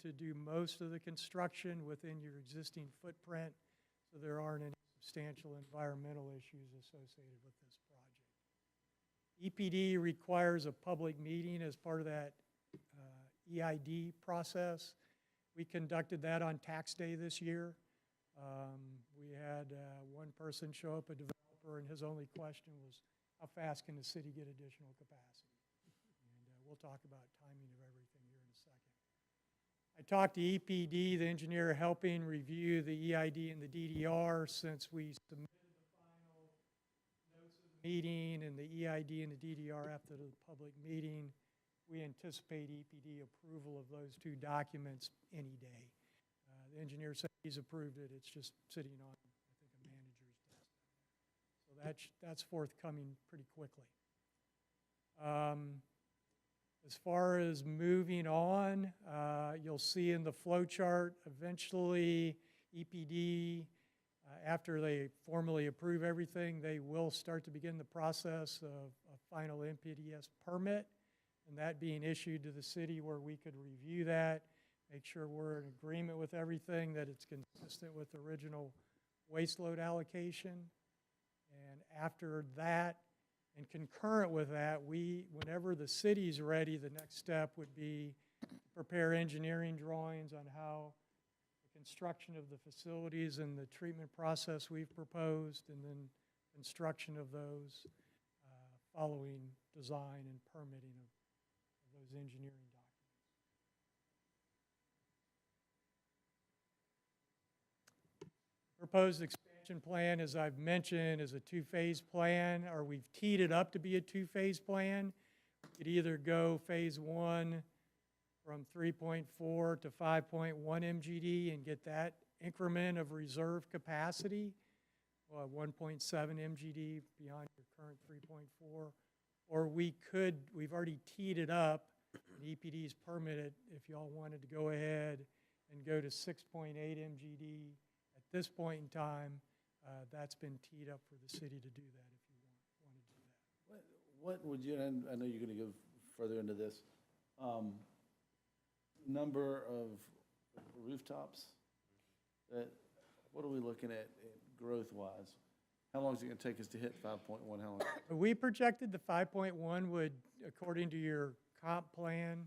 to do most of the construction within your existing footprint, so there aren't any substantial environmental issues associated with this project. EPD requires a public meeting as part of that EID process. We conducted that on tax day this year. We had one person show up, a developer, and his only question was, how fast can the city get additional capacity? And we'll talk about timing of everything here in a second. I talked to EPD, the engineer helping review the EID and the DDR, since we submitted the final notes of the meeting and the EID and the DDR after the public meeting. We anticipate EPD approval of those two documents any day. The engineer said he's approved it. It's just sitting on, I think, a manager's desk. So that's forthcoming pretty quickly. As far as moving on, you'll see in the flow chart, eventually EPD, after they formally approve everything, they will start to begin the process of a final NPDES permit, and that being issued to the city where we could review that, make sure we're in agreement with everything, that it's consistent with the original waste load allocation. And after that, and concurrent with that, whenever the city's ready, the next step would be to prepare engineering drawings on how the construction of the facilities and the treatment process we've proposed, and then construction of those following design and permitting of those engineering documents. Proposed expansion plan, as I've mentioned, is a two-phase plan, or we've teed it up to be a two-phase plan. We could either go phase one from 3.4 to 5.1 MGD and get that increment of reserve capacity, 1.7 MGD beyond your current 3.4. Or we've already teed it up, and EPD's permitted, if y'all wanted to go ahead and go to 6.8 MGD. At this point in time, that's been teed up for the city to do that if you want to do that. What would you, and I know you're going to go further into this, number of rooftops, what are we looking at growth-wise? How long is it going to take us to hit 5.1? How long? We projected the 5.1 would, according to your comp plan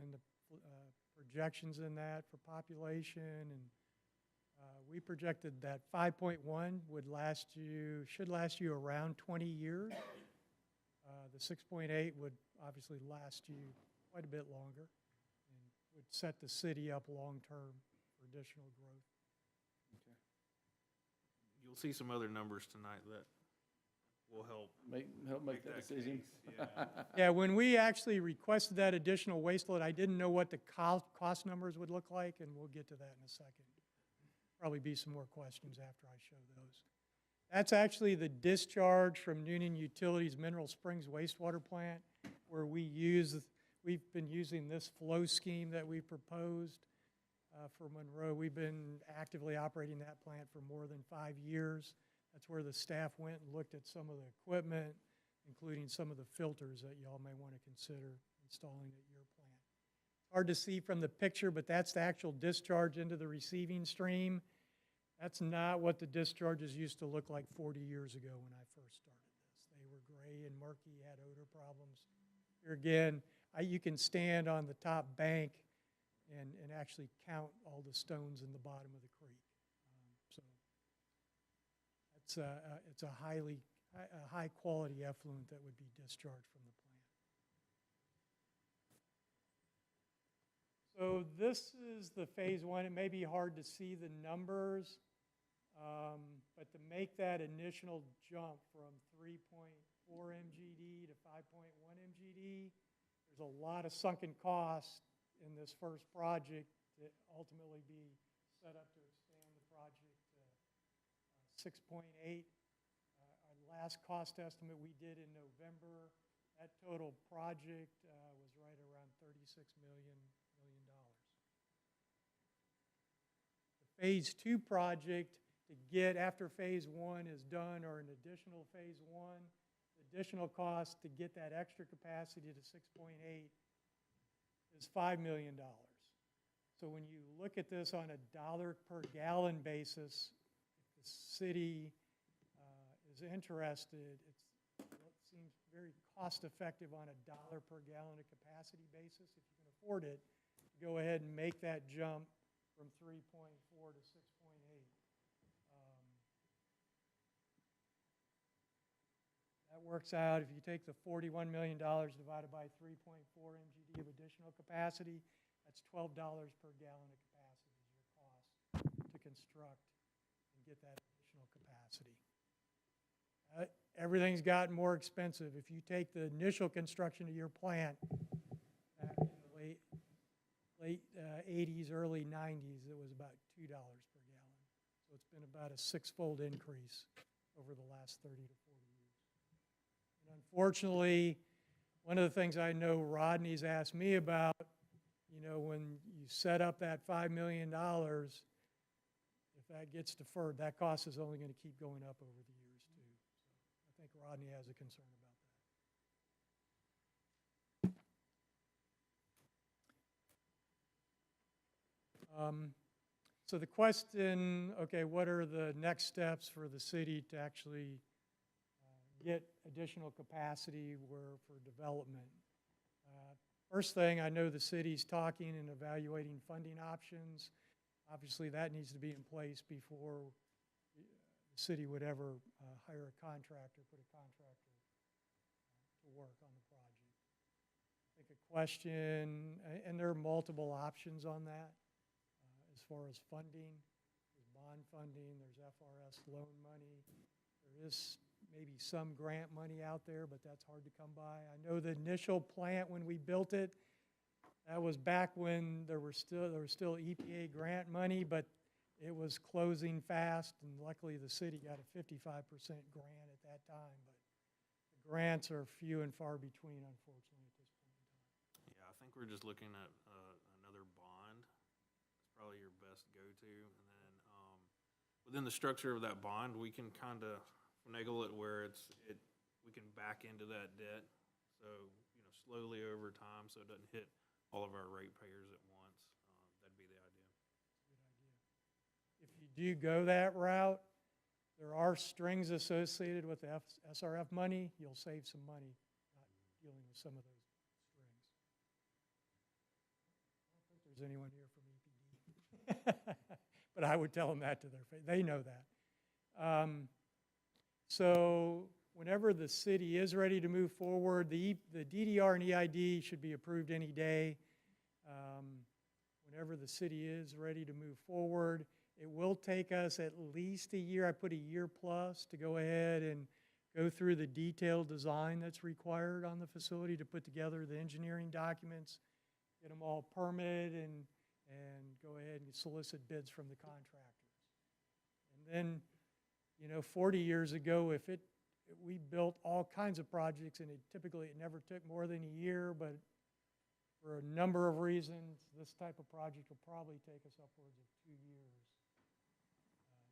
and the projections in that for population, and we projected that 5.1 would should last you around 20 years. The 6.8 would obviously last you quite a bit longer and would set the city up long-term for additional growth. Okay. You'll see some other numbers tonight that will help make that decision. Yeah. Yeah, when we actually requested that additional waste load, I didn't know what the cost numbers would look like, and we'll get to that in a second. Probably be some more questions after I show those. That's actually the discharge from Noonan Utilities Mineral Springs wastewater plant, where we've been using this flow scheme that we proposed for Monroe. We've been actively operating that plant for more than 5 years. That's where the staff went and looked at some of the equipment, including some of the filters that y'all may want to consider installing at your plant. Hard to see from the picture, but that's the actual discharge into the receiving stream. That's not what the discharges used to look like 40 years ago when I first started this. They were gray and murky, had odor problems. Here again, you can stand on the top bank and actually count all the stones in the bottom of the creek. So it's a high quality effluent that would be discharged from the plant. So this is the phase one. It may be hard to see the numbers, but to make that initial jump from 3.4 MGD to 5.1 MGD, there's a lot of sunken costs in this first project to ultimately be set up to expand the project to 6.8. Our last cost estimate we did in November, that total project was right around $36 million. The phase two project, to get after phase one is done, or an additional phase one, the additional cost to get that extra capacity to 6.8 is $5 million. So when you look at this on a dollar per gallon basis, if the city is interested, it seems very cost-effective on a dollar per gallon of capacity basis. If you can afford it, go ahead and make that jump from 3.4 to 6.8. That works out, if you take the $41 million divided by 3.4 MGD of additional capacity, that's $12 per gallon of capacity is your cost to construct and get that additional capacity. Everything's gotten more expensive. If you take the initial construction of your plant back in the late 80s, early 90s, it was about $2 per gallon. So it's been about a six-fold increase over the last 30 to 40 years. And unfortunately, one of the things I know Rodney's asked me about, you know, when you set up that $5 million, if that gets deferred, that cost is only going to keep going up over the years too. So I think Rodney has a concern about that. So the question, okay, what are the next steps for the city to actually get additional capacity for development? First thing, I know the city's talking and evaluating funding options. Obviously, that needs to be in place before the city would ever hire a contractor, put a contractor to work on the project. I think a question, and there are multiple options on that as far as funding. There's bond funding, there's FRS loan money. There is maybe some grant money out there, but that's hard to come by. I know the initial plant when we built it, that was back when there was still EPA grant money, but it was closing fast, and luckily the city got a 55% grant at that time. But the grants are few and far between, unfortunately, at this point in time. Yeah, I think we're just looking at another bond. It's probably your best go-to. And then within the structure of that bond, we can kind of finagle it where we can back into that debt. So, you know, slowly over time, so it doesn't hit all of our ratepayers at once. That'd be the idea. Good idea. If you do go that route, there are strings associated with the SRF money. You'll save some money not dealing with some of those strings. I don't think there's anyone here from EPD. But I would tell them that to their face. They know that. So whenever the city is ready to move forward, the DDR and EID should be approved any day. Whenever the city is ready to move forward, it will take us at least a year. I put a year plus to go ahead and go through the detailed design that's required on the facility to put together the engineering documents, get them all permitted, and go ahead and solicit bids from the contractors. And then, you know, 40 years ago, we built all kinds of projects, and typically it never took more than a year, but for a number of reasons, this type of project will probably take us upwards of 2 years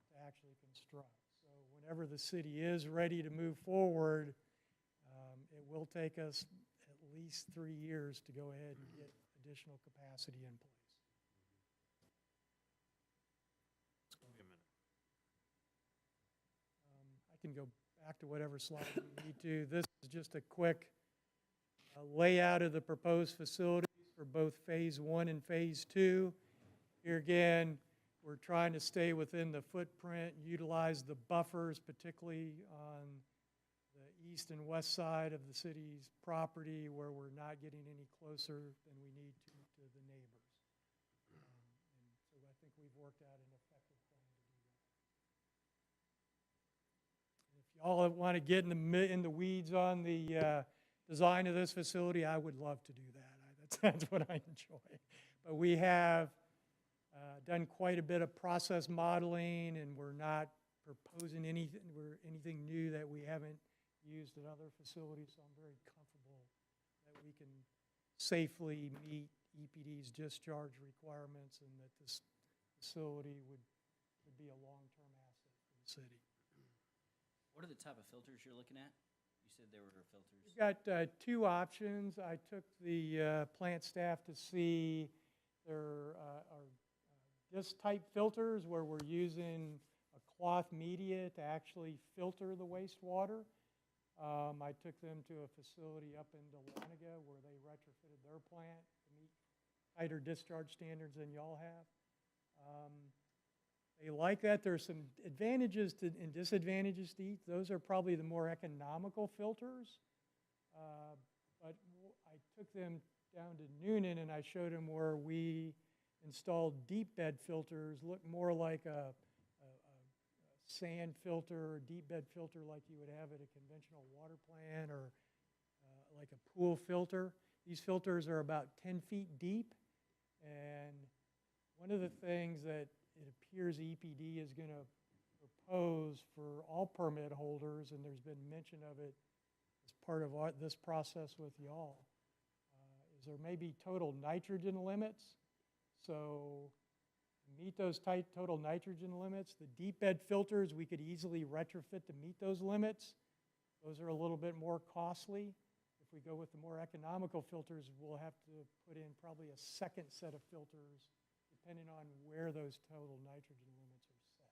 to actually construct. So whenever the city is ready to move forward, it will take us at least 3 years to go ahead and get additional capacity in place. Give me a minute. I can go back to whatever slide we need to. This is just a quick layout of the proposed facilities for both Phase 1 and Phase 2. Here again, we're trying to stay within the footprint, utilize the buffers, particularly on the east and west side of the city's property where we're not getting any closer than we need to the neighbors. And so I think we've worked out an effective plan to do that. And if y'all want to get in the weeds on the design of this facility, I would love to do that. That's what I enjoy. But we have done quite a bit of process modeling, and we're not proposing anything new that we haven't used at other facilities, so I'm very comfortable that we can safely meet EPD's discharge requirements and that this facility would be a long-term asset for the city. What are the type of filters you're looking at? You said there were filters. We've got two options. I took the plant staff to see our disc-type filters where we're using a cloth media to actually filter the wastewater. I took them to a facility up in Dahlonega where they retrofitted their plant to meet tighter discharge standards than y'all have. They like that. There's some advantages to, and disadvantages to each. Those are probably the more economical filters. But I took them down to Noonan and I showed them where we installed deep bed filters, look more like a sand filter or deep bed filter like you would have at a conventional water plant, or like a pool filter. These filters are about 10 feet deep, and one of the things that it appears EPD is going to propose for all permit holders, and there's been mention of it as part of this process with y'all, is there may be total nitrogen limits. So to meet those tight total nitrogen limits, the deep bed filters, we could easily retrofit to meet those limits. Those are a little bit more costly. If we go with the more economical filters, we'll have to put in probably a second set of filters depending on where those total nitrogen limits are set.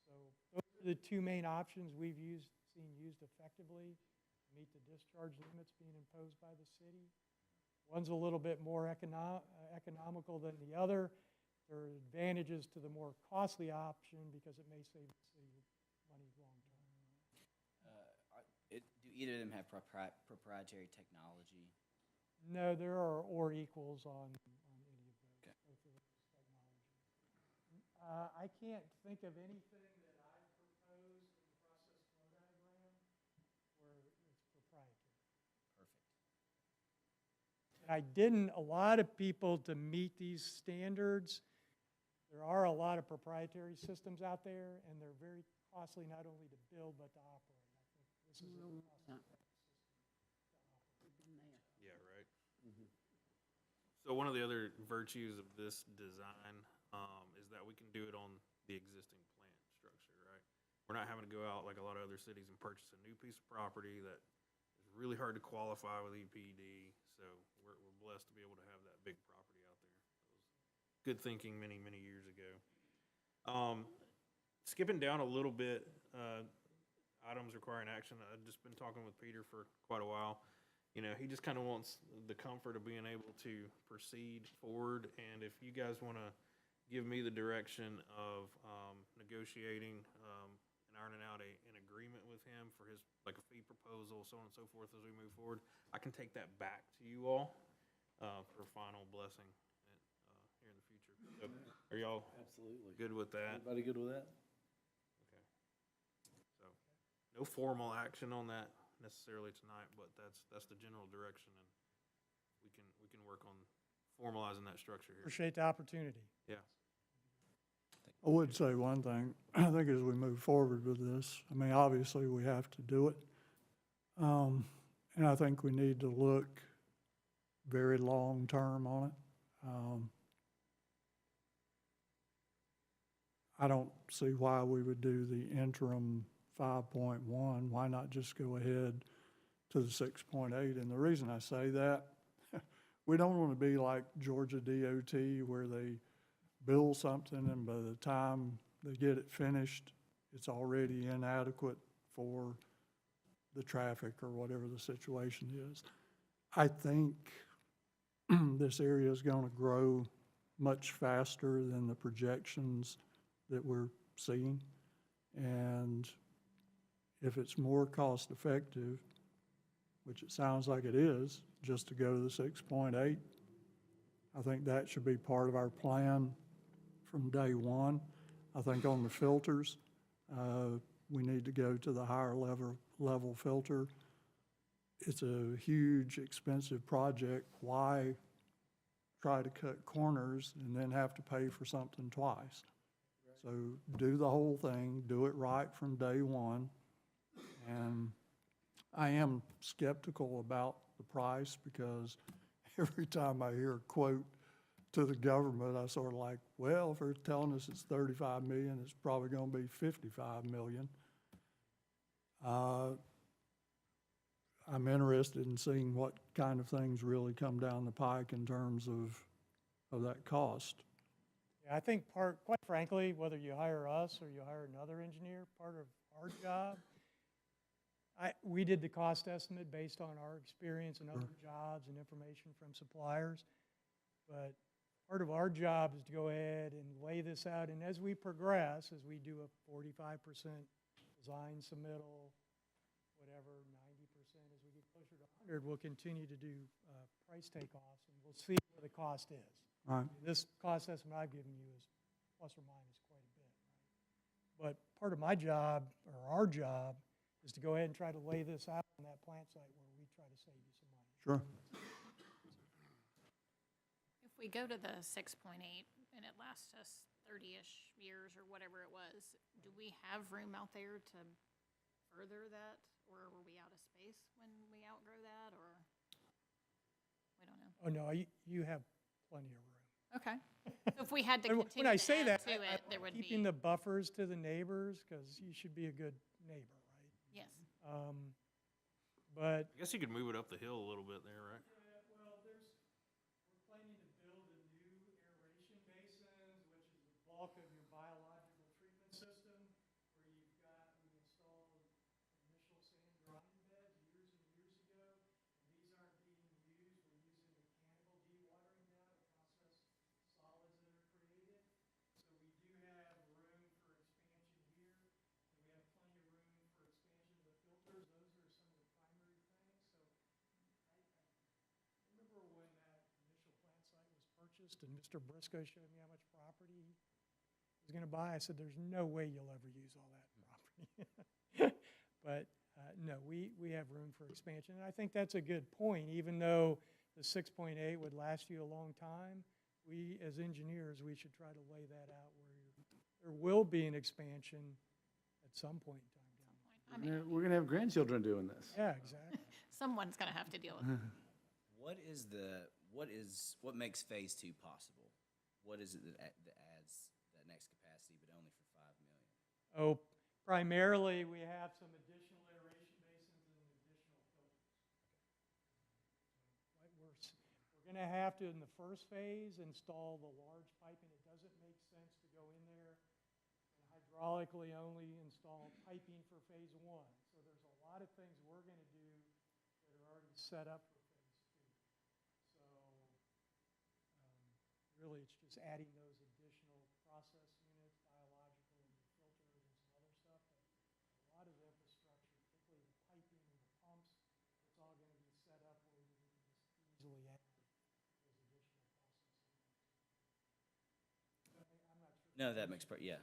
So those are the two main options we've seen used effectively to meet the discharge limits being imposed by the city. One's a little bit more economical than the other. There are advantages to the more costly option because it may save the city money long term. Do either of them have proprietary technology? No, there are or equals on any of those, Okay. both of those technologies. I can't think of anything that I proposed in the process flow diagram where it's proprietary. Perfect. And I didn't, a lot of people to meet these standards, there are a lot of proprietary systems out there, and they're very costly not only to build but to operate. I think this is a cost-effective system to operate. Yeah, right. So one of the other virtues of this design is that we can do it on the existing plant structure, right? We're not having to go out like a lot of other cities and purchase a new piece of property that is really hard to qualify with EPD. So we're blessed to be able to have that big property out there. That was good thinking many, many years ago. Skipping down a little bit, items requiring action. I've just been talking with Peter for quite a while. You know, he just kind of wants the comfort of being able to proceed forward. And if you guys want to give me the direction of negotiating and ironing out an agreement with him for his, like a fee proposal, so on and so forth as we move forward, I can take that back to you all for final blessing here in the future. So are y'all Absolutely. good with that? Everybody good with that? Okay. So, no formal action on that necessarily tonight, but that's the general direction, and we can work on formalizing that structure here. Appreciate the opportunity. Yeah. I would say one thing. I think as we move forward with this, I mean, obviously we have to do it. And I think we need to look very long-term on it. I don't see why we would do the interim 5.1. Why not just go ahead to the 6.8? And the reason I say that, we don't want to be like Georgia DOT where they build something and by the time they get it finished, it's already inadequate for the traffic or whatever the situation is. I think this area is going to grow much faster than the projections that we're seeing. And if it's more cost effective, which it sounds like it is, just to go to the 6.8, I think that should be part of our plan from day one. I think on the filters, we need to go to the higher level filter. It's a huge, expensive project. Why try to cut corners and then have to pay for something twice? So do the whole thing, do it right from day one. And I am skeptical about the price because every time I hear a quote to the government, I sort of like, well, if they're telling us it's 35 million, it's probably going to be 55 million. I'm interested in seeing what kind of things really come down the pike in terms of that cost. Yeah, I think quite frankly, whether you hire us or you hire another engineer, part of our job, we did the cost estimate based on our experience and other jobs and information from suppliers. But part of our job is to go ahead and lay this out, and as we progress, as we do a 45% design submittal, whatever, 90%, as we get closer to 100, we'll continue to do price takeoffs, and we'll see where the cost is. All right. This cost estimate I've given you is plus or minus quite a bit, right? But part of my job, or our job, is to go ahead and try to lay this out on that plant site where we try to save you some money. Sure. If we go to the 6.8 and it lasts us 30-ish years or whatever it was, do we have room out there to further that? Or were we out of space when we outgrow that, or? We don't know. Oh, no, you have plenty of room. Okay. So if we had to When continue I to say add that, to it, there would keeping be, the buffers to the neighbors, because you should be a good neighbor, right? yes. But I guess you could move it up the hill a little bit there, right? well, we're planning to build a new aeration basins, which is the bulk of your biological treatment system, where we installed initial sand drying beds years and years ago, and these aren't being used. We're using mechanical dewatering now to process solids that are created. So we do have room for expansion here, and we have plenty of room for expansion of the filters. Those are some of the primary things. So remember when that initial plant site was purchased and Mr. Briscoe showed me how much property he was gonna buy? I said, there's no way you'll ever use all that property. But, no, we have room for expansion, and I think that's a good point. Even though the 6.8 would last you a long time, we, as engineers, we should try to lay that out where there will be an expansion at some point in time down the road. I mean, We're gonna have grandchildren doing this. Yeah, exactly. someone's gonna have to deal with it. What makes phase two possible? What is it that adds that next capacity, but only for 5 million? Oh, primarily, we have some additional aeration basins and additional filters. Like we're gonna have to, in the first phase, install the large piping. It doesn't make sense to go in there and hydraulically only install piping for phase one. So there's a lot of things we're gonna do that are already set up for phase two. So, really, it's just adding those additional process units, biological and the filters and some other stuff. But a lot of the infrastructure, particularly the piping and the pumps, it's all gonna be set up where we can just easily add those additional process units. I'm not sure. No, that makes, yeah,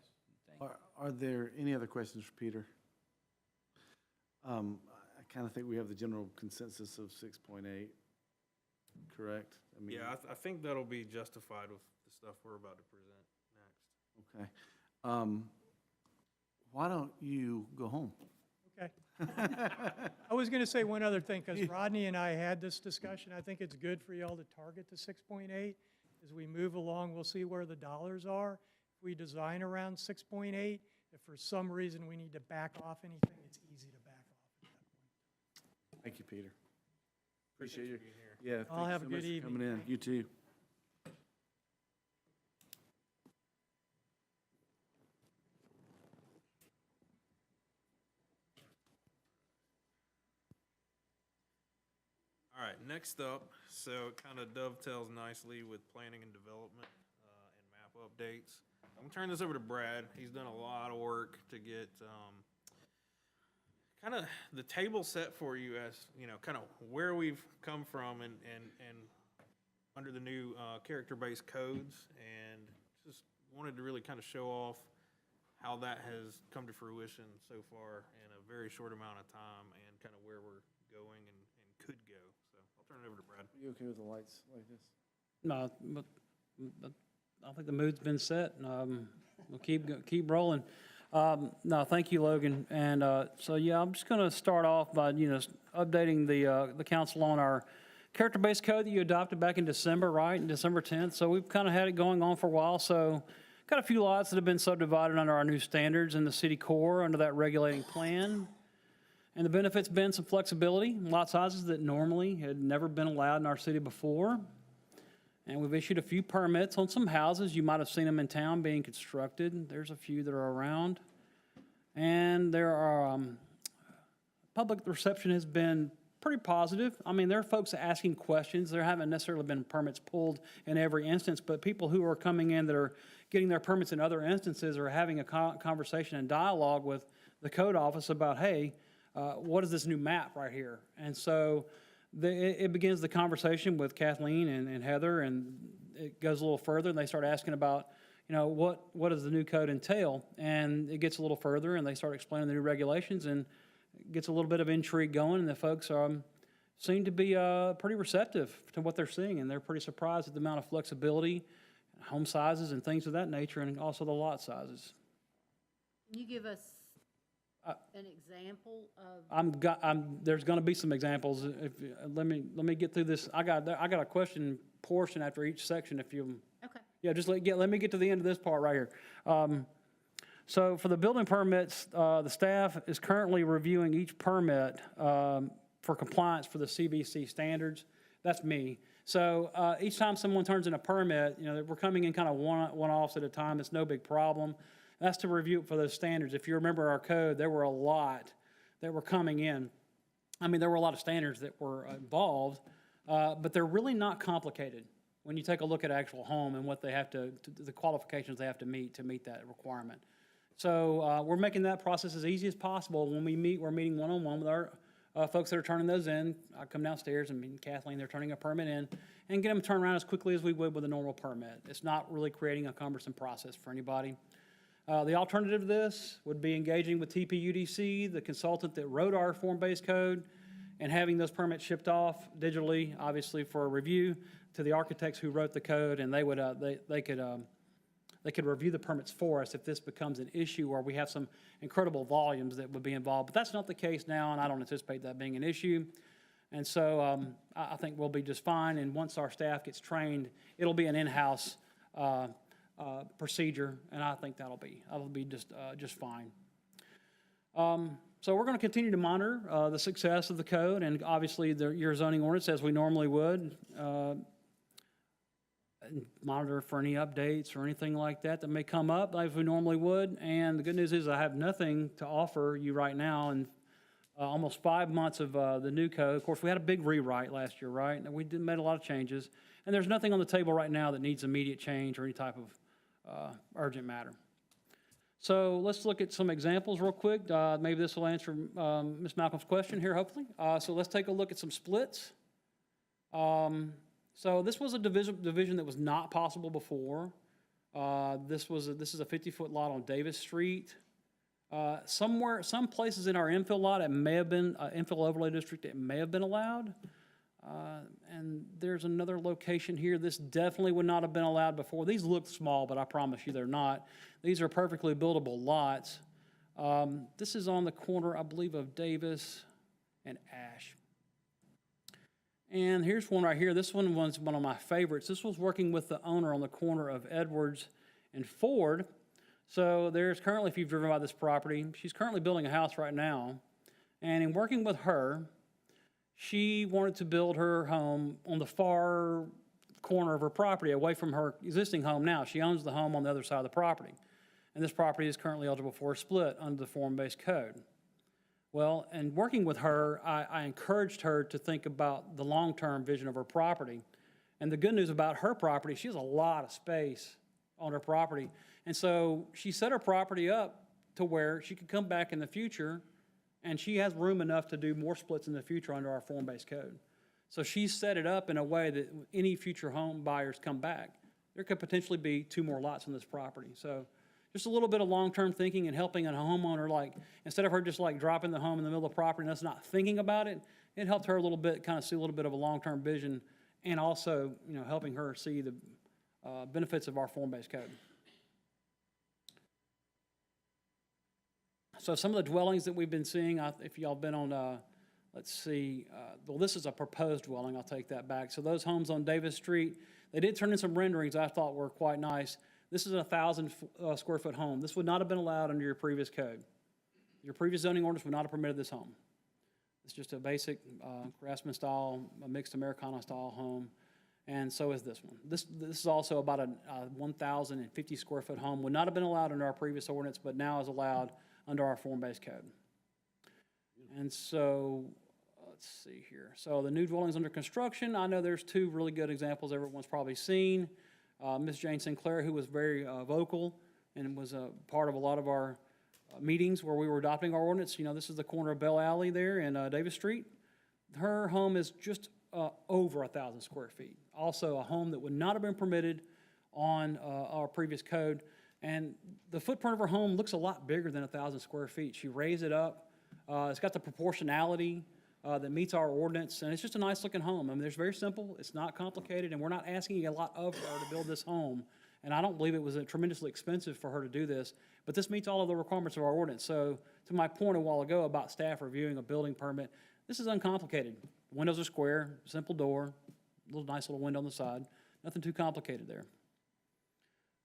thank you. Are there any other questions for Peter? I kind of think we have the general consensus of 6.8, correct? I mean, Yeah, I think that'll be justified with the stuff we're about to present next. okay. Why don't you go home? Okay. I was gonna say one other thing, because Rodney and I had this discussion. I think it's good for y'all to target the 6.8. As we move along, we'll see where the dollars are. If we design around 6.8, if for some reason we need to back off anything, it's easy to back off at that point. Thank you, Peter. Appreciate Appreciate you you. being here. Yeah, I'll thank have you a so much good for evening. coming in. Thank You too. All right, next up, so it kind of dovetails nicely with planning and development and map updates. I'm gonna turn this over to Brad. He's done a lot of work to get kind of the table set for you as, you know, kind of where we've come from and under the new character-based codes, and just wanted to really kind of show off how that has come to fruition so far in a very short amount of time and kind of where we're going and could go. So I'll turn it over to Brad. Are you okay with the lights like this? No, but I think the mood's been set. We'll keep rolling. No, thank you, Logan. And so, yeah, I'm just going to start off by, updating the council on our character-based code that you adopted back in December, right, December 10th. So we've kind of had it going on for a while. So got a few lots that have been subdivided under our new standards in the city core under that regulating plan. And the benefit's been some flexibility, lot sizes that normally had never been allowed in our city before. And we've issued a few permits on some houses. You might have seen them in town being constructed. There's a few that are around. And there are, public reception has been pretty positive. I mean, there are folks asking questions. There haven't necessarily been permits pulled in every instance, but people who are coming in that are getting their permits in other instances are having a conversation and dialogue with the code office about, hey, what is this new map right here? And so it begins the conversation with Kathleen and Heather, and it goes a little further, and they start asking about, you know, what does the new code entail? And it gets a little further, and they start explaining the new regulations, and it gets a little bit of intrigue going, and the folks seem to be pretty receptive to what they're seeing, and they're pretty surprised at the amount of flexibility, home sizes, and things of that nature, and also the lot sizes. Can you give us an example of? There's going to be some examples. Let me get through this. I got a question portion after each section. If you, Okay. yeah, just let me get to the end of this part right here. So for the building permits, the staff is currently reviewing each permit for compliance for the CBC standards. That's me. So each time someone turns in a permit, you know, we're coming in kind of one-offs at a time. It's no big problem. That's to review it for those standards. If you remember our code, there were a lot that were coming in. I mean, there were a lot of standards that were involved, but they're really not complicated when you take a look at actual home and what they have to the qualifications they have to meet that requirement. So we're making that process as easy as possible. When we meet, we're meeting one-on-one with our folks that are turning those in. I come downstairs and meet Kathleen, they're turning a permit in, and get them turned around as quickly as we would with a normal permit. It's not really creating a cumbersome process for anybody. The alternative to this would be engaging with TPUDC, the consultant that wrote our form-based code, and having those permits shipped off digitally, obviously for a review, to the architects who wrote the code, and they could review the permits for us if this becomes an issue or we have some incredible volumes that would be involved. But that's not the case now, and I don't anticipate that being an issue. And so I think we'll be just fine, and once our staff gets trained, it'll be an in-house procedure, and I think that'll be just fine. So we're going to continue to monitor the success of the code, and obviously your zoning ordinance, as we normally would, and monitor for any updates or anything like that may come up, as we normally would. And the good news is I have nothing to offer you right now, and almost 5 months of the new code. Of course, we had a big rewrite last year, right? And we made a lot of changes, and there's nothing on the table right now that needs immediate change or any type of urgent matter. So let's look at some examples real quick. Maybe this will answer Ms. Malcolm's question here, hopefully. So let's take a look at some splits. So this was a division that was not possible before. This is a 50-foot lot on Davis Street. Some places in our infill lot, it may have been infill overlay district, it may have been allowed. And there's another location here. This definitely would not have been allowed before. These look small, but I promise you they're not. These are perfectly buildable lots. This is on the corner, I believe, of Davis and Ash. And here's one right here. This one was one of my favorites. This was working with the owner on the corner of Edwards and Ford. So there's currently, if you've driven by this property, she's currently building a house right now. And in working with her, she wanted to build her home on the far corner of her property, away from her existing home now. She owns the home on the other side of the property. And this property is currently eligible for a split under the form-based code. Well, in working with her, I encouraged her to think about the long-term vision of her property. And the good news about her property, she has a lot of space on her property. And so she set her property up to where she could come back in the future, and she has room enough to do more splits in the future under our form-based code. So she set it up in a way that any future home buyers come back, there could potentially be 2 more lots on this property. So just a little bit of long-term thinking and helping a homeowner, like, instead of her just like dropping the home in the middle of the property and us not thinking about it, it helped her a little bit, kind of see a little bit of a long-term vision, and also, you know, helping her see the benefits of our form-based code. So some of the dwellings that we've been seeing, if y'all been on, let's see, well, this is a proposed dwelling, I'll take that back. So those homes on Davis Street, they did turn in some renderings I thought were quite nice. This is a 1,000 square foot home. This would not have been allowed under your previous code. Your previous zoning ordinance would not have permitted this home. It's just a basic Craftsman style, a mixed Americana style home. and so is this one. This is also about a 1,050 square foot home. Would not have been allowed under our previous ordinance, but now is allowed under our form-based code. And so, let's see here. So the new dwellings under construction, I know there's two really good examples everyone's probably seen. Ms. Jane Sinclair, who was very vocal and was a part of a lot of our meetings where we were adopting our ordinance. You know, this is the corner of Bell Alley there and Davis Street. Her home is just over 1,000 square feet. Also a home that would not have been permitted on our previous code. And the footprint of her home looks a lot bigger than 1,000 square feet. She raised it up. It's got the proportionality that meets our ordinance, and it's just a nice looking home. I mean, it's very simple, it's not complicated, and we're not asking a lot of her to build this home. And I don't believe it was tremendously expensive for her to do this, but this meets all of the requirements of our ordinance. So to my point a while ago about staff reviewing a building permit, this is uncomplicated. Windows are square, simple door, nice little window on the side, nothing too complicated there.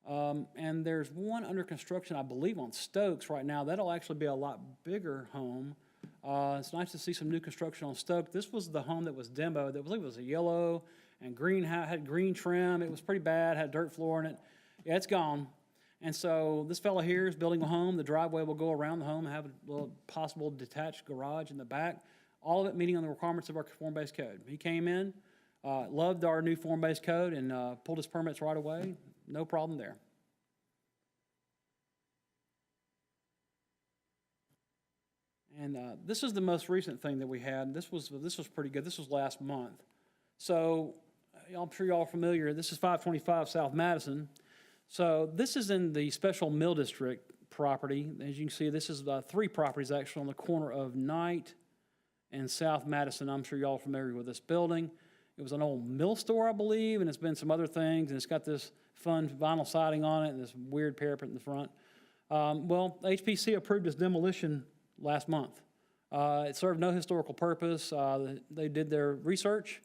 And there's one under construction, I believe, on Stokes right now. That'll actually be a lot bigger home. It's nice to see some new construction on Stokes. This was the home that was demoed. I believe it was a yellow and green, had green trim. It was pretty bad, had dirt floor in it. Yeah, it's gone. And so this fellow here is building a home. The driveway will go around the home, have a little possible detached garage in the back. All of it meeting on the requirements of our form-based code. He came in, loved our new form-based code, and pulled his permits right away. No problem there. And this is the most recent thing that we had. This was pretty good. This was last month. So I'm sure y'all are familiar. This is 525 South Madison. So this is in the special mill district property. As you can see, this is 3 properties actually on the corner of Knight and South Madison. I'm sure y'all are familiar with this building. It was an old mill store, I believe, and it's been some other things, and it's got this fun vinyl siding on it and this weird parapet in the front. Well, HPC approved its demolition last month. It served no historical purpose. They did their research,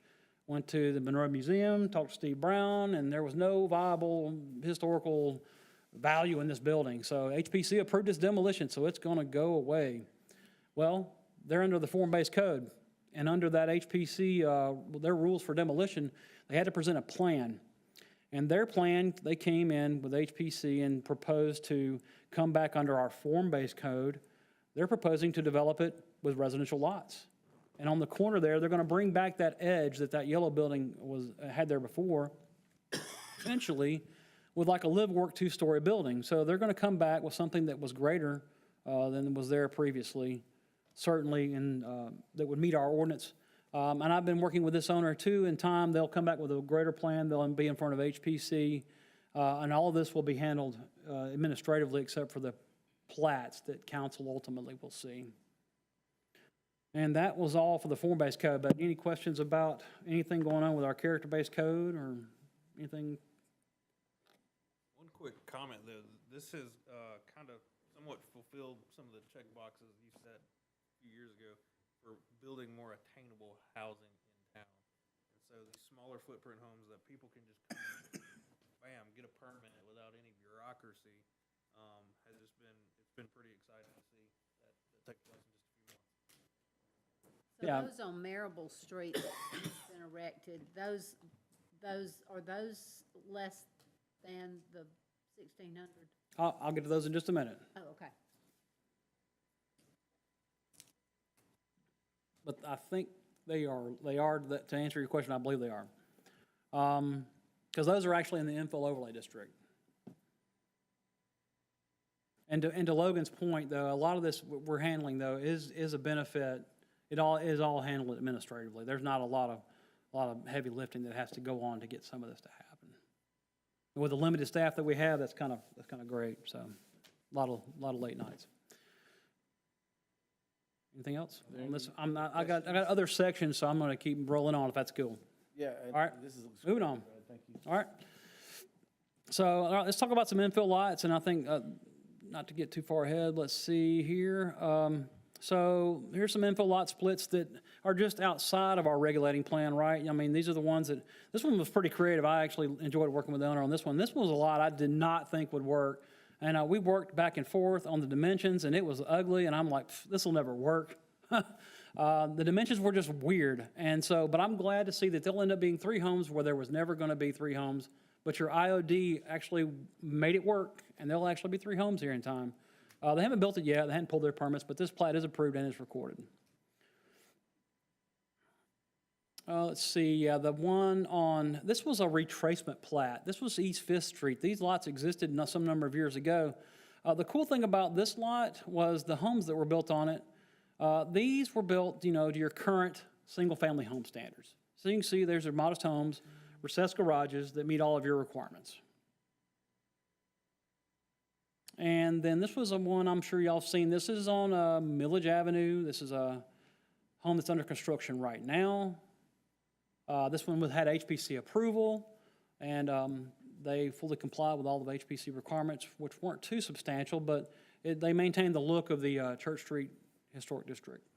went to the Monroe Museum, talked to Steve Brown, and there was no viable historical value in this building. So HPC approved its demolition, so it's gonna go away. Well, they're under the form-based code, and under that HPC, their rules for demolition, they had to present a plan. And their plan, they came in with HPC and proposed to come back under our form-based code. They're proposing to develop it with residential lots. And on the corner there, they're gonna bring back that edge that yellow building had there before, essentially with like a live-work 2-story building. So they're gonna come back with something that was greater than was there previously, certainly, and that would meet our ordinance. And I've been working with this owner too. In time, they'll come back with a greater plan. They'll be in front of HPC, and all of this will be handled administratively, except for the plats that council ultimately will see. And that was all for the form-based code. But any questions about anything going on with our character-based code or anything? One quick comment though, this has kind of somewhat fulfilled some of the check boxes you set a few years ago for building more attainable housing in town. And so these smaller footprint homes that people can just come in, bam, get a permit without any bureaucracy, has just been, it's been pretty exciting to see that take place in just a few months. So Yeah. those on Marable Street that's been erected, those less than the 1,600? I'll get to those in just a minute. Oh, okay. But I think they are, to answer your question, I believe they are. Because those are actually in the infill overlay district. And to Logan's point, though, a lot of this we're handling, though, is a benefit. It all is all handled administratively. There's not a lot of heavy lifting that has to go on to get some of this to happen. With the limited staff that we have, that's kind of great. So, a lot of late nights. Anything else? I got other sections, so I'm going to keep rolling on if that's cool. Yeah. All right, This is moving on. Thank you. All right. So, all right, let's talk about some infill lots, and I think, not to get too far ahead, let's see here. So here's some infill lot splits that are just outside of our regulating plan, right? I mean, these are the ones that, this one was pretty creative. I actually enjoyed working with the owner on this one. This one was a lot I did not think would work. And we worked back and forth on the dimensions, and it was ugly, and I'm like, this will never work. The dimensions were just weird. And so, but I'm glad to see that they'll end up being 3 homes where there was never going to be 3 homes. But your IOD actually made it work, and there'll actually be 3 homes here in time. They haven't built it yet. They hadn't pulled their permits, but this plat is approved and is recorded. Let's see, yeah, the one on, this was a retracement plat. This was East Fifth Street. These lots existed some number of years ago. The cool thing about this lot was the homes that were built on it. These were built, to your current single-family home standards. So you can see there's their modest homes, recessed garages that meet all of your requirements. And then this was a one I'm sure y'all have seen. This is on Millage Avenue. This is a home that's under construction right now. This one had HPC approval, and they fully complied with all of HPC requirements, which weren't too substantial, but they maintained the look of the Church Street Historic District.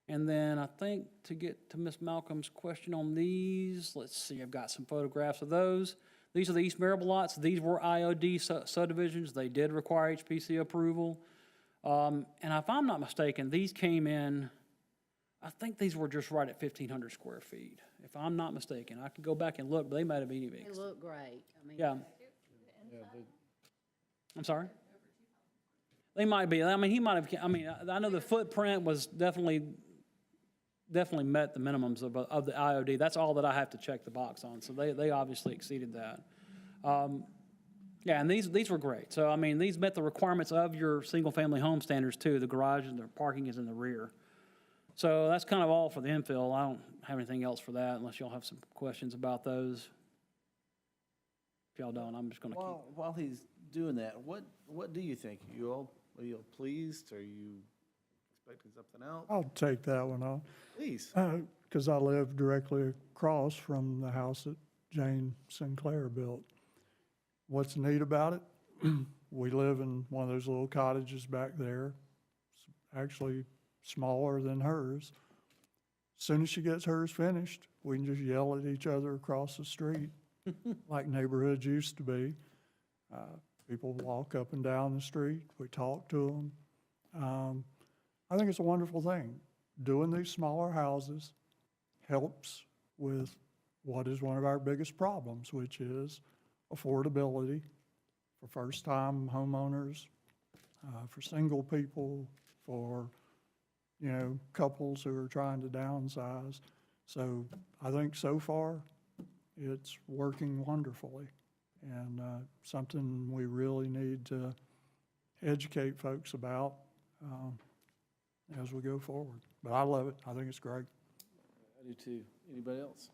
And then I think to get to Ms. Malcolm's question on these, let's see, I've got some photographs of those. These are the East Marable lots. These were IOD subdivisions. They did require HPC approval. And if I'm not mistaken, these came in, I think these were just right at 1,500 square feet. If I'm not mistaken, I could go back and look, but they might have been even. They look great. I mean, Yeah, Yeah, I'm sorry? They might be. I mean, he might have, I know the footprint was definitely met the minimums of the IOD. That's all that I have to check the box on. So they obviously exceeded that. Yeah, and these were great. So, I mean, these met the requirements of your single-family home standards, too. The garage and the parking is in the rear. So that's kind of all for the infill. I don't have anything else for that unless y'all have some questions about those. If y'all don't, I'm just going to keep. While he's doing that, what do you think? Are you all pleased? Are you expecting something else? I'll take that one on. Please. Because I live directly across from the house that Jane Sinclair built. What's neat about it? We live in one of those little cottages back there. It's actually smaller than hers. As soon as she gets hers finished, we can just yell at each other across the street like neighborhoods used to be. People walk up and down the street. We talk to them. I think it's a wonderful thing. Doing these smaller houses helps with what is one of our biggest problems, which is affordability for first-time homeowners, for single people, for, couples who are trying to downsize. So I think so far it's working wonderfully, and something we really need to educate folks about as we go forward. But I love it. I think it's great. I do too. Anybody else?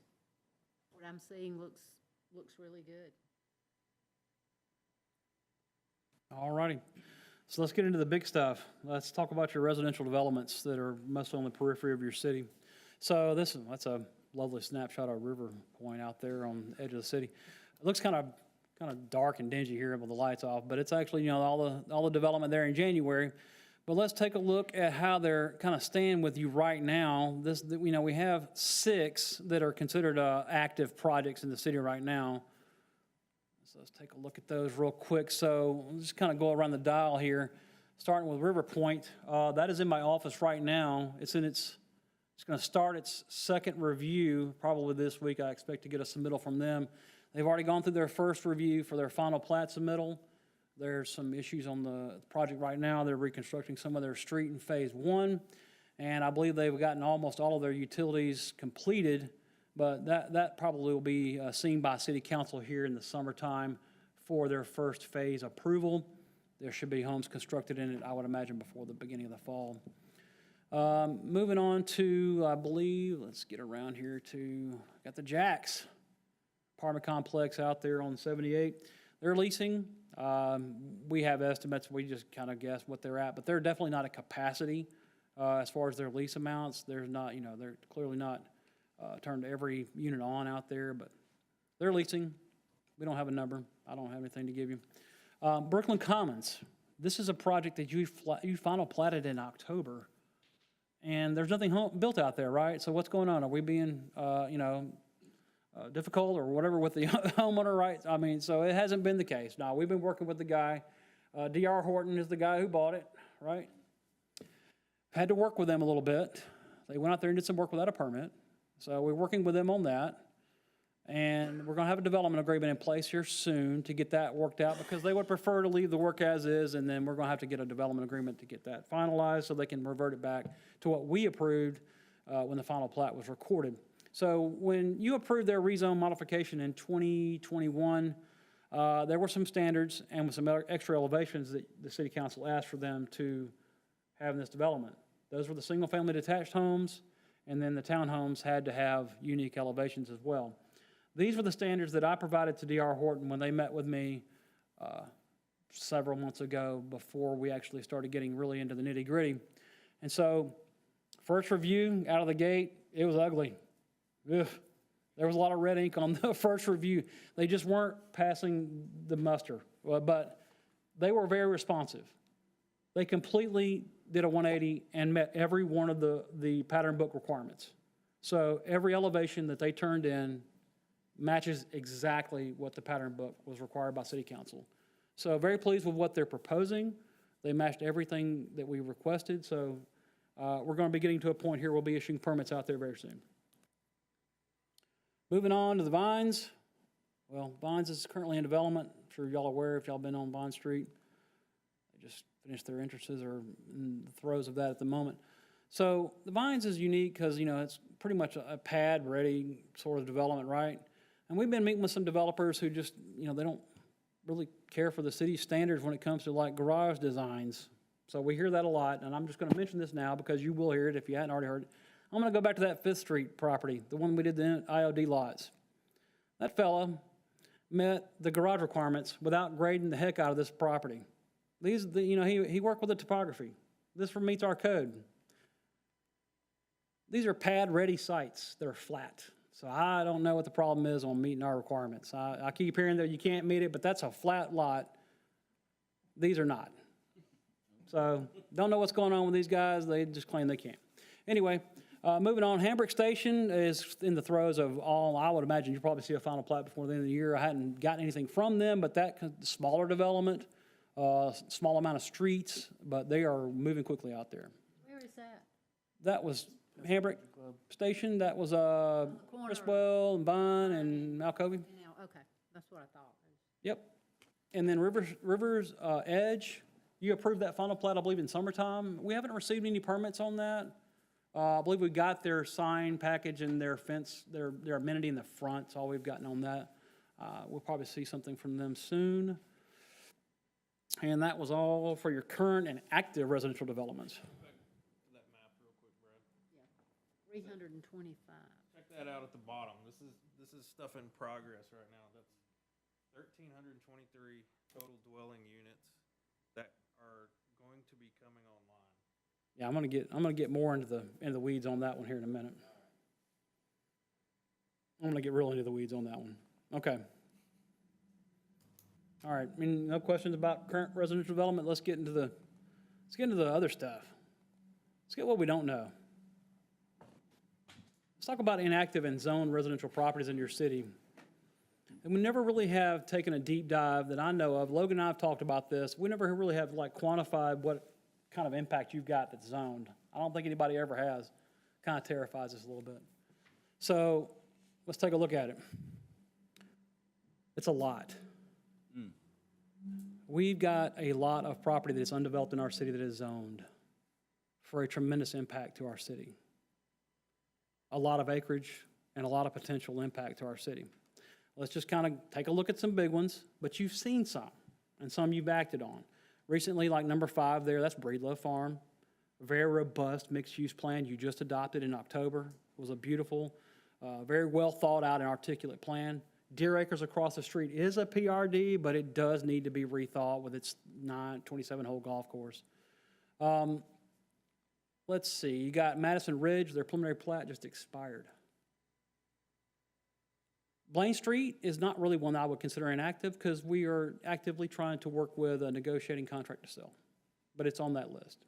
what I'm seeing looks really good. All righty. So let's get into the big stuff. Let's talk about your residential developments that are mostly on the periphery of your city. So that's a lovely snapshot of River Point out there on the edge of the city. It looks kind of dark and dingy here with the lights off, but it's actually, all the development there in January. But let's take a look at how they're kind of staying with you right now. We have 6 that are considered active projects in the city right now. So let's take a look at those real quick. So let's just kind of go around the dial here, starting with River Point. That is in my office right now. It's going to start its second review probably this week. I expect to get a submittal from them. They've already gone through their first review for their final plat submittal. There's some issues on the project right now. They're reconstructing some of their street in phase 1, and I believe they've gotten almost all of their utilities completed, but that probably will be seen by City Council here in the summertime for their first phase approval. There should be homes constructed in it, I would imagine, before the beginning of the fall. Moving on to, I believe, let's get around here to, got the Jacks apartment complex out there on 78. They're leasing. We have estimates. We just kind of guess what they're at, but they're definitely not at capacity as far as their lease amounts. They're not, they're clearly not turned every unit on out there, but they're leasing. We don't have a number. I don't have anything to give you. Brooklyn Commons. This is a project that you final platted in October, and there's nothing built out there, right? So what's going on? Are we being, difficult or whatever with the homeowner rights? I mean, so it hasn't been the case. No, we've been working with the guy. D.R. Horton is the guy who bought it, right? Had to work with them a little bit. They went out there and did some work without a permit. So we're working with them on that. And we're going to have a development agreement in place here soon to get that worked out because they would prefer to leave the work as is, and then we're going to have to get a development agreement to get that finalized so they can revert it back to what we approved when the final plat was recorded. So when you approved their rezone modification in 2021, there were some standards and with some extra elevations that the city council asked for them to have in this development. Those were the single-family detached homes, and then the townhomes had to have unique elevations as well. These were the standards that I provided to D.R. Horton when they met with me several months ago before we actually started getting really into the nitty-gritty. And so, first review, out of the gate, it was ugly. Ugh. There was a lot of red ink on the first review. They just weren't passing the muster, but they were very responsive. They completely did a 180 and met every one of the pattern book requirements. So every elevation that they turned in matches exactly what the pattern book was required by city council. So very pleased with what they're proposing. They matched everything that we requested. So we're going to be getting to a point here, we'll be issuing permits out there very soon. Moving on to the Vines. Well, Vines is currently in development. I'm sure y'all are aware if y'all been on Vine Street. They just finished their entrances or in the throes of that at the moment. So the Vines is unique because, you know, it's pretty much a pad-ready sort of development, right? And we've been meeting with some developers who just, you know, they don't really care for the city's standards when it comes to like garage designs. So we hear that a lot, and I'm just going to mention this now because you will hear it if you hadn't already heard it. I'm going to go back to that 5th Street property, the one we did the IOD lots. That fella met the garage requirements without grading the heck out of this property. You know, he worked with the topography. This meets our code. These are pad-ready sites that are flat. So I don't know what the problem is on meeting our requirements. I keep hearing that you can't meet it, but that's a flat lot. These are not. So don't know what's going on with these guys. They just claim they can't. Anyway, moving on, Hambrick Station is in the throes of all, I would imagine you'll probably see a final plat before the end of the year. I hadn't gotten anything from them, but that smaller development, small amount of streets, but they are moving quickly out there. Where is that? That was Hambrick Station. That was Corner. Criswell and Vine and Malcovy. Now, okay, that's what I thought. Yep. And then Rivers Edge, you approved that final plat, I believe, in summertime. We haven't received any permits on that. I believe we got their sign package and their fence, their amenity in the front. That's all we've gotten on that. We'll probably see something from them soon. And that was all for your current and active residential developments. That map real quick, Brad. 325. Check that out at the bottom. This is stuff in progress right now. That's 1,323 total dwelling units that are going to be coming online. Yeah, I'm gonna get more into the weeds on that one here in a minute. I'm gonna get real into the weeds on that one. Okay. All right. I mean, no questions about current residential development. Let's get into the other stuff. Let's get what we don't know. Let's talk about inactive and zoned residential properties in your city. And we never really have taken a deep dive that I know of. Logan and I have talked about this. We never really have like quantified what kind of impact you've got that's zoned. I don't think anybody ever has. Kind of terrifies us a little bit. So let's take a look at it. It's a lot. We've got a lot of property that is undeveloped in our city that is zoned for a tremendous impact to our city. A lot of acreage and a lot of potential impact to our city. Let's just kind of take a look at some big ones, but you've seen some, and some you've acted on. Recently, like number 5 there, that's Breedlove Farm. A very robust mixed-use plan you just adopted in October. It was a beautiful, very well thought out and articulate plan. Deer Acres across the street is a PRD, but it does need to be rethought with its 27-hole golf course. Let's see, you got Madison Ridge, their preliminary plat just expired. Blaine Street is not really one I would consider inactive because we are actively trying to work with a negotiating contract to sell, but it's on that list.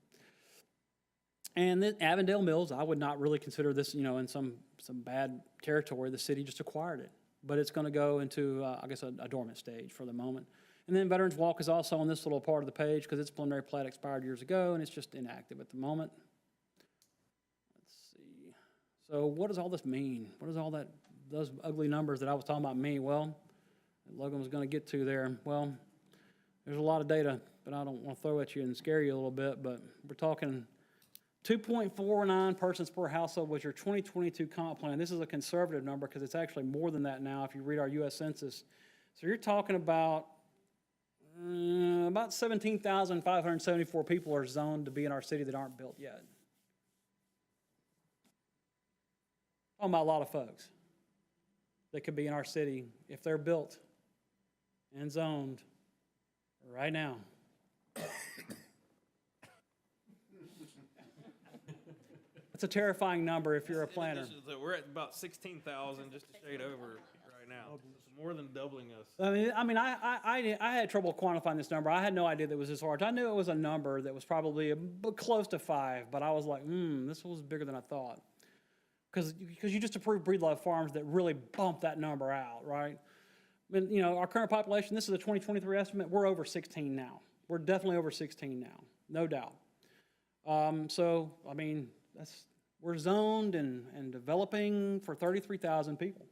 And then Avondale Mills, I would not really consider this, you know, in some bad territory. The city just acquired it, but it's going to go into, I guess, a dormant stage for the moment. And then Veterans Walk is also on this little part of the page because its preliminary plat expired years ago and it's just inactive at the moment. So what does all this mean? What does all that, those ugly numbers that I was talking about mean? Well, Logan was gonna get to there. Well, there's a lot of data, but I don't want to throw at you and scare you a little bit, but we're talking 2.49 persons per household was your 2022 comp plan. This is a conservative number because it's actually more than that now if you read our U.S. Census. So you're talking about 17,574 people are zoned to be in our city that aren't built yet. Talking about a lot of folks that could be in our city if they're built and zoned right now. It's a terrifying number if you're a planner. We're at about 16,000, just a shade over right now. It's more than doubling us. I had trouble quantifying this number. I had no idea that it was this large. I knew it was a number that was probably close to 5, but I was like, this was bigger than I thought. Because you just approved Breedlove Farms that really bumped that number out, right? I mean, our current population, this is a 2023 estimate, we're over 16 now. We're definitely over 16 now, no doubt. We're zoned and developing for 33,000 people.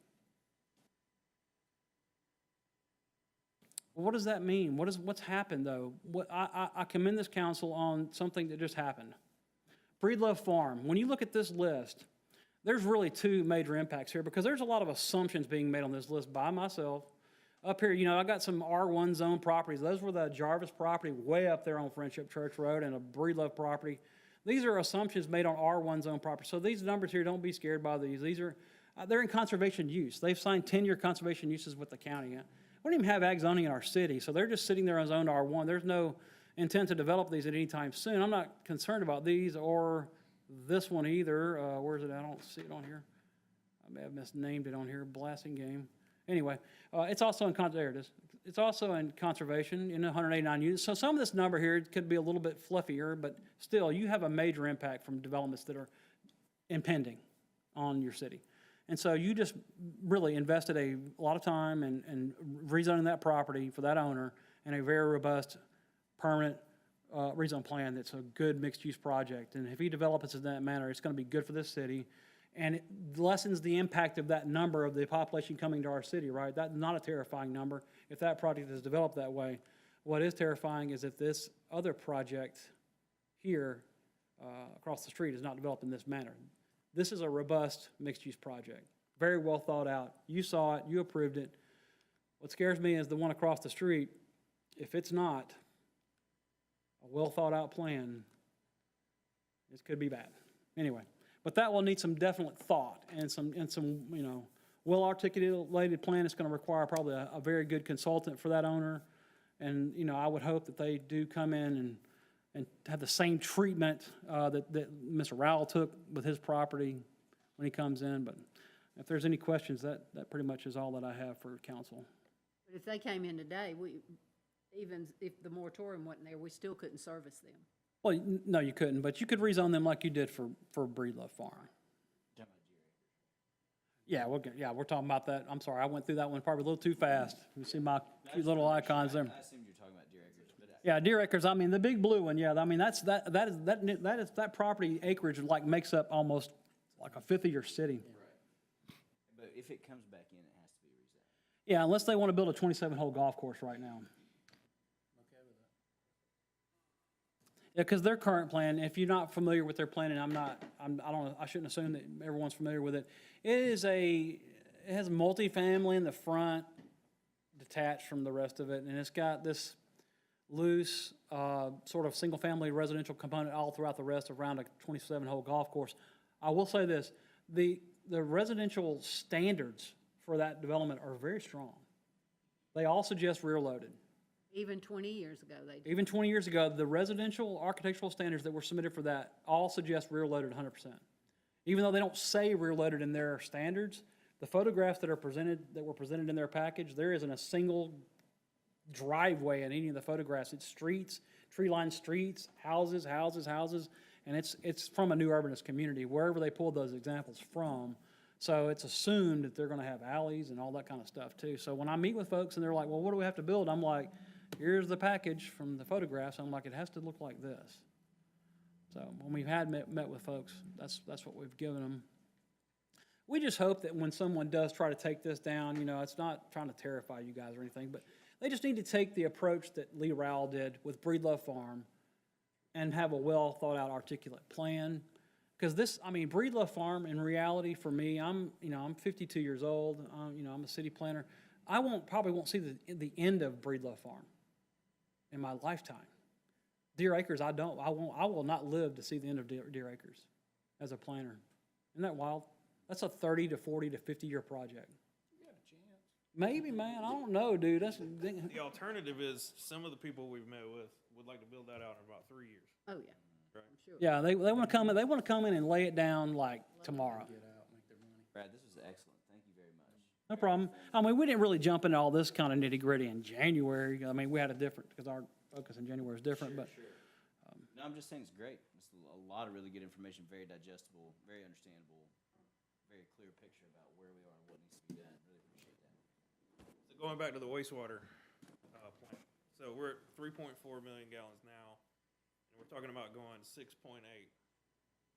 Well, what does that mean? What's happened, though? I commend this council on something that just happened. Breedlove Farm, when you look at this list, there's really 2 major impacts here because there's a lot of assumptions being made on this list by myself. Up here, I got some R1 zone properties. Those were the Jarvis property way up there on Friendship Church Road and a Breedlove property. These are assumptions made on R1 zone property. So these numbers here, don't be scared by these. These are, they're in conservation use. They've signed 10-year conservation uses with the county. We don't even have ag zoning in our city, so they're just sitting there on zone R1. There's no intent to develop these at any time soon. I'm not concerned about these or this one either. Where's it? I don't see it on here. I may have misnamed it on here, blasting game. Anyway, it's also in, there it is. It's also in conservation in 189 units. So some of this number here could be a little bit fluffier, but still, you have a major impact from developments that are impending on your city. And so you just really invested a lot of time in rezoning that property for that owner and a very robust, permanent rezone plan that's a good mixed-use project. And if he develops it in that manner, it's going to be good for this city. And it lessens the impact of that number of the population coming to our city, right? That's not a terrifying number if that project is developed that way. What is terrifying is if this other project here across the street is not developed in this manner. This is a robust mixed-use project, very well thought out. You saw it, you approved it. What scares me is the one across the street. If it's not a well-thought-out plan, this could be bad. Anyway. But that will need some definite thought and some well-articulated plan. It's going to require probably a very good consultant for that owner. And, I would hope that they do come in and have the same treatment that Mr. Rowell took with his property when he comes in. But if there's any questions, that pretty much is all that I have for council. But if they came in today, even if the moratorium wasn't there, we still couldn't service them. Well, no, you couldn't, but you could rezone them like you did for Breedlove Farm. Yeah, we're talking about that. I'm sorry, I went through that one probably a little too fast. You see my cute little icons there. I assumed you're talking about Deer Acres, but Yeah, Deer Acres, the big blue one, yeah, that property acreage makes up almost like a fifth of your city. but if it comes back in, it has to be rezoned. Yeah, unless they want to build a 27-hole golf course right now. Yeah, because their current plan, if you're not familiar with their plan, and I shouldn't assume that everyone's familiar with it. It has multifamily in the front, detached from the rest of it, and it's got this loose sort of single-family residential component all throughout the rest around a 27-hole golf course. I will say this, the residential standards for that development are very strong. They all suggest rear-loaded. Even 20 years ago, they did. Even 20 years ago, the residential architectural standards that were submitted for that all suggest rear-loaded 100%. Even though they don't say rear-loaded in their standards, the photographs that were presented in their package, there isn't a single driveway in any of the photographs. It's streets, tree-lined streets, houses, and it's from a new urbanist community, wherever they pulled those examples from. So it's assumed that they're going to have alleys and all that kind of stuff too. So when I meet with folks and they're like, well, what do we have to build? I'm like, here's the package from the photographs. I'm like, it has to look like this. So when we've met with folks, that's what we've given them. We just hope that when someone does try to take this down, you know, it's not trying to terrify you guys or anything, but they just need to take the approach that Lee Rowell did with Breedlove Farm and have a well-thought-out, articulate plan. Because this, I mean, Breedlove Farm, in reality, for me, I'm 52 years old, I'm a city planner. Probably won't see the end of Breedlove Farm in my lifetime. Deer Acres, I will not live to see the end of Deer Acres as a planner. Isn't that wild? That's a 30 to 40 to 50-year project. Maybe, man, I don't know, dude. The alternative is some of the people we've met with would like to build that out in about 3 years. Oh, yeah. Right. I'm sure. Yeah, they want to come in. They want to come in and lay it down like tomorrow. Brad, this was excellent. Thank you very much. No problem. I mean, we didn't really jump into all this kind of nitty gritty in January. I mean, we had a different, because our focus in January is different, but No, I'm just saying it's great. It's a lot of really good information, very digestible, very understandable, very clear picture about where we are and what needs to be done. Really appreciate that. So going back to the wastewater plant, so we're at 3.4 million gallons now, and we're talking about going 6.8.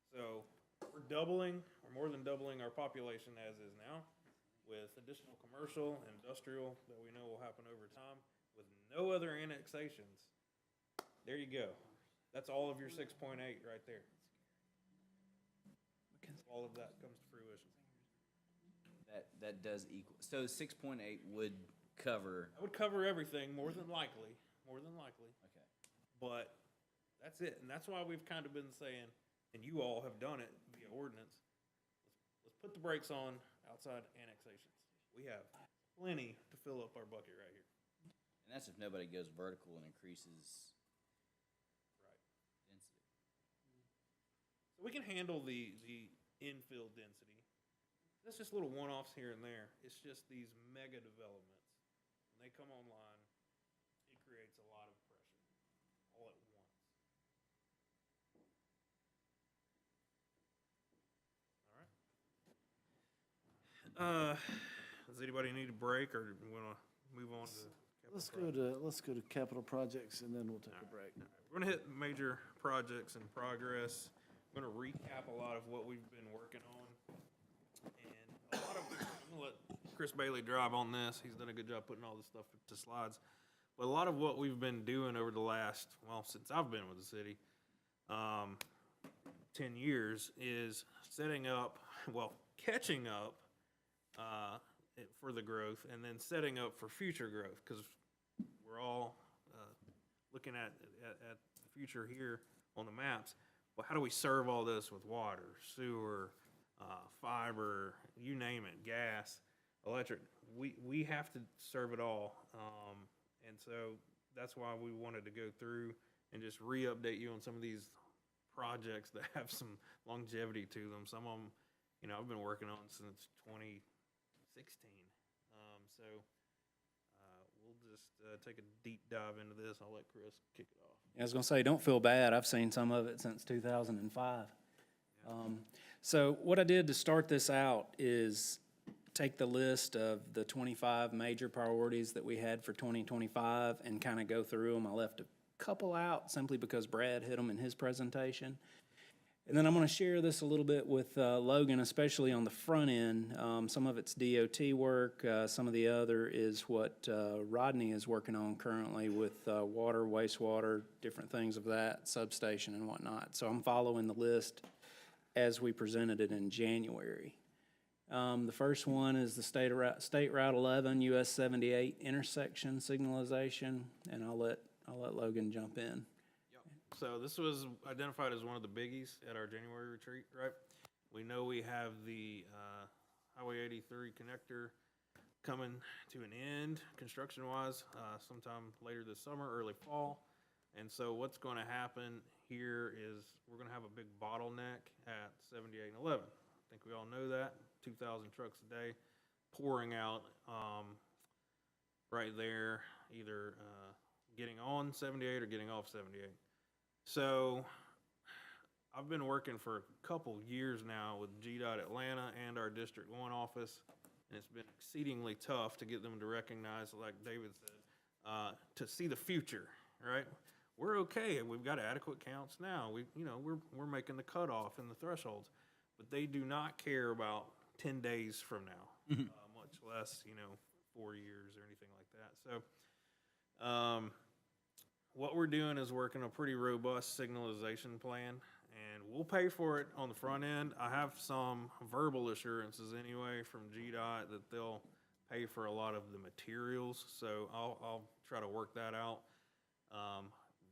So we're doubling, or more than doubling our population as is now, with additional commercial, industrial that we know will happen over time, with no other annexations. There you go. That's all of your 6.8 right there. All of that comes to fruition. That does equal, so 6.8 would cover, I would cover everything, more than likely, okay. but that's it. And that's why we've kind of been saying, and you all have done it via ordinance, let's put the brakes on outside annexations. We have plenty to fill up our bucket right here. And that's if nobody goes vertical and increases Right. density. So we can handle the infill density. That's just little one-offs here and there. It's just these mega developments. When they come online, it creates a lot of pressure all at once. All right. Does anybody need a break, or do we want to move on to? Let's go to capital projects and then we'll take a break. We're gonna hit major projects in progress. I'm gonna recap a lot of what we've been working on. And a lot of, I'm gonna let Chris Bailey drive on this. He's done a good job putting all this stuff to slides. But a lot of what we've been doing over the last, well, since I've been with the city, 10 years, is setting up, well, catching up for the growth, and then setting up for future growth, because we're all looking at the future here on the maps. Well, how do we serve all this with water, sewer, fiber, you name it, gas, electric? We have to serve it all, and so that's why we wanted to go through and just re-update you on some of these projects that have some longevity to them. Some of them, I've been working on since 2016. So we'll just take a deep dive into this. I'll let Chris kick it off. I was going to say, don't feel bad. I've seen some of it since 2005. So what I did to start this out is take the list of the 25 major priorities that we had for 2025 and kind of go through them. I left a couple out simply because Brad hit them in his presentation. And then I'm going to share this a little bit with Logan, especially on the front end. Some of it's DOT work. Some of the other is what Rodney is working on currently with water, wastewater, different things of that, substation and whatnot. So I'm following the list as we presented it in January. The first one is the State Route 11, US 78 intersection signalization, and I'll let Logan jump in. So this was identified as one of the biggies at our January retreat, right? We know we have the Highway 83 connector coming to an end, construction-wise, sometime later this summer, early fall. And so what's going to happen here is we're going to have a big bottleneck at 78 and 11. I think we all know that. 2,000 trucks a day pouring out right there, either getting on 78 or getting off 78. So I've been working for a couple years now with GDOT Atlanta and our District 1 office, and it's been exceedingly tough to get them to recognize, like David said, to see the future, right? We're okay. We've got adequate counts now. We're making the cutoff and the thresholds, but they do not care about 10 days from now, much less, 4 years or anything like that. So, what we're doing is working a pretty robust signalization plan, and we'll pay for it on the front end. I have some verbal assurances anyway from GDOT that they'll pay for a lot of the materials, so I'll try to work that out.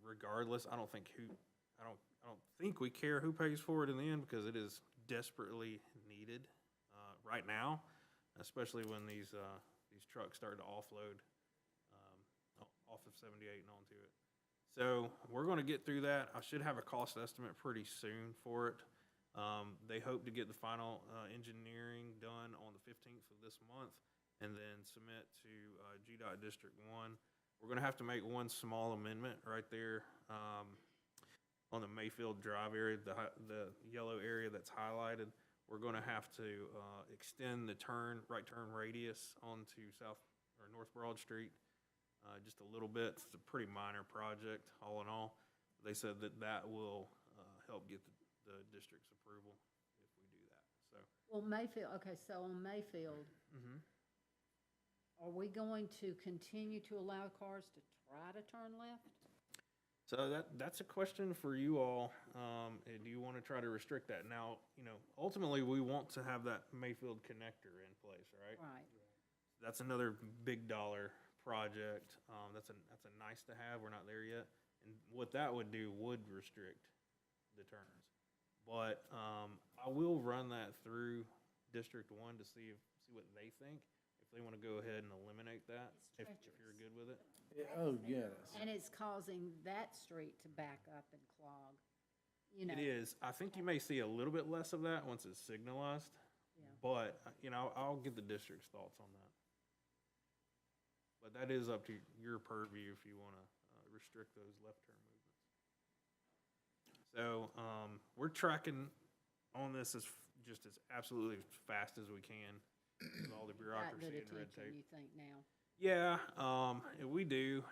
Regardless, I don't think we care who pays for it in the end, because it is desperately needed right now, especially when these trucks start to offload off of 78 and onto it. So we're going to get through that. I should have a cost estimate pretty soon for it. They hope to get the final engineering done on the 15th of this month, and then submit to GDOT District 1. We're going to have to make one small amendment right there on the Mayfield Drive area, the yellow area that's highlighted. We're going to have to extend the right turn radius onto North Broad Street just a little bit. It's a pretty minor project, all in all. They said that will help get the district's approval if we do that, so. Well, Mayfield, okay, so on Mayfield, are we going to continue to allow cars to try to turn left? So that's a question for you all. Do you want to try to restrict that? Now, ultimately, we want to have that Mayfield connector in place, right? Right. That's another big dollar project. That's a nice to have. We're not there yet. And what that would do would restrict the turns. But I will run that through District 1 to see what they think. If they want to go ahead and eliminate that, if you're good with it. Oh, yes. And it's causing that street to back up and clog, It is. I think you may see a little bit less of that once it's signalized. Yeah. But, I'll get the district's thoughts on that. But that is up to your purview if you want to restrict those left turn movements. So, we're tracking on this as absolutely fast as we can with all the Got bureaucracy good and red attention, tape. you think now? Yeah, we do.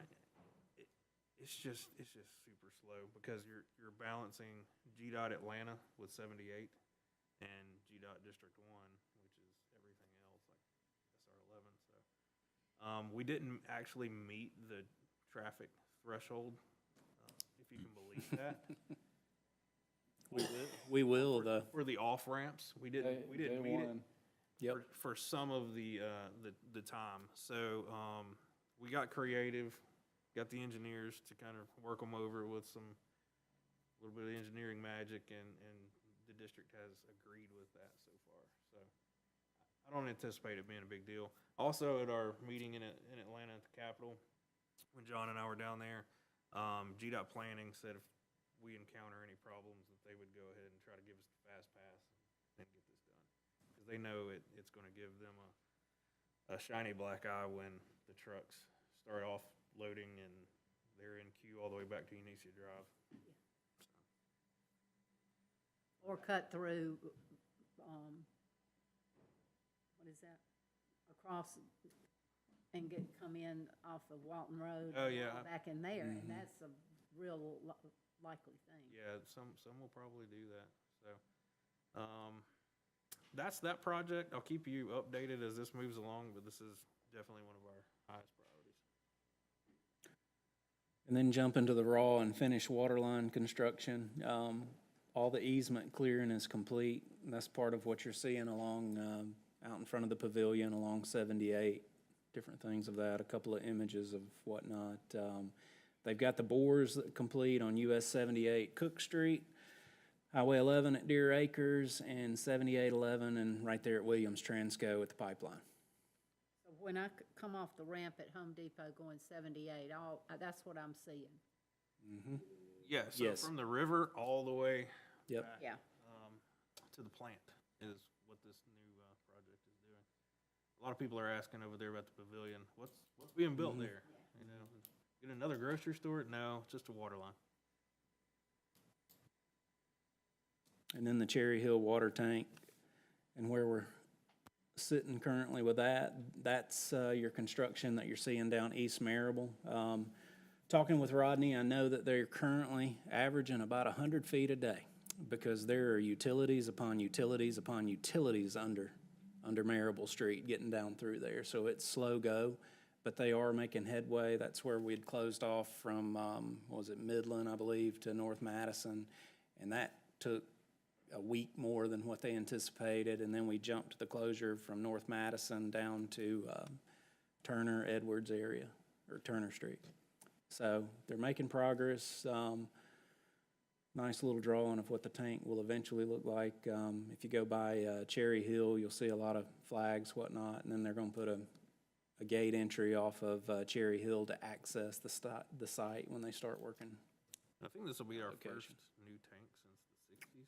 It's just super slow because you're balancing GDOT Atlanta with 78 and GDOT District 1, which is everything else, like SR 11. So, we didn't actually meet the traffic threshold, if you can believe that. We will, though. For the off ramps, we didn't meet it. Yep. For some of the time. So, we got creative, got the engineers to kind of work them over with a little bit of engineering magic, and the district has agreed with that so far. So, I don't anticipate it being a big deal. Also, at our meeting in Atlanta at the Capitol, when John and I were down there, GDOT Planning said if we encounter any problems, that they would go ahead and try to give us the fast pass and get this done. Because they know it's going to give them a shiny black eye when the trucks start off loading and they're in queue all the way back to Unicia Drive. Or cut through, what is that? Across and come in off of Walton Road. Oh, yeah. Back in there, and that's a real likely thing. Yeah, some will probably do that. So, that's that project. I'll keep you updated as this moves along, but this is definitely one of our highest priorities. And then jump into the raw and finish water line construction. All the easement clearing is complete. That's part of what you're seeing along, out in front of the pavilion along 78, different things of that, a couple of images of whatnot. They've got the bores complete on US 78 Cook Street, Highway 11 at Deer Acres, and 7811 and right there at Williams Transco at the pipeline. So when I come off the ramp at Home Depot going 78, that's what I'm seeing. Yeah, so Yes. from the river all the way Yep. back, Yeah. to the plant is what this new project is doing. A lot of people are asking over there about the pavilion. What's being built there? Get another grocery store? No, just a water line. And then the Cherry Hill water tank, and where we're sitting currently with that, that's your construction that you're seeing down East Marable. Talking with Rodney, I know that they're currently averaging about 100 feet a day because there are utilities upon utilities upon utilities under under Marable Street, getting down through there. So it's slow go, but they are making headway. That's where we'd closed off from, what was it, Midland, I believe, to North Madison. And that took a week more than what they anticipated. And then we jumped the closure from North Madison down to Turner Edwards area, or Turner Street. So they're making progress. Nice little drawing of what the tank will eventually look like. If you go by Cherry Hill, you'll see a lot of flags, whatnot, and then they're gonna put a gate entry off of Cherry Hill to access the site when they start working. I think this will be our Locations. first new tank since the sixties.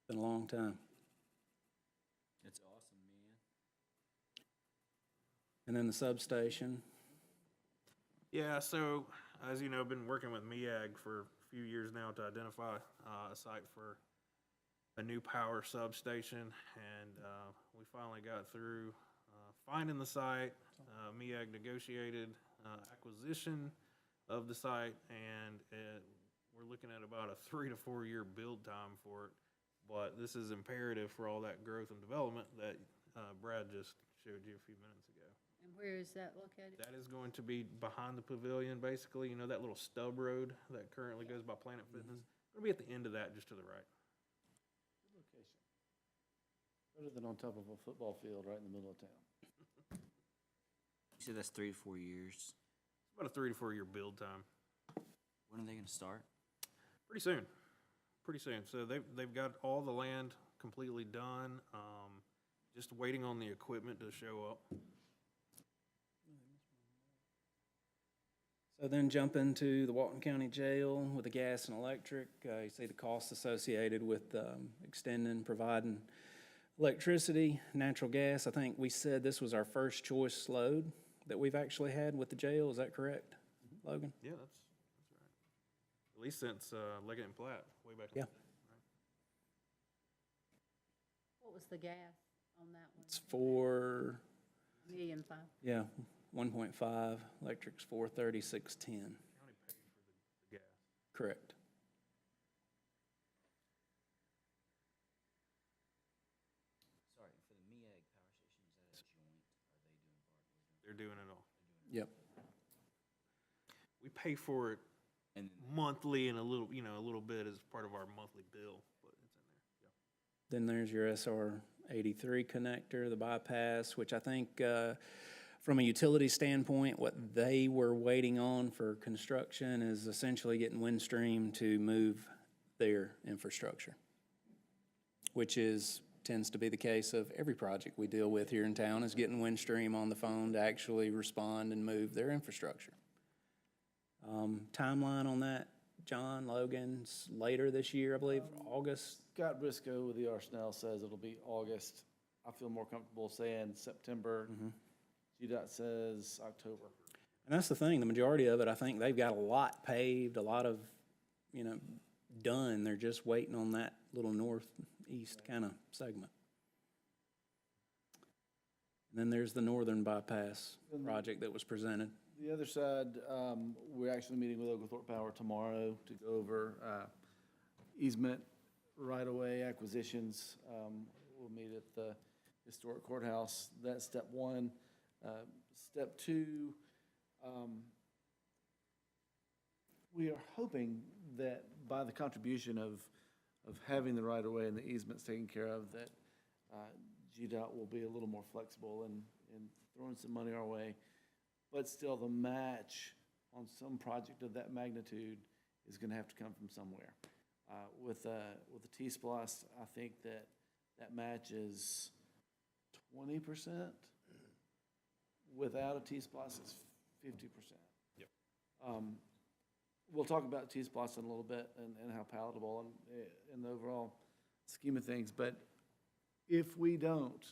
Been a long time. It's awesome, man. And then the substation. Yeah, so, as you know, I've been working with MEAG for a few years now to identify a site for a new power substation, and we finally got through finding the site. MEAG negotiated acquisition of the site, and we're looking at about a 3 to 4 year build time for it. But this is imperative for all that growth and development that Brad just showed you a few minutes ago. And where is that located? That is going to be behind the pavilion, basically. You know that little stub road that currently goes by Planet Fitness? It'll be at the end of that, just to the right. Good location. Better than on top of a football field right in the middle of town. You said that's 3 to 4 years. It's about a 3 to 4 year build time. When are they gonna start? Pretty soon. Pretty soon. So they've got all the land completely done. Just waiting on the equipment to show up. So then jump into the Walton County Jail with the gas and electric. You see the costs associated with extending, providing electricity, natural gas. I think we said this was our first choice load that we've actually had with the jail. Is that correct, Logan? Yeah, that's right. At least since Leggett and Platt, way back in Yeah. the day. Right? What was the gas on that one? It's for, $1,500,000. yeah, 1.5, electric's 430, 610. County paid for the gas. Correct. Sorry, for the MEAG power station, is that a joint? Are they doing part? They're doing it all. Yep. We pay for it And monthly and a little bit as part of our monthly bill, but it's in there. Yeah. Then there's your SR 83 connector, the bypass, which I think, from a utility standpoint, what they were waiting on for construction is essentially getting Windstream to move their infrastructure, which tends to be the case of every project we deal with here in town, is getting Windstream on the phone to actually respond and move their infrastructure. Timeline on that, John, Logan's later this year, I believe, August. Scott Briscoe with the Arsenal says it'll be August. I feel more comfortable saying September. GDOT says October. And that's the thing, the majority of it, I think they've got a lot paved, a lot of, done. They're just waiting on that little northeast kind of segment. And then there's the northern bypass project that was presented. The other side, we're actually meeting with Oglethorpe Power tomorrow to go over easement, right-of-way acquisitions. We'll meet at the historic courthouse. That's step one. Step two, we are hoping that by the contribution of having the right-of-way and the easements taken care of, that GDOT will be a little more flexible in throwing some money our way. But still, the match on some project of that magnitude is gonna have to come from somewhere. With the T-Splost, I think that match is 20%. Without a T-Splost, it's 50%. Yep. We'll talk about T-Splost in a little bit and how palatable and in the overall scheme of things. But if we don't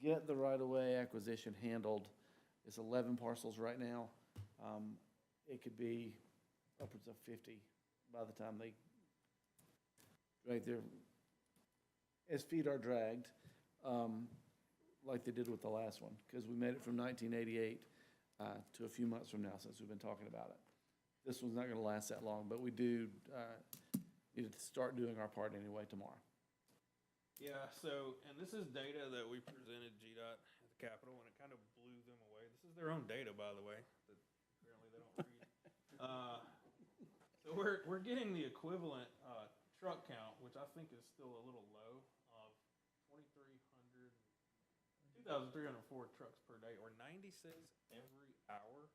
get the right-of-way acquisition handled, it's 11 parcels right now. It could be upwards of 50 by the time they drag as feet are dragged, like they did with the last one, because we made it from 1988 to a few months from now since we've been talking about it. This one's not gonna last that long, but we do need to start doing our part anyway tomorrow. Yeah, so, and this is data that we presented GDOT at the Capitol, and it kind of blew them away. This is their own data, by the way, that apparently they don't read. So we're getting the equivalent, truck count, which I think is still a little low, of 2,304 trucks per day, or 96 every hour.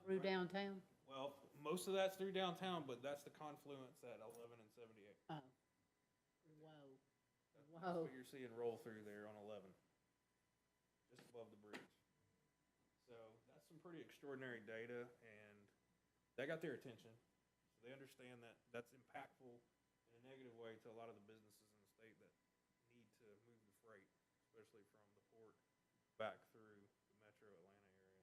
Through downtown? Well, most of that's through downtown, but that's the confluence at 11 and 78. Oh. Whoa. That's Whoa. what you're seeing roll through there on 11, just above the bridge. So that's some pretty extraordinary data, and that got their attention. So they understand that that's impactful in a negative way to a lot of the businesses in the state that need to move the freight, especially from the port back through the metro Atlanta area.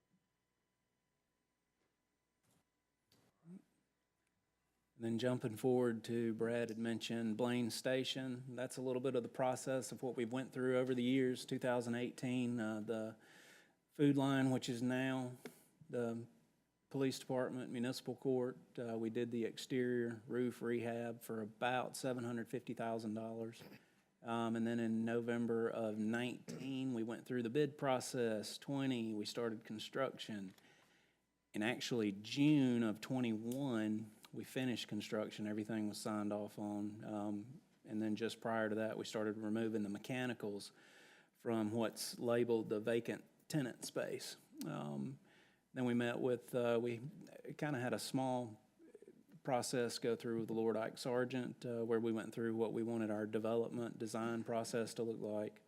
And then jumping forward to, Brad had mentioned Blaine Station. That's a little bit of the process of what we've went through over the years. 2018, the food line, which is now the police department, municipal court. We did the exterior roof rehab for about $750,000. And then in November of 19, we went through the bid process. 20, we started construction. And actually, June of 21, we finished construction. Everything was signed off on. And then just prior to that, we started removing the mechanicals from what's labeled the vacant tenant space. Then we met with, we kind of had a small process go through with the Lord Ike Sargent, where we went through what we wanted our development design process to look like.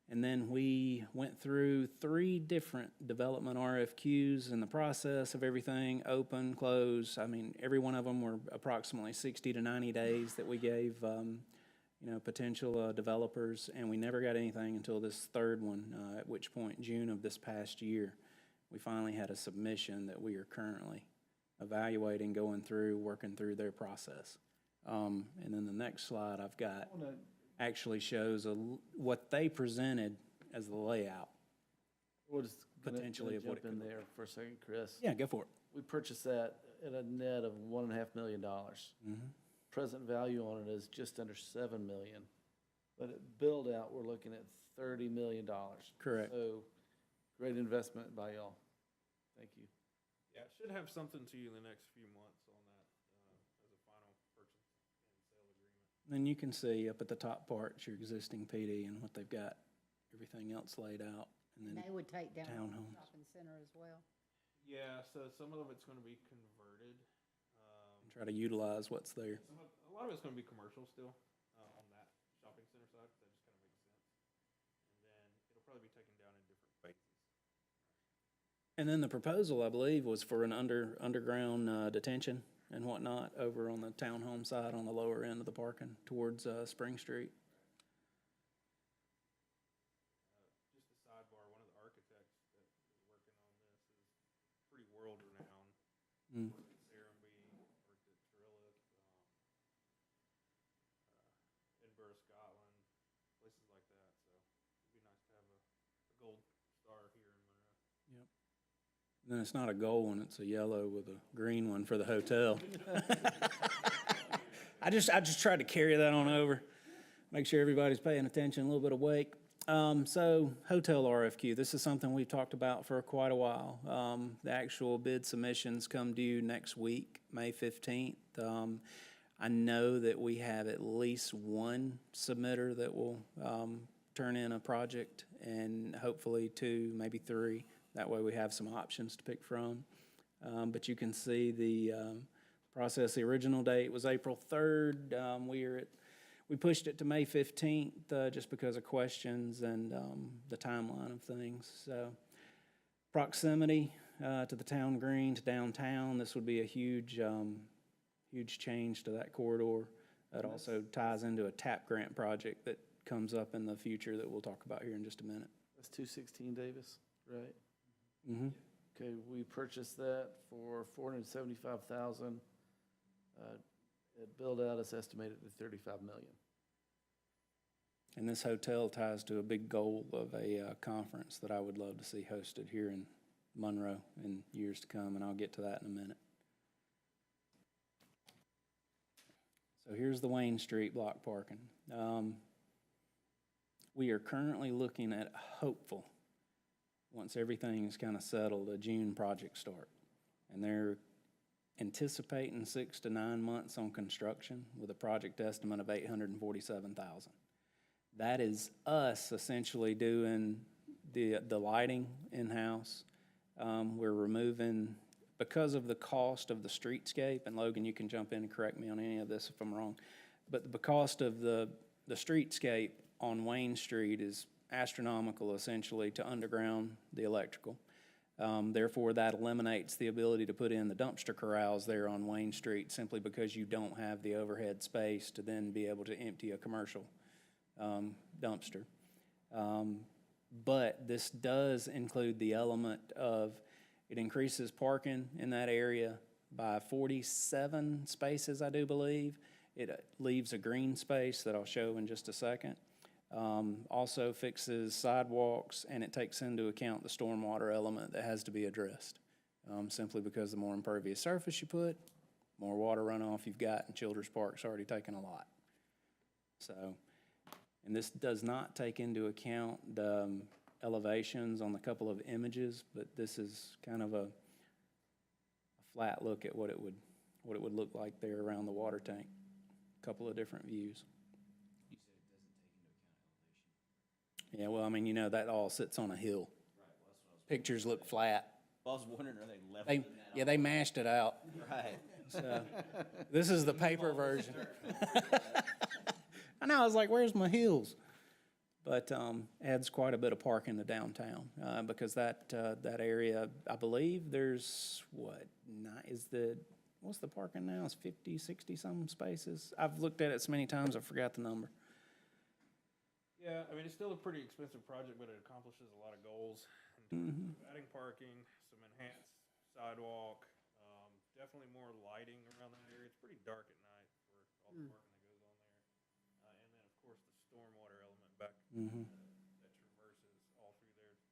And then we went through 3 different development RFQs in the process of everything, open, close. I mean, every one of them were approximately 60 to 90 days that we gave, potential developers, and we never got anything until this third one, at which point, June of this past year, we finally had a submission that we are currently evaluating, going through, working through their process. And then the next slide I've got actually shows what they presented as the layout. We're just Potentially of what it jump in could there for a second, Chris. Yeah, go for it. We purchased that at a net of $1.5 million. Present value on it is just under $7 million. But at build out, we're looking at $30 million. Correct. So, great investment by y'all. Thank you. Yeah, I should have something to you in the next few months on that, as a final purchase and sale agreement. Then you can see up at the top part, your existing PD and what they've got, everything else laid out. And then They would take down the townhomes. shopping center as well. Yeah, so some of it's gonna be converted. Try to utilize what's there. A lot of it's gonna be commercial still, on that shopping center side, 'cause that just kinda makes sense. And then it'll probably be taken down in different phases. And then the proposal, I believe, was for an underground detention and whatnot over on the townhome side on the lower end of the parking towards Spring Street. Just a sidebar, one of the architects that is working on this is pretty world-renowned. Mm. Worked at Serenbe, worked at Trilith, Edinburgh, Scotland, places like that. So it'd be nice to have a gold star here in Monroe. Then it's not a gold one, it's a yellow with a green one for the hotel. I just tried to carry that on over, make sure everybody's paying attention, a little bit awake. So hotel RFQ, this is something we've talked about for quite a while. The actual bid submissions come due next week, May 15th. I know that we have at least one submitter that will turn in a project, and hopefully 2, maybe 3. That way we have some options to pick from. But you can see the process. The original date was April 3rd. We pushed it to May 15th just because of questions and the timeline of things. So proximity to the town green, to downtown, this would be a huge change to that corridor. It also ties into a TAP grant project that comes up in the future that we'll talk about here in just a minute. That's 216 Davis, right? Mm-hmm. Okay, we purchased that for $475,000. At build out, it's estimated at $35 million. And this hotel ties to a big goal of a conference that I would love to see hosted here in Monroe in years to come, and I'll get to that in a minute. So here's the Wayne Street block parking. We are currently looking at hopeful, once everything's kind of settled, a June project start. And they're anticipating 6 to 9 months on construction with a project estimate of $847,000. That is us essentially doing the lighting in-house. We're removing, because of the cost of the streetscape, and Logan, you can jump in and correct me on any of this if I'm wrong, but the cost of the streetscape on Wayne Street is astronomical essentially to underground the electrical. Therefore, that eliminates the ability to put in the dumpster corrals there on Wayne Street simply because you don't have the overhead space to then be able to empty a commercial dumpster. But this does include the element of, it increases parking in that area by 47 spaces, I do believe. It leaves a green space that I'll show in just a second. Also fixes sidewalks, and it takes into account the stormwater element that has to be addressed. Simply because the more impervious surface you put, more water runoff you've got, and Childress Park's already taken a lot. So, and this does not take into account the elevations on the couple of images, but this is kind of a flat look at what it would look like there around the water tank. A couple of different views. Yeah, well, I mean, you know, that all sits on a hill. Pictures look flat. I was wondering, are they leveling that Yeah, they mashed it out. off? Right. So, this is the paper version. I know, I was like, where's my hills? But adds quite a bit of parking to downtown because that area, I believe there's, what's the parking now? It's 50, 60 some spaces? I've looked at it so many times, I forgot the number. Yeah, I mean, it's still a pretty expensive project, but it accomplishes a lot of goals in terms of adding parking, some enhanced sidewalk, definitely more lighting around that area. It's pretty dark at night for all the parking that goes on there. And then, of course, the stormwater element back that traverses all through there is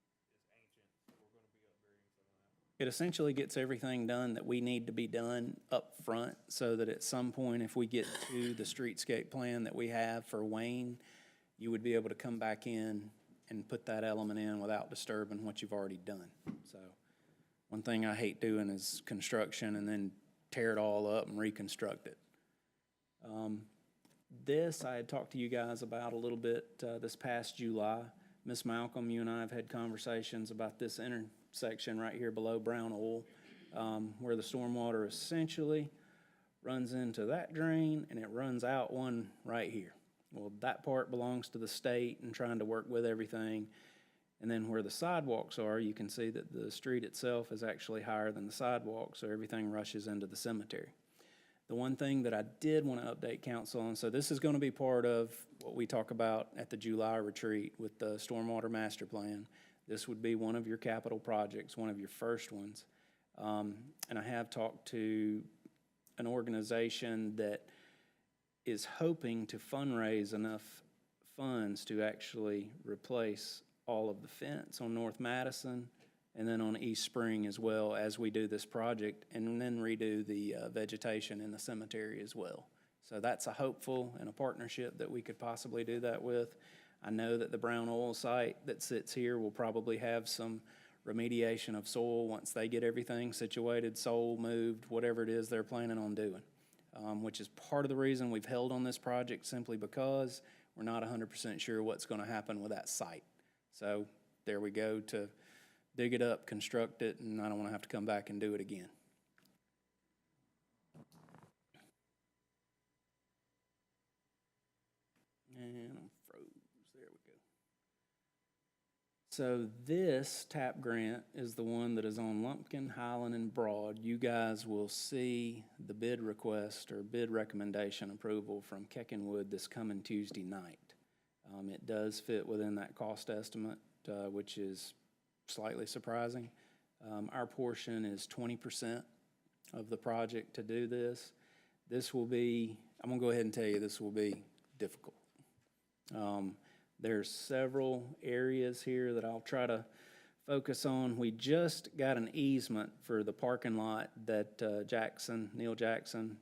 ancient, so we're going to be upgrading some of that. It essentially gets everything done that we need to be done up front so that at some point, if we get to the streetscape plan that we have for Wayne, you would be able to come back in and put that element in without disturbing what you've already done. So one thing I hate doing is construction and then tear it all up and reconstruct it. This I had talked to you guys about a little bit this past July. Miss Malcolm, you and I have had conversations about this intersection right here below Brown Oil, where the stormwater essentially runs into that drain and it runs out one right here. Well, that part belongs to the state and trying to work with everything. And then where the sidewalks are, you can see that the street itself is actually higher than the sidewalk, so everything rushes into the cemetery. The one thing that I did want to update council on, so this is going to be part of what we talk about at the July retreat with the Stormwater Master Plan. This would be one of your capital projects, one of your first ones. And I have talked to an organization that is hoping to fundraise enough funds to actually replace all of the fence on North Madison and then on East Spring as well as we do this project, and then redo the vegetation in the cemetery as well. So that's a hopeful and a partnership that we could possibly do that with. I know that the Brown Oil site that sits here will probably have some remediation of soil once they get everything situated, soil moved, whatever it is they're planning on doing. Which is part of the reason we've held on this project, simply because we're not 100% sure what's going to happen with that site. So there we go to dig it up, construct it, and I don't want to have to come back and do it again. And I'm froze. There we go. So this TAP grant is the one that is on Lumpkin, Highland, and Broad. You guys will see the bid request or bid recommendation approval from Keckenwood this coming Tuesday night. It does fit within that cost estimate, which is slightly surprising. Our portion is 20% of the project to do this. This will be, I'm gonna go ahead and tell you, this will be difficult. There's several areas here that I'll try to focus on. We just got an easement for the parking lot that Neil Jackson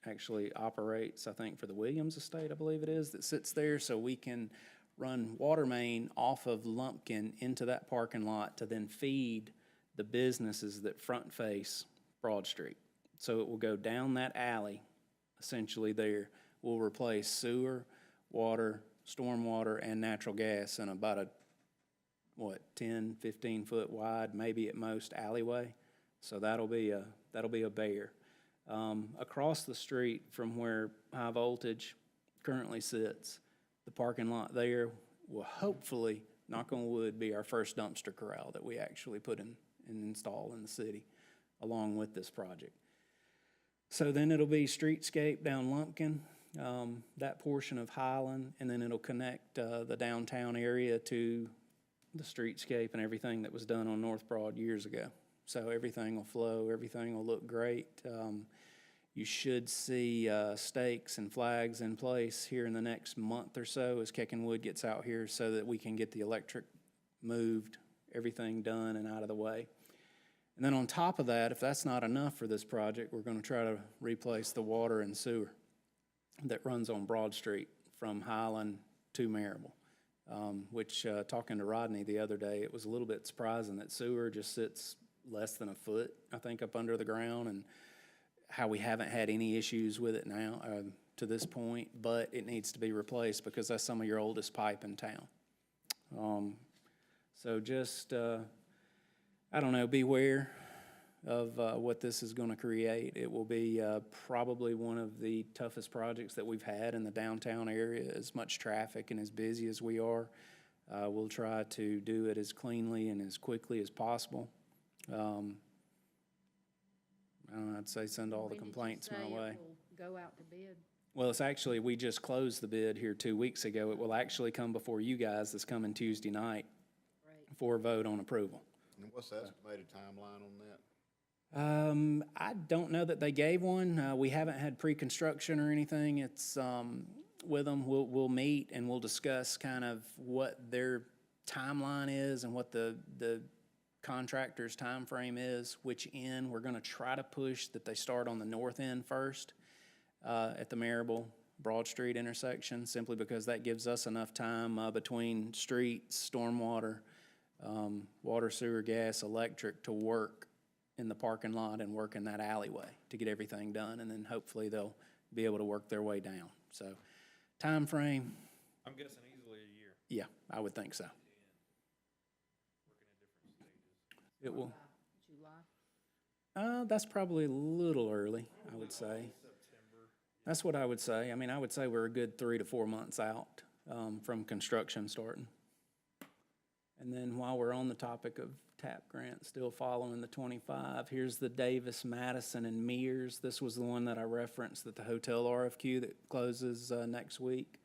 actually operates, I think, for the Williams estate, I believe it is, that sits there, so we can run water main off of Lumpkin into that parking lot to then feed the businesses that front face Broad Street. So it will go down that alley, essentially there. We'll replace sewer, water, stormwater, and natural gas in about a, 10, 15-foot wide, maybe at most alleyway. So that'll be a bear. Across the street from where high voltage currently sits, the parking lot there will hopefully, knock on wood, be our first dumpster corral that we actually put in and install in the city along with this project. So then it'll be streetscape down Lumpkin, that portion of Highland, and then it'll connect the downtown area to the streetscape and everything that was done on North Broad years ago. So everything will flow, everything will look great. You should see stakes and flags in place here in the next month or so as Keckenwood gets out here so that we can get the electric moved, everything done and out of the way. And then on top of that, if that's not enough for this project, we're going to try to replace the water and sewer that runs on Broad Street from Highland to Marable. Which, talking to Rodney the other day, it was a little bit surprising that sewer just sits less than a foot, I think, up under the ground, and how we haven't had any issues with it now to this point, but it needs to be replaced because that's some of your oldest pipe in town. So just, I don't know, beware of what this is going to create. It will be probably one of the toughest projects that we've had in the downtown area. As much traffic and as busy as we are, we'll try to do it as cleanly and as quickly as possible. I don't know, I'd say send all the When did you complaints my say it way. will go out to bid? Well, it's actually, we just closed the bid here 2 weeks ago. It will actually come before you guys this coming Tuesday night Right. for a vote on approval. And what's the estimated timeline on that? I don't know that they gave one. We haven't had pre-construction or anything. It's, with them, we'll meet and we'll discuss kind of what their timeline is and what the contractor's time frame is, which end. We're gonna try to push that they start on the north end first, at the Marable Broad Street intersection, simply because that gives us enough time, between streets, stormwater, water, sewer, gas, electric to work in the parking lot and work in that alleyway to get everything done, and then hopefully they'll be able to work their way down. So, time frame, I'm guessing easily a year. yeah, I would think so. It will, July? that's probably a little early, I would say. That's what I would say. I mean, I would say we're a good 3 to 4 months out, from construction starting. And then while we're on the topic of TAP grant, still following the 25, here's the Davis, Madison, and Mears. This was the one that I referenced, that the hotel RFQ that closes next week.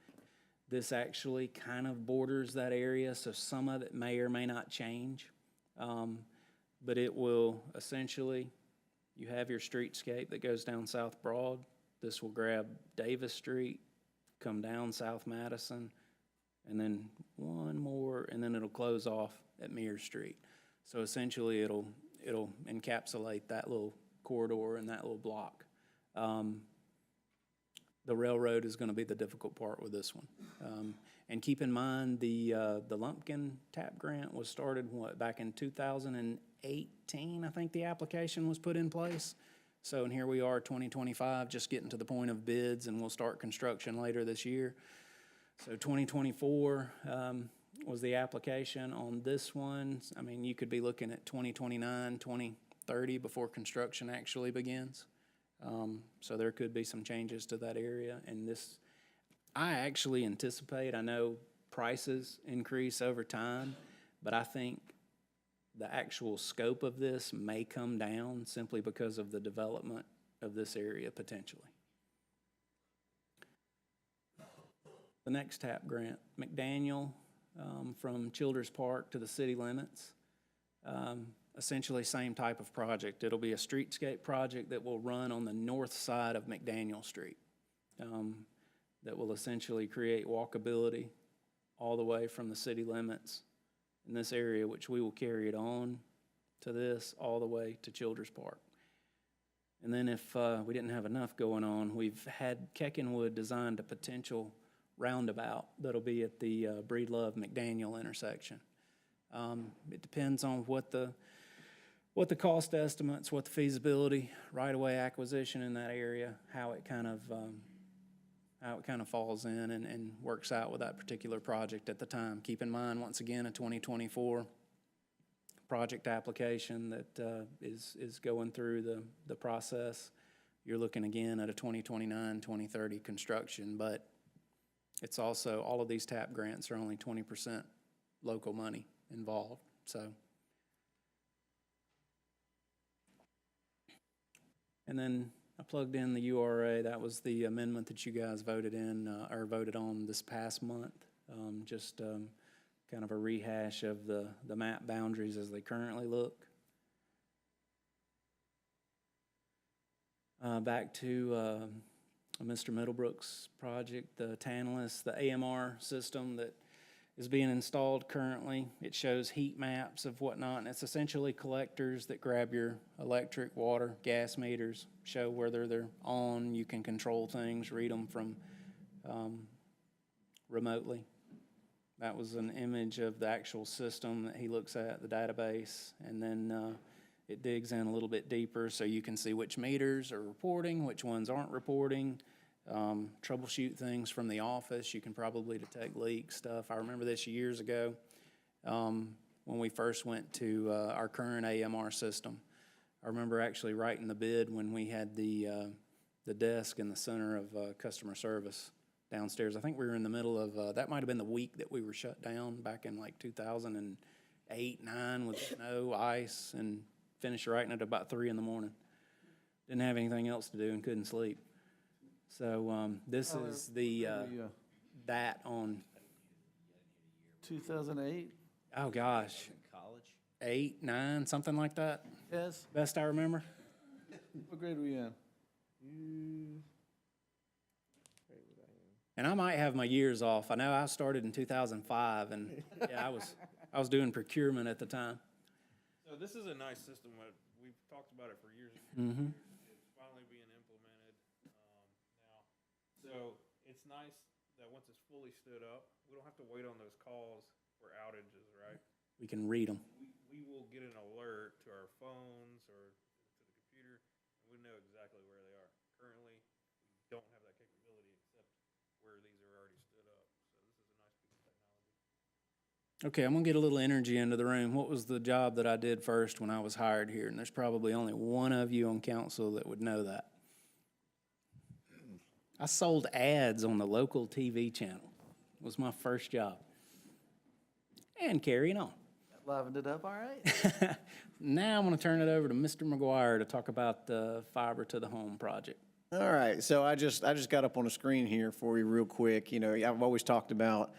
This actually kind of borders that area, so some of it may or may not change. But it will essentially, you have your streetscape that goes down South Broad. This will grab Davis Street, come down South Madison, and then one more, and then it'll close off at Mears Street. So essentially, it'll encapsulate that little corridor and that little block. The railroad is gonna be the difficult part with this one. And keep in mind, the Lumpkin TAP grant was started, back in 2018, I think the application was put in place. So, and here we are, 2025, just getting to the point of bids, and we'll start construction later this year. So 2024 was the application on this one. I mean, you could be looking at 2029, 2030 before construction actually begins. So there could be some changes to that area. And this, I actually anticipate, I know prices increase over time, but I think the actual scope of this may come down simply because of the development of this area potentially. The next TAP grant, McDaniel, from Childers Park to the city limits. Essentially same type of project. It'll be a streetscape project that will run on the north side of McDaniel Street. That will essentially create walkability all the way from the city limits in this area, which we will carry it on to this all the way to Childers Park. And then if we didn't have enough going on, we've had Keckenwood designed a potential roundabout that'll be at the Breedlove McDaniel intersection. It depends on what the cost estimates, what the feasibility, right-of-way acquisition in that area, how it kind of falls in and works out with that particular project at the time. Keep in mind, once again, a 2024 project application that is going through the process. You're looking again at a 2029, 2030 construction, but it's also, all of these TAP grants are only 20% local money involved, so. And then I plugged in the URA. That was the amendment that you guys voted in, or voted on this past month. Kind of a rehash of the map boundaries as they currently look. Back to Mr. Middlebrook's project, the Tantalus, the AMR system that is being installed currently. It shows heat maps of whatnot, and it's essentially collectors that grab your electric, water, gas meters, show whether they're on. You can control things, read them from remotely. That was an image of the actual system that he looks at, the database, and then it digs in a little bit deeper so you can see which meters are reporting, which ones aren't reporting. Troubleshoot things from the office. You can probably detect leaks, stuff. I remember this years ago when we first went to our current AMR system. I remember actually writing the bid when we had the desk in the center of customer service downstairs. I think we were in the middle of, that might have been the week that we were shut down back in like 2008, 9 with snow, ice, and finished writing at about 3 in the morning. Didn't have anything else to do and couldn't sleep. So this is the that on 2008? oh gosh, College? 8, 9, something like that. Yes. Best I remember. What grade were you in? And I might have my years off. I know I started in 2005, and yeah, I was doing procurement at the time. So this is a nice system. We've talked about it for years. Mm-hmm. It's finally being implemented now. So it's nice that once it's fully stood up, we don't have to wait on those calls for outages, right? We can read them. We will get an alert to our phones or to the computer, and we know exactly where they are. Currently, we don't have that capability except where these are already stood up. So this is a nice piece of technology. Okay, I'm gonna get a little energy into the room. What was the job that I did first when I was hired here? And there's probably only one of you on council that would know that. I sold ads on the local TV channel. It was my first job. And carrying on. Livened it up, all right? Now I'm gonna turn it over to Mr. McGuire to talk about the fiber to the home project. All right, so I just got up on the screen here for you real quick. You know, I've always talked about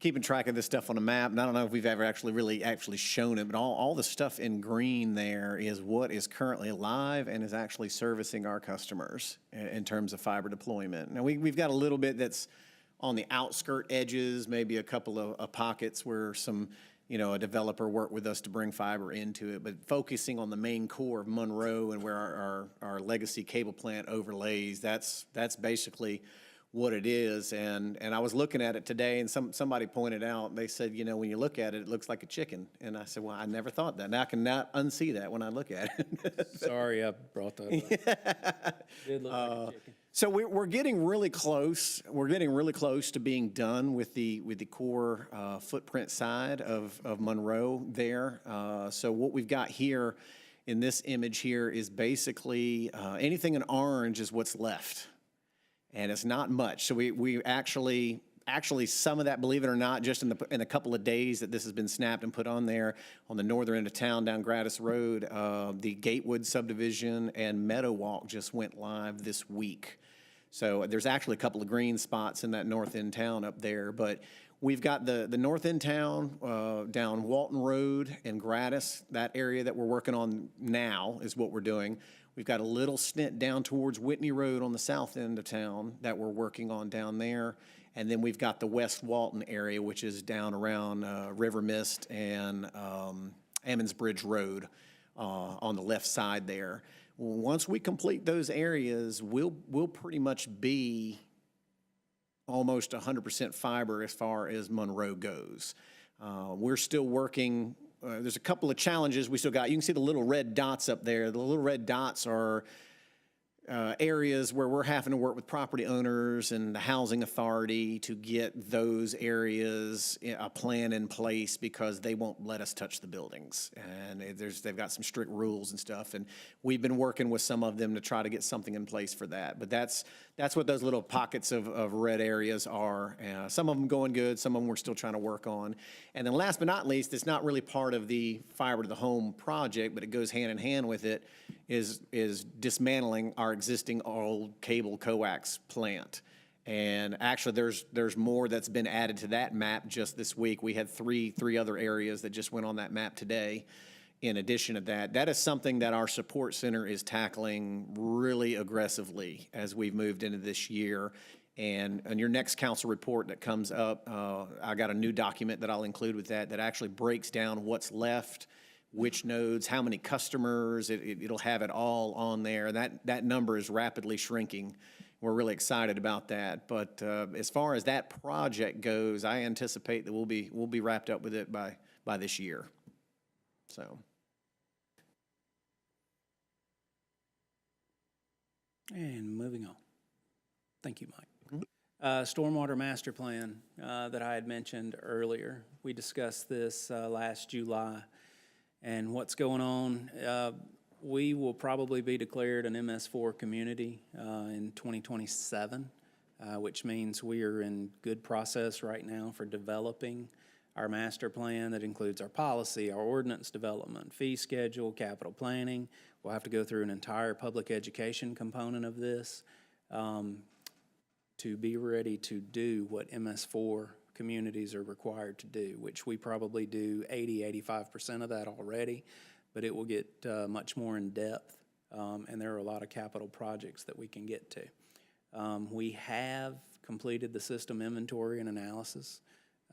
keeping track of this stuff on a map, and I don't know if we've ever actually shown it, but all the stuff in green there is what is currently live and is actually servicing our customers in terms of fiber deployment. Now, we've got a little bit that's on the outskirt edges, maybe a couple of pockets where some, you know, a developer worked with us to bring fiber into it, but focusing on the main core of Monroe and where our legacy cable plant overlays, that's basically what it is. And I was looking at it today, and somebody pointed out, they said, you know, when you look at it, it looks like a chicken. And I said, well, I never thought that. Now I cannot unsee that when I look at it. Sorry I brought that up. Did look like a chicken. So we're getting really close. We're getting really close to being done with the core footprint side of Monroe there. So what we've got here in this image here is basically anything in orange is what's left, and it's not much. So we actually some of that, believe it or not, just in a couple of days that this has been snapped and put on there on the northern end of town down Gratis Road, the Gatewood subdivision and Meadow Walk just went live this week. So there's actually a couple of green spots in that north end town up there, but we've got the north end town down Walton Road and Gratis. That area that we're working on now is what we're doing. We've got a little stint down towards Whitney Road on the south end of town that we're working on down there. And then we've got the West Walton area, which is down around River Mist and Emmons Bridge Road on the left side there. Once we complete those areas, we'll pretty much be almost 100% fiber as far as Monroe goes. We're still working, there's a couple of challenges we still got. You can see the little red dots up there. The little red dots are areas where we're having to work with property owners and the housing authority to get those areas a plan in place because they won't let us touch the buildings. And they've got some strict rules and stuff. And we've been working with some of them to try to get something in place for that. But that's what those little pockets of red areas are. Some of them going good, some of them we're still trying to work on. And then last but not least, it's not really part of the fiber to the home project, but it goes hand in hand with it, is dismantling our existing old cable coax plant. And actually, there's more that's been added to that map just this week. We had three other areas that just went on that map today. In addition to that, that is something that our support center is tackling really aggressively as we've moved into this year. And on your next council report that comes up, I got a new document that I'll include with that actually breaks down what's left, which nodes, how many customers. It'll have it all on there. That number is rapidly shrinking. We're really excited about that. But as far as that project goes, I anticipate that we'll be wrapped up with it by this year. So. And moving on. Thank you, Mike. Stormwater master plan that I had mentioned earlier. We discussed this last July. And what's going on, we will probably be declared an MS4 community in 2027, which means we are in good process right now for developing our master plan that includes our policy, our ordinance development, fee schedule, capital planning. We'll have to go through an entire public education component of this to be ready to do what MS4 communities are required to do, which we probably do 80-85% of that already, but it will get much more in depth, and there are a lot of capital projects that we can get to. We have completed the system inventory and analysis.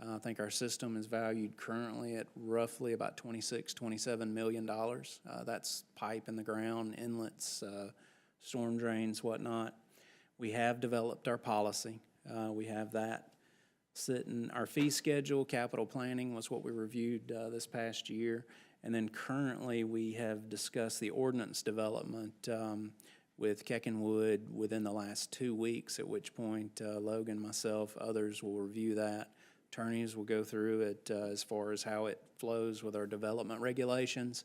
I think our system is valued currently at roughly about $26-27 million. That's pipe in the ground, inlets, storm drains, whatnot. We have developed our policy. We have that sitting. Our fee schedule, capital planning was what we reviewed this past year. And then currently we have discussed the ordinance development with Keckenwood within the last 2 weeks, at which point Logan, myself, others will review that. Attorneys will go through it as far as how it flows with our development regulations.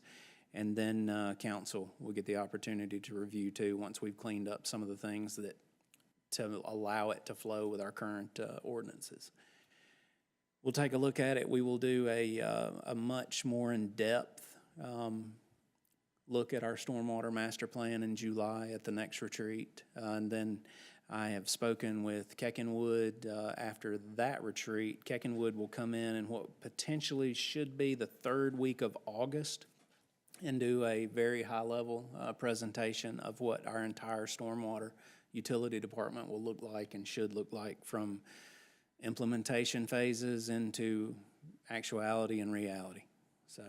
And then council will get the opportunity to review too once we've cleaned up some of the things that to allow it to flow with our current ordinances. We'll take a look at it. We will do a much more in-depth look at our stormwater master plan in July at the next retreat. And then I have spoken with Keckenwood after that retreat. Keckenwood will come in what potentially should be the third week of August and do a very high-level presentation of what our entire stormwater utility department will look like and should look like from implementation phases into actuality and reality. So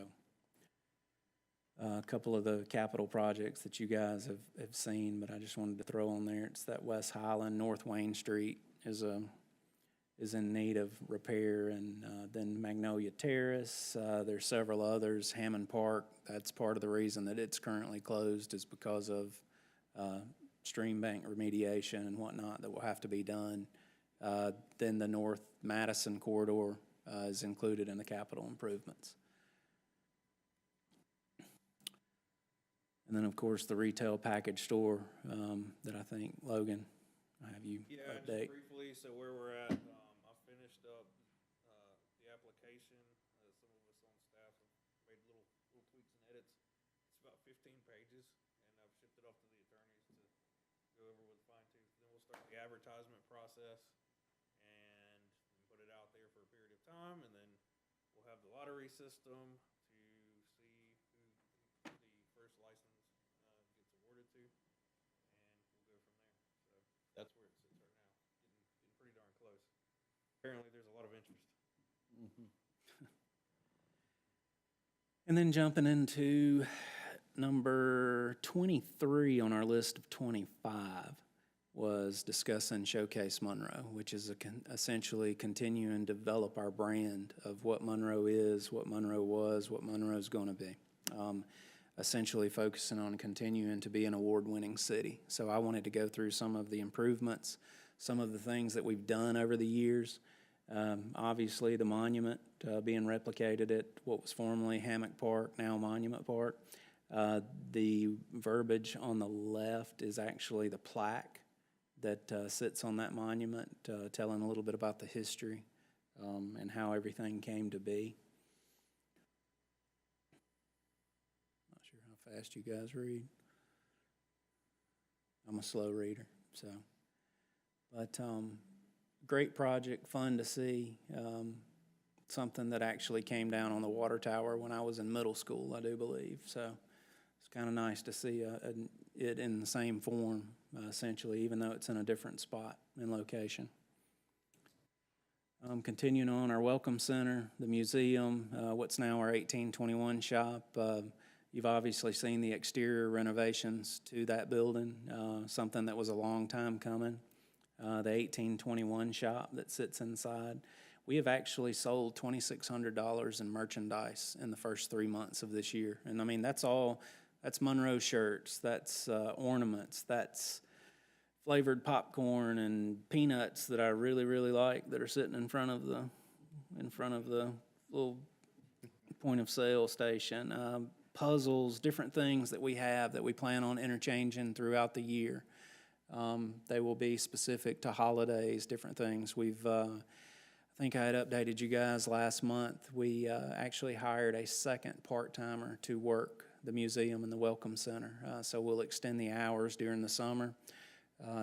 a couple of the capital projects that you guys have seen, but I just wanted to throw on there. It's that West Highland, North Wayne Street is in need of repair, and then Magnolia Terrace. There's several others. Hammond Park, that's part of the reason that it's currently closed is because of stream bank remediation and whatnot that will have to be done. Then the North Madison corridor is included in the capital improvements. And then, of course, the retail package store that I think, Logan, I have you update. Just briefly, so where we're at, I finished up the application. Some of us on staff have made little tweaks and edits. It's about 15 pages, and I've shipped it off to the attorneys to go over with a fine tooth. Then we'll start the advertisement process and put it out there for a period of time, and then we'll have the lottery system to see who the first license gets awarded to, and we'll go from there. So that's where it sits right now, getting pretty darn close. Apparently, there's a lot of interest. And then jumping into number 23 on our list of 25, was discussing Showcase Monroe, which is essentially continue and develop our brand of what Monroe is, what Monroe was, what Monroe's going to be. Essentially focusing on continuing to be an award-winning city. So I wanted to go through some of the improvements, some of the things that we've done over the years. Obviously, the monument being replicated at what was formerly Hammock Park, now Monument Park. The verbiage on the left is actually the plaque that sits on that monument, telling a little bit about the history and how everything came to be. Not sure how fast you guys read. I'm a slow reader, so. But great project, fun to see. Something that actually came down on the water tower when I was in middle school, I do believe. So it's kind of nice to see it in the same form, essentially, even though it's in a different spot and location. Continuing on, our Welcome Center, the museum, what's now our 1821 shop. You've obviously seen the exterior renovations to that building, something that was a long time coming. The 1821 shop that sits inside. We have actually sold $2,600 in merchandise in the first 3 months of this year. And I mean, that's Monroe shirts, that's ornaments, that's flavored popcorn and peanuts that I really, really like that are sitting in front of the little point of sale station. Puzzles, different things that we have that we plan on interchanging throughout the year. They will be specific to holidays, different things. I think I had updated you guys last month. We actually hired a second part-timer to work the museum and the Welcome Center. So we'll extend the hours during the summer.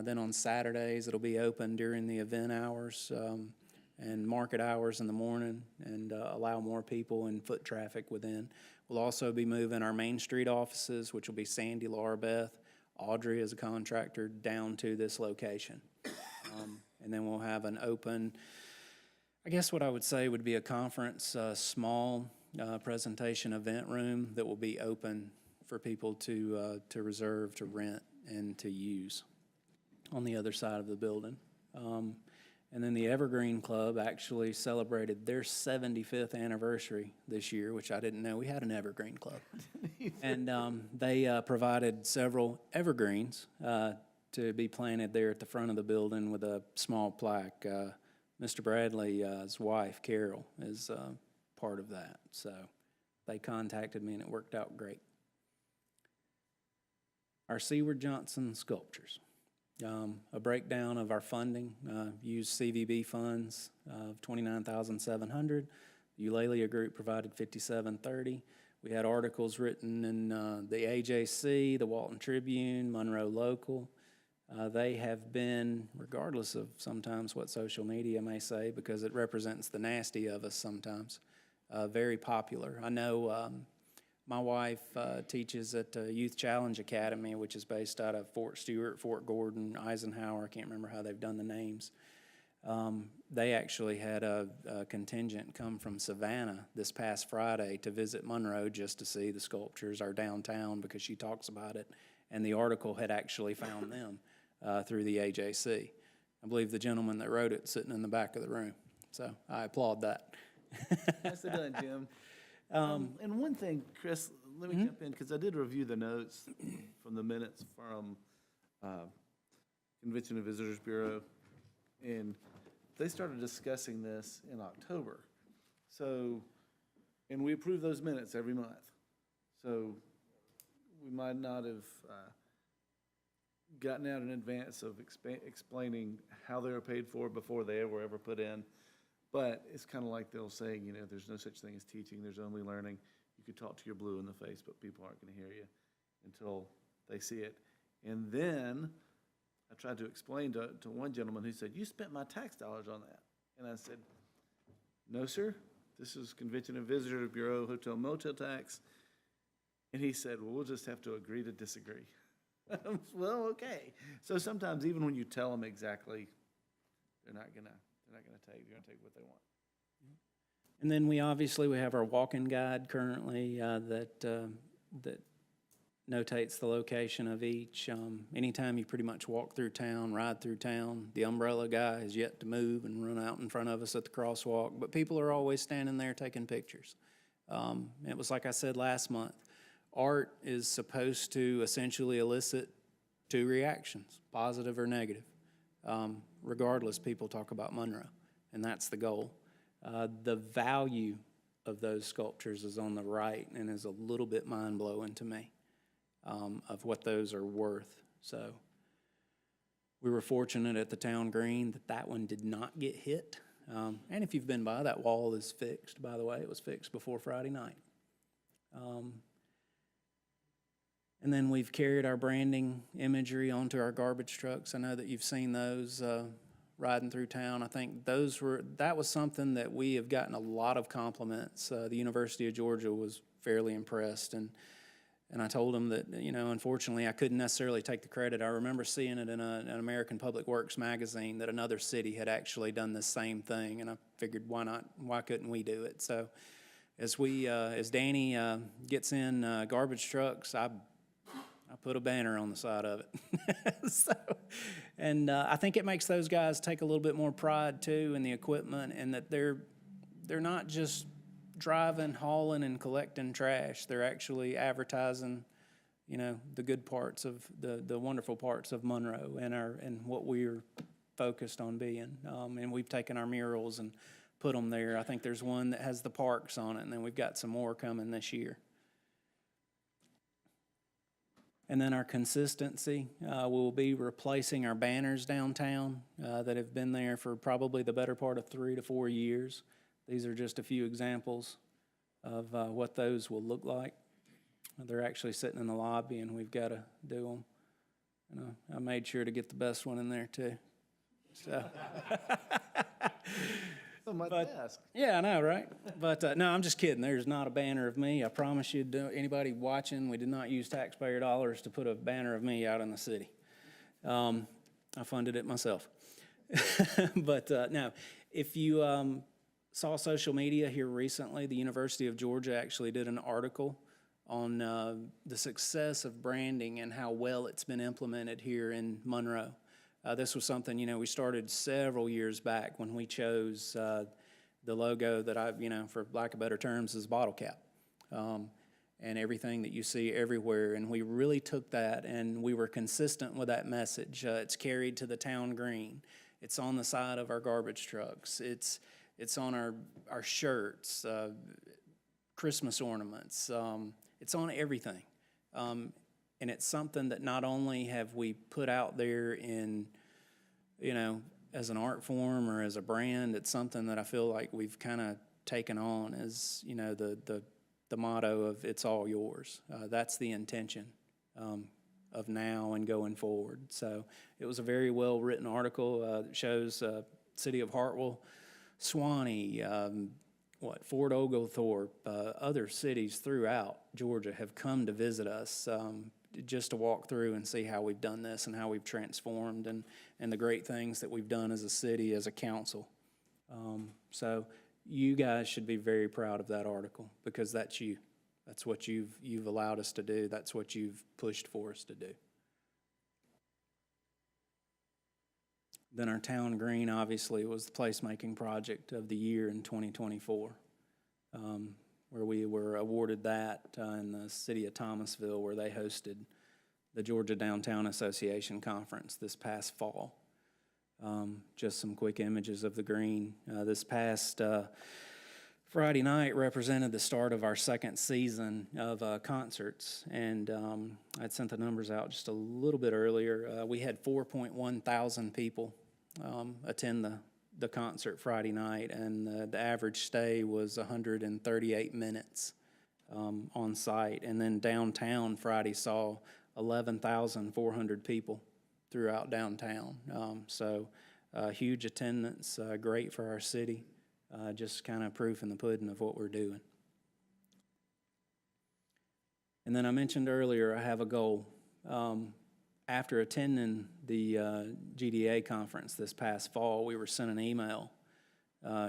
Then on Saturdays, it'll be open during the event hours and market hours in the morning and allow more people and foot traffic within. We'll also be moving our Main Street offices, which will be Sandy, Laura Beth, Audrey as a contractor, down to this location. And then we'll have an open, I guess what I would say would be a conference, small presentation event room that will be open for people to reserve, to rent, and to use on the other side of the building. And then the Evergreen Club actually celebrated their 75th anniversary this year, which I didn't know we had an Evergreen Club. And they provided several evergreens to be planted there at the front of the building with a small plaque. Mr. Bradley's wife, Carol, is part of that. So they contacted me and it worked out great. Our Seward Johnson sculptures. A breakdown of our funding, used CVB funds of $29,700. The Eulalia Group provided $57,30. We had articles written in the AJC, the Walton Tribune, Monroe Local. They have been, regardless of sometimes what social media may say, because it represents the nasty of us sometimes, very popular. I know my wife teaches at Youth Challenge Academy, which is based out of Fort Stewart, Fort Gordon, Eisenhower. I can't remember how they've done the names. They actually had a contingent come from Savannah this past Friday to visit Monroe just to see the sculptures, our downtown, because she talks about it. And the article had actually found them through the AJC. I believe the gentleman that wrote it sitting in the back of the room. So I applaud that. Nicely done, Jim. And one thing, Chris, let me jump in, because I did review the notes from the minutes from Convention and Visitors Bureau, and they started discussing this in October. So, and we approve those minutes every month. So we might not have gotten out in advance of explaining how they were paid for before they were ever put in. But it's kind of like they'll say, you know, there's no such thing as teaching, there's only learning. You could talk to your blue in the face, but people aren't going to hear you until they see it. And then I tried to explain to one gentleman who said, "You spent my tax dollars on that." And I said, "No, sir. This is Convention and Visitor Bureau hotel motel tax." And he said, "Well, we'll just have to agree to disagree." Well, okay. So sometimes even when you tell them exactly, they're not gonna take. They're gonna take what they want. And then we have our walk-in guide currently that notates the location of each. Anytime you pretty much walk through town, ride through town, the umbrella guy has yet to move and run out in front of us at the crosswalk, but people are always standing there taking pictures. It was like I said last month, art is supposed to essentially elicit two reactions, positive or negative. Regardless, people talk about Monroe, and that's the goal. The value of those sculptures is on the right and is a little bit mind-blowing to me, of what those are worth. So we were fortunate at the town green that that one did not get hit. And if you've been by, that wall is fixed, by the way. It was fixed before Friday night. And then we've carried our branding imagery onto our garbage trucks. I know that you've seen those riding through town. I think that was something that we have gotten a lot of compliments. The University of Georgia was fairly impressed, and I told them that, you know, unfortunately I couldn't necessarily take the credit. I remember seeing it in an American Public Works magazine that another city had actually done the same thing, and I figured why couldn't we do it? So as Danny gets in garbage trucks, I put a banner on the side of it. I think it makes those guys take a little bit more pride too in the equipment, and that they're not just driving, hauling, and collecting trash. They're actually advertising, you know, the good parts of the wonderful parts of Monroe and what we're focused on being. And we've taken our murals and put them there. I think there's one that has the parks on it, and then we've got some more coming this year. And then our consistency, we'll be replacing our banners downtown that have been there for probably the better part of 3 to 4 years. These are just a few examples of what those will look like. They're actually sitting in the lobby, and we've got to do them. You know, I made sure to get the best one in there too. So. On my desk. Yeah, I know, right? But no, I'm just kidding. There's not a banner of me. I promise you, anybody watching, we did not use taxpayer dollars to put a banner of me out in the city. I funded it myself. But no, if you saw social media here recently, the University of Georgia actually did an article on the success of branding and how well it's been implemented here in Monroe. This was something, you know, we started several years back when we chose the logo that for lack of better terms, is bottle cap. And everything that you see everywhere. And we really took that and we were consistent with that message. It's carried to the town green. It's on the side of our garbage trucks. It's on our shirts, Christmas ornaments. It's on everything. And it's something that not only have we put out there in, you know, as an art form or as a brand, it's something that I feel like we've kind of taken on as, you know, the motto of it's all yours. That's the intention of now and going forward. So it was a very well-written article that shows City of Hartwell, Swanee, Fort Oglethorpe, other cities throughout Georgia have come to visit us just to walk through and see how we've done this and how we've transformed and the great things that we've done as a city, as a council. So you guys should be very proud of that article because that's you. That's what you've allowed us to do. That's what you've pushed for us to do. Then our town green, obviously, was the placemaking project of the year in 2024, where we were awarded that in the city of Thomasville, where they hosted the Georgia Downtown Association Conference this past fall. Just some quick images of the green. This past Friday night represented the start of our second season of concerts, and I'd sent the numbers out just a little bit earlier. We had 4.1 thousand people attend the concert Friday night, and the average stay was 138 minutes on site. And then downtown Friday saw 11,400 people throughout downtown. So huge attendance, great for our city, just kind of proof in the pudding of what we're doing. And then I mentioned earlier I have a goal. After attending the GDA conference this past fall, we were sent an email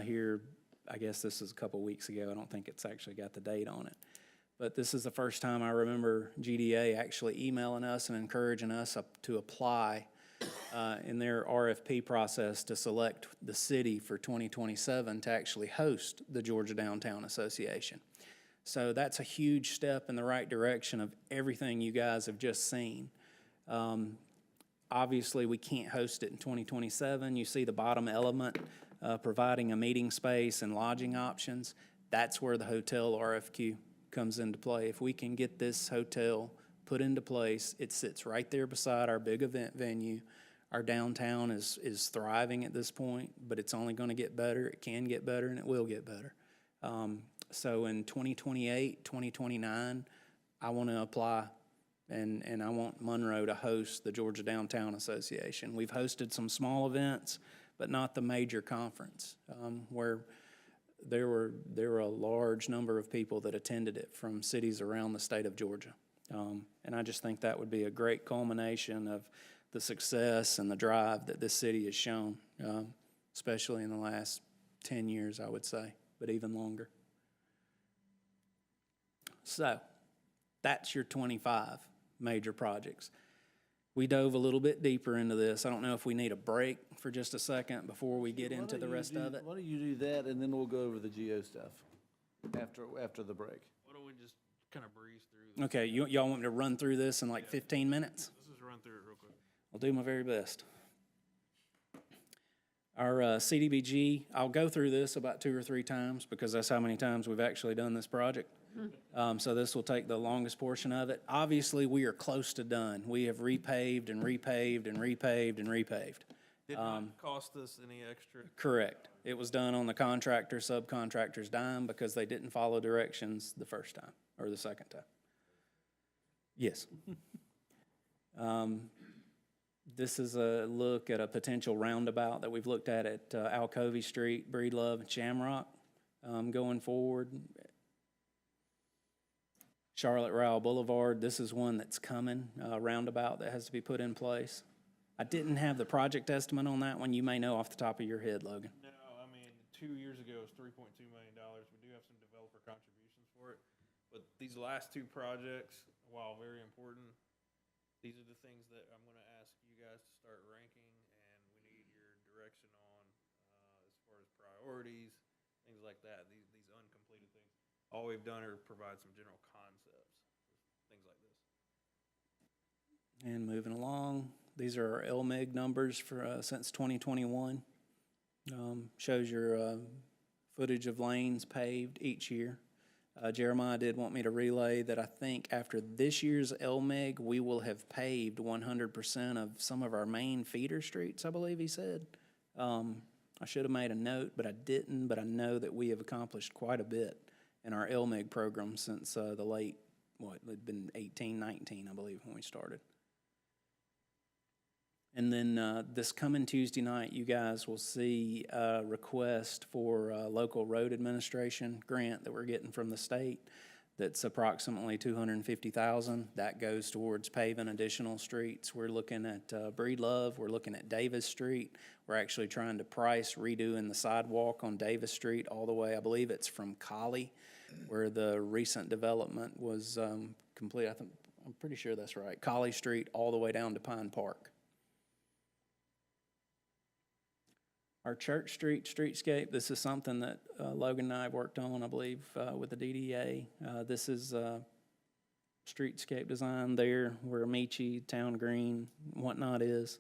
here, I guess this is a couple weeks ago. I don't think it's actually got the date on it. but this is the first time I remember GDA actually emailing us and encouraging us to apply in their RFP process to select the city for 2027 to actually host the Georgia Downtown Association. So that's a huge step in the right direction of everything you guys have just seen. Obviously, we can't host it in 2027. You see the bottom element, providing a meeting space and lodging options. That's where the hotel RFQ comes into play. If we can get this hotel put into place, it sits right there beside our big event venue. Our downtown is thriving at this point, but it's only going to get better. It can get better, and it will get better. So in 2028, 2029, I want to apply, and I want Monroe to host the Georgia Downtown Association. We've hosted some small events, but not the major conference, where there were a large number of people that attended it from cities around the state of Georgia. And I just think that would be a great culmination of the success and the drive that this city has shown, especially in the last 10 years, I would say, but even longer. So that's your 25 major projects. We dove a little bit deeper into this. I don't know if we need a break for just a second before we get into the rest of it. Why don't you do that, and then we'll go over the geo stuff after the break. Why don't we just kind of breeze through? Okay, y'all want me to run through this in like 15 minutes? Let's just run through it real quick. I'll do my very best. Our CDBG, I'll go through this about 2 or 3 times because that's how many times we've actually done this project. So this will take the longest portion of it. Obviously, we are close to done. We have repaved and repaved and repaved and repaved. Did not cost us any extra. Correct. It was done on the contractor, subcontractor's dime because they didn't follow directions the first time or the second time. Yes. This is a look at a potential roundabout that we've looked at Alcovey Street, Breedlove, and Shamrock going forward. Charlotte Rowell Boulevard, this is one that's coming, roundabout that has to be put in place. I didn't have the project estimate on that one. You may know off the top of your head, Logan. No, I mean, 2 years ago it was $3.2 million. We do have some developer contributions for it. But these last 2 projects, while very important, these are the things that I'm going to ask you guys to start ranking, and we need your direction on as far as priorities, things like that, these uncompleted things. All we've done are provide some general concepts, things like this. And moving along, these are our LMIG numbers for since 2021. Shows your footage of lanes paved each year. Jeremiah did want me to relay that I think after this year's LMIG, we will have paved 100% of some of our main feeder streets, I believe he said. I should have made a note, but I didn't, but I know that we have accomplished quite a bit in our LMIG program since the late, it'd been 18, 19, I believe, when we started. And then this coming Tuesday night, you guys will see a request for a local road administration grant that we're getting from the state. That's approximately $250,000. That goes towards paving additional streets. We're looking at Breedlove. We're looking at Davis Street. We're actually trying to price redoing the sidewalk on Davis Street all the way. I believe it's from Collie, where the recent development was complete. I'm pretty sure that's right. Collie Street all the way down to Pine Park. Our Church Street streetscape, this is something that Logan and I have worked on, I believe, with the DDA. This is streetscape design there where Amici, Town Green, whatnot is.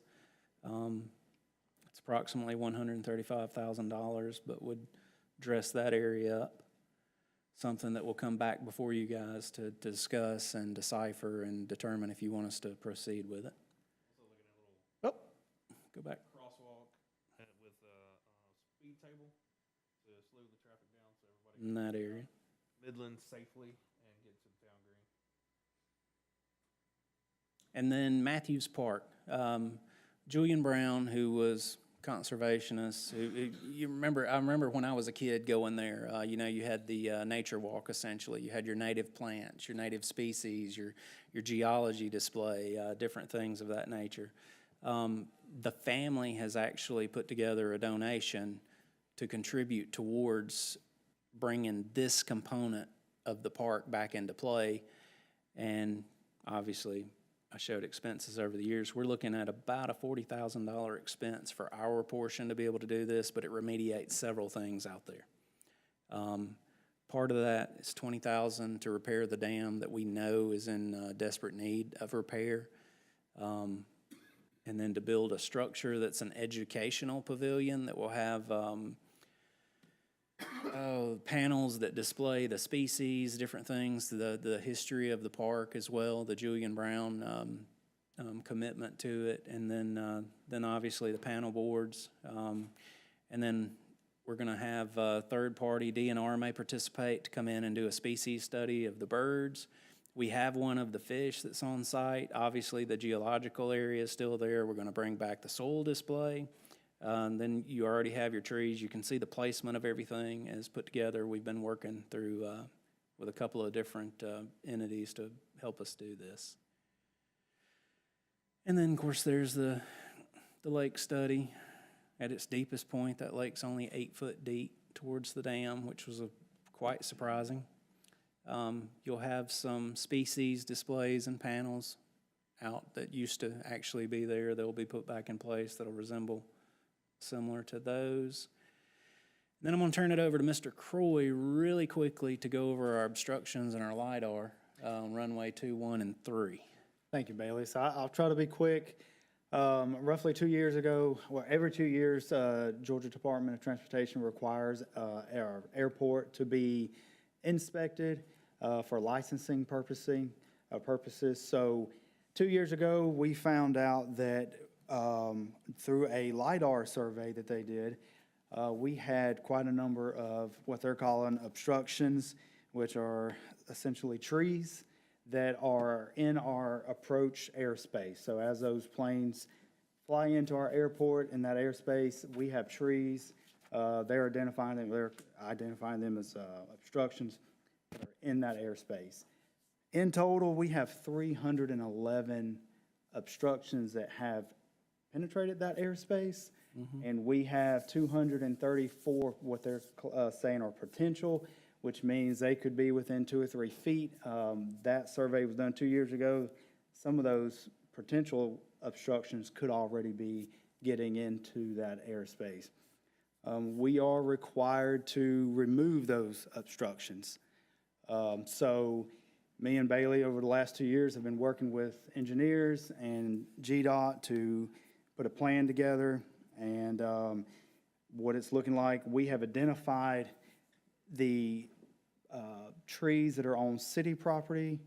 It's approximately $135,000, but would dress that area up. Something that will come back before you guys to discuss and decipher and determine if you want us to proceed with it. Oh, go back. Table to slow the traffic down so everybody In that area. Midland safely and get to the Town Green. And then Matthews Park. Julian Brown, who was conservationist, I remember when I was a kid going there, you had the nature walk essentially. You had your native plants, your native species, your geology display, different things of that nature. The family has actually put together a donation to contribute towards bringing this component of the park back into play. And obviously, I showed expenses over the years. We're looking at about a $40,000 expense for our portion to be able to do this, but it remediates several things out there. Part of that is $20,000 to repair the dam that we know is in desperate need of repair. And then to build a structure that's an educational pavilion that will have panels that display the species, different things, the history of the park as well, the Julian Brown commitment to it, and then obviously the panel boards. And then we're going to have third-party DNR may participate to come in and do a species study of the birds. We have one of the fish that's on site. Obviously, the geological area is still there. We're going to bring back the soil display. Then you already have your trees. You can see the placement of everything is put together. We've been working through with a couple of different entities to help us do this. And then, of course, there's the lake study. At its deepest point, that lake's only 8 foot deep towards the dam, which was quite surprising. You'll have some species displays and panels out that used to actually be there. They'll be put back in place that'll resemble similar to those. Then I'm going to turn it over to Mr. Croy really quickly to go over our obstructions and our LIDAR on runway 2, 1, and 3. Thank you, Bailey. So I'll try to be quick. Roughly 2 years ago, well, every 2 years, Georgia Department of Transportation requires our airport to be inspected for licensing purposes. So 2 years ago, we found out that through a LIDAR survey that they did, we had quite a number of what they're calling obstructions, which are essentially trees that are in our approach airspace. So as those planes fly into our airport in that airspace, we have trees. They're identifying them as obstructions that are in that airspace. In total, we have 311 obstructions that have penetrated that airspace, and we have 234 what they're saying are potential, which means they could be within 2 or 3 feet. That survey was done 2 years ago. Some of those potential obstructions could already be getting into that airspace. We are required to remove those obstructions. So me and Bailey over the last 2 years have been working with engineers and GDOT to put a plan together, and what it's looking like. We have identified the trees that are on city property,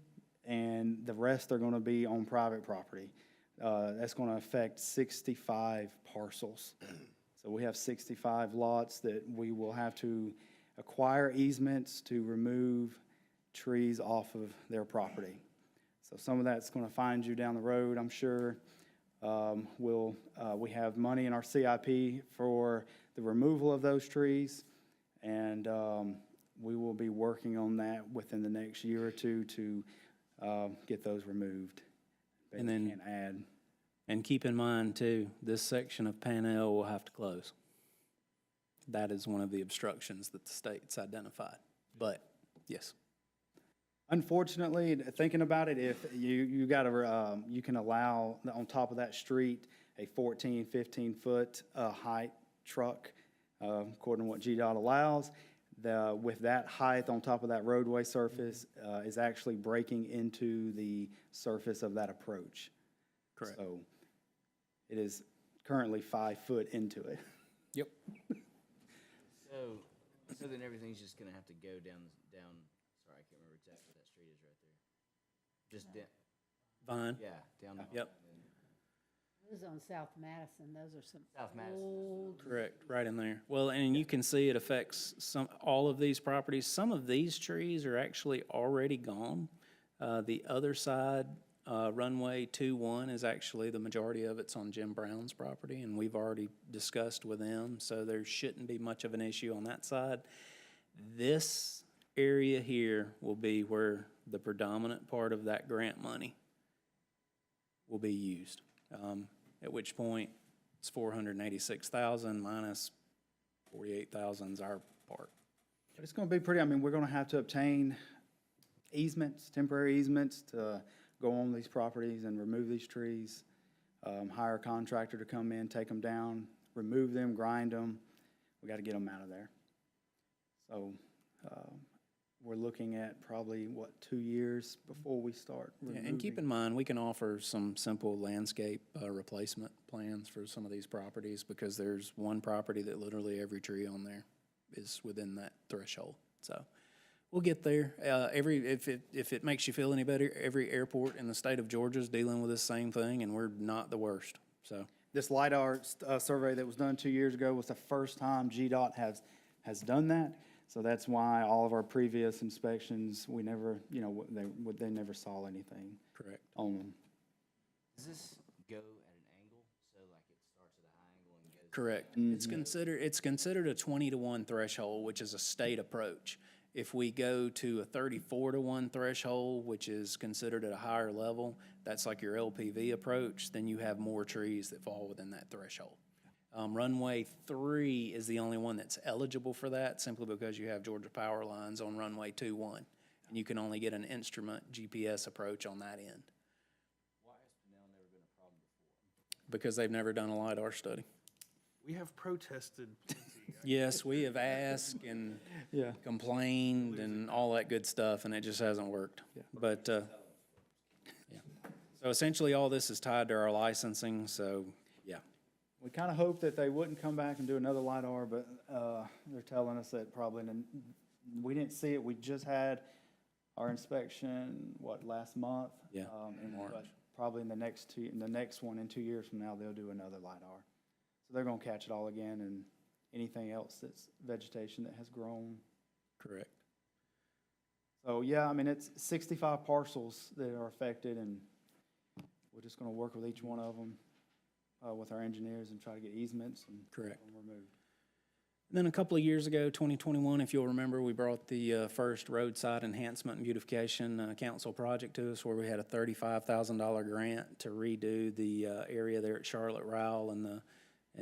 and the rest are going to be on private property. That's going to affect 65 parcels. So we have 65 lots that we will have to acquire easements to remove trees off of their property. So some of that's going to find you down the road, I'm sure. We have money in our CIP for the removal of those trees, and we will be working on that within the next year or two to get those removed. And then Can't add. And keep in mind, too, this section of Panel will have to close. That is one of the obstructions that the state's identified. But, yes. Unfortunately, thinking about it, if you can allow on top of that street a 14, 15-foot height truck, according to what GDOT allows. With that height on top of that roadway surface is actually breaking into the surface of that approach. Correct. So it is currently 5 foot into it. Yep. So then everything's just gonna have to go down, sorry, I can't remember exactly what that street is right there. Just down, Vine. yeah, down. Yep. Those on South Madison, those are some South Madison. old. Correct, right in there. Well, and you can see it affects all of these properties. Some of these trees are actually already gone. The other side, runway 2-1 is actually, the majority of it's on Jim Brown's property, and we've already discussed with them, so there shouldn't be much of an issue on that side. This area here will be where the predominant part of that grant money will be used. At which point, it's 486,000 minus 48,000 is our part. But it's going to be pretty, we're going to have to obtain easements, temporary easements to go on these properties and remove these trees. Hire a contractor to come in, take them down, remove them, grind them. We got to get them out of there. So we're looking at probably, 2 years before we start removing. And keep in mind, we can offer some simple landscape replacement plans for some of these properties, because there's one property that literally every tree on there is within that threshold. So we'll get there. If it makes you feel any better, every airport in the state of Georgia is dealing with this same thing, and we're not the worst. So This LiDAR survey that was done 2 years ago was the first time GDOT has done that. So that's why all of our previous inspections, we never, they never saw anything correct. on them. Does this go at an angle? So like it starts at a high angle and goes? Correct. It's considered a 20-to-1 threshold, which is a state approach. If we go to a 34-to-1 threshold, which is considered at a higher level, that's like your LPV approach, then you have more trees that fall within that threshold. Runway 3 is the only one that's eligible for that, simply because you have Georgia Power lines on runway 21, and you can only get an instrument GPS approach on that end. Why has Pinell never been a problem before? Because they've never done a LiDAR study. We have protested plenty. Yes, we have asked and Yeah. complained and all that good stuff, and it just hasn't worked. But, yeah. So essentially, all this is tied to our licensing, so, yeah. We kind of hoped that they wouldn't come back and do another LiDAR, but they're telling us that probably, we didn't see it. We just had our inspection, last month? Yeah, But March. probably in the next one, in 2 years from now, they'll do another LiDAR. So they're gonna catch it all again, and anything else that's vegetation that has grown. Correct. So, yeah, I mean, it's 65 parcels that are affected, and we're just gonna work with each one of them, with our engineers, and try to get easements and Correct. get them removed. And then a couple of years ago, 2021, if you'll remember, we brought the first roadside enhancement and beautification council project to us, where we had a $35,000 grant to redo the area there at Charlotte Rowell and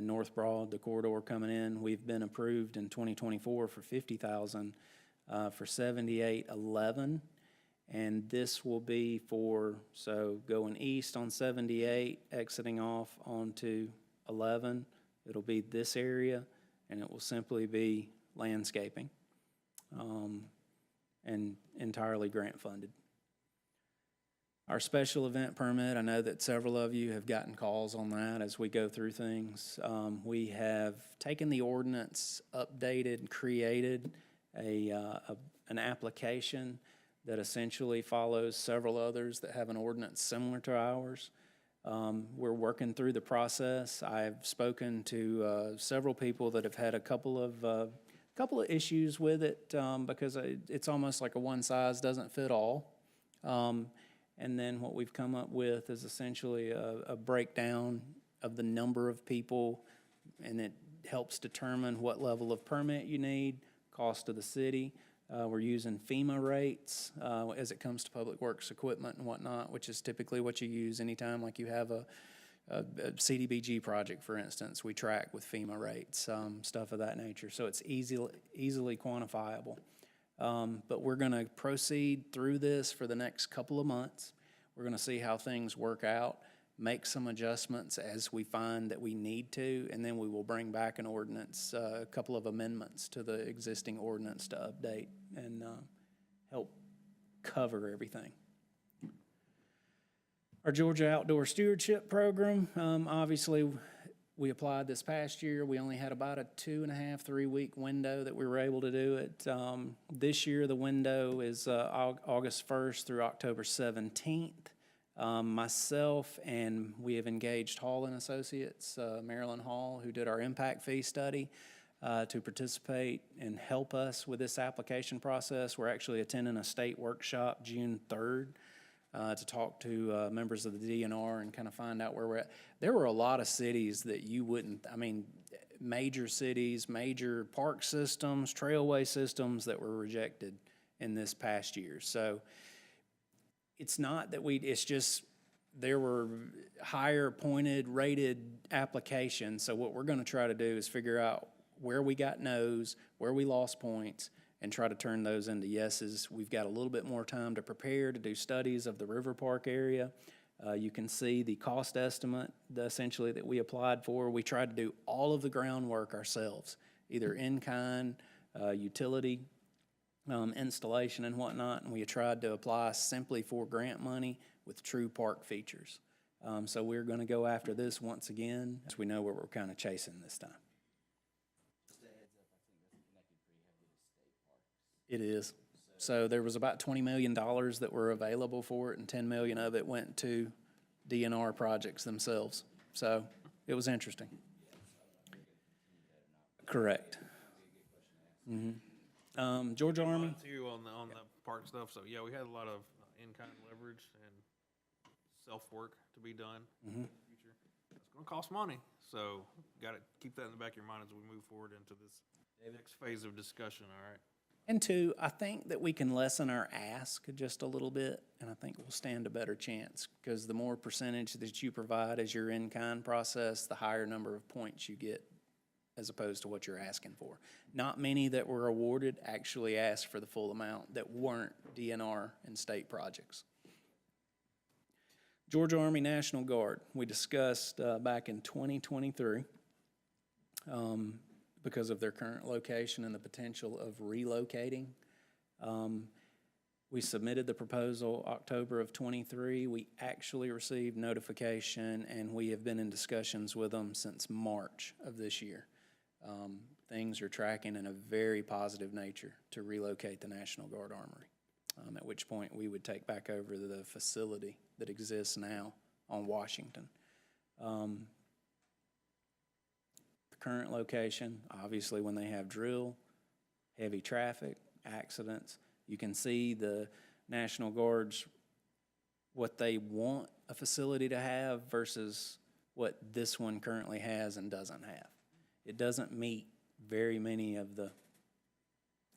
North Broad, the corridor coming in. We've been approved in 2024 for $50,000 for 7811. And this will be so going east on 78, exiting off onto 11. It'll be this area, and it will simply be landscaping, and entirely grant funded. Our special event permit, I know that several of you have gotten calls on that as we go through things. We have taken the ordinance, updated, created an application that essentially follows several others that have an ordinance similar to ours. We're working through the process. I've spoken to several people that have had a couple of issues with it, because it's almost like a one size doesn't fit all. And then what we've come up with is essentially a breakdown of the number of people, and it helps determine what level of permit you need, cost of the city. We're using FEMA rates as it comes to public works equipment and whatnot, which is typically what you use anytime like you have a CDBG project, for instance. We track with FEMA rates, stuff of that nature. So it's easily quantifiable. But we're going to proceed through this for the next couple of months. We're going to see how things work out, make some adjustments as we find that we need to, and then we will bring back an ordinance, a couple of amendments to the existing ordinance to update and help cover everything. Our Georgia Outdoor Stewardship Program, obviously, we applied this past year. We only had about a 2.5, 3 week window that we were able to do it. This year, the window is August 1st through October 17th. Myself and we have engaged Hall and Associates, Marilyn Hall, who did our impact fee study, to participate and help us with this application process. We're actually attending a state workshop June 3rd. To talk to members of the DNR and kind of find out where we're at. There were a lot of cities that you wouldn't, major cities, major park systems, trailway systems that were rejected in this past year. So it's not that it's just there were higher pointed, rated applications. So what we're going to try to do is figure out where we got no's, where we lost points, and try to turn those into yeses. We've got a little bit more time to prepare to do studies of the River Park area. You can see the cost estimate, essentially, that we applied for. We tried to do all of the groundwork ourselves, either in-kind, utility, installation and whatnot, and we tried to apply simply for grant money with true park features. So we're gonna go after this once again, as we know what we're kind of chasing this time. It is. So there was about $20 million that were available for it, and 10 million of it went to DNR projects themselves. So it was interesting. Correct. Georgia Army? Too, on the park stuff, so yeah, we had a lot of in-kind leverage and self-work to be done in the future. It's gonna cost money, so gotta keep that in the back of your mind as we move forward into this next phase of discussion, all right? And two, I think that we can lessen our ask just a little bit, and I think we'll stand a better chance, because the more percentage that you provide as your in-kind process, the higher number of points you get as opposed to what you're asking for. Not many that were awarded actually asked for the full amount that weren't DNR and state projects. Georgia Army National Guard, we discussed back in 2023, because of their current location and the potential of relocating. We submitted the proposal October of '23. We actually received notification, and we have been in discussions with them since March of this year. Things are tracking in a very positive nature to relocate the National Guard Armory, at which point we would take back over the facility that exists now on Washington. Current location, obviously when they have drill, heavy traffic, accidents, you can see the National Guards, what they want a facility to have versus what this one currently has and doesn't have. It doesn't meet very many of the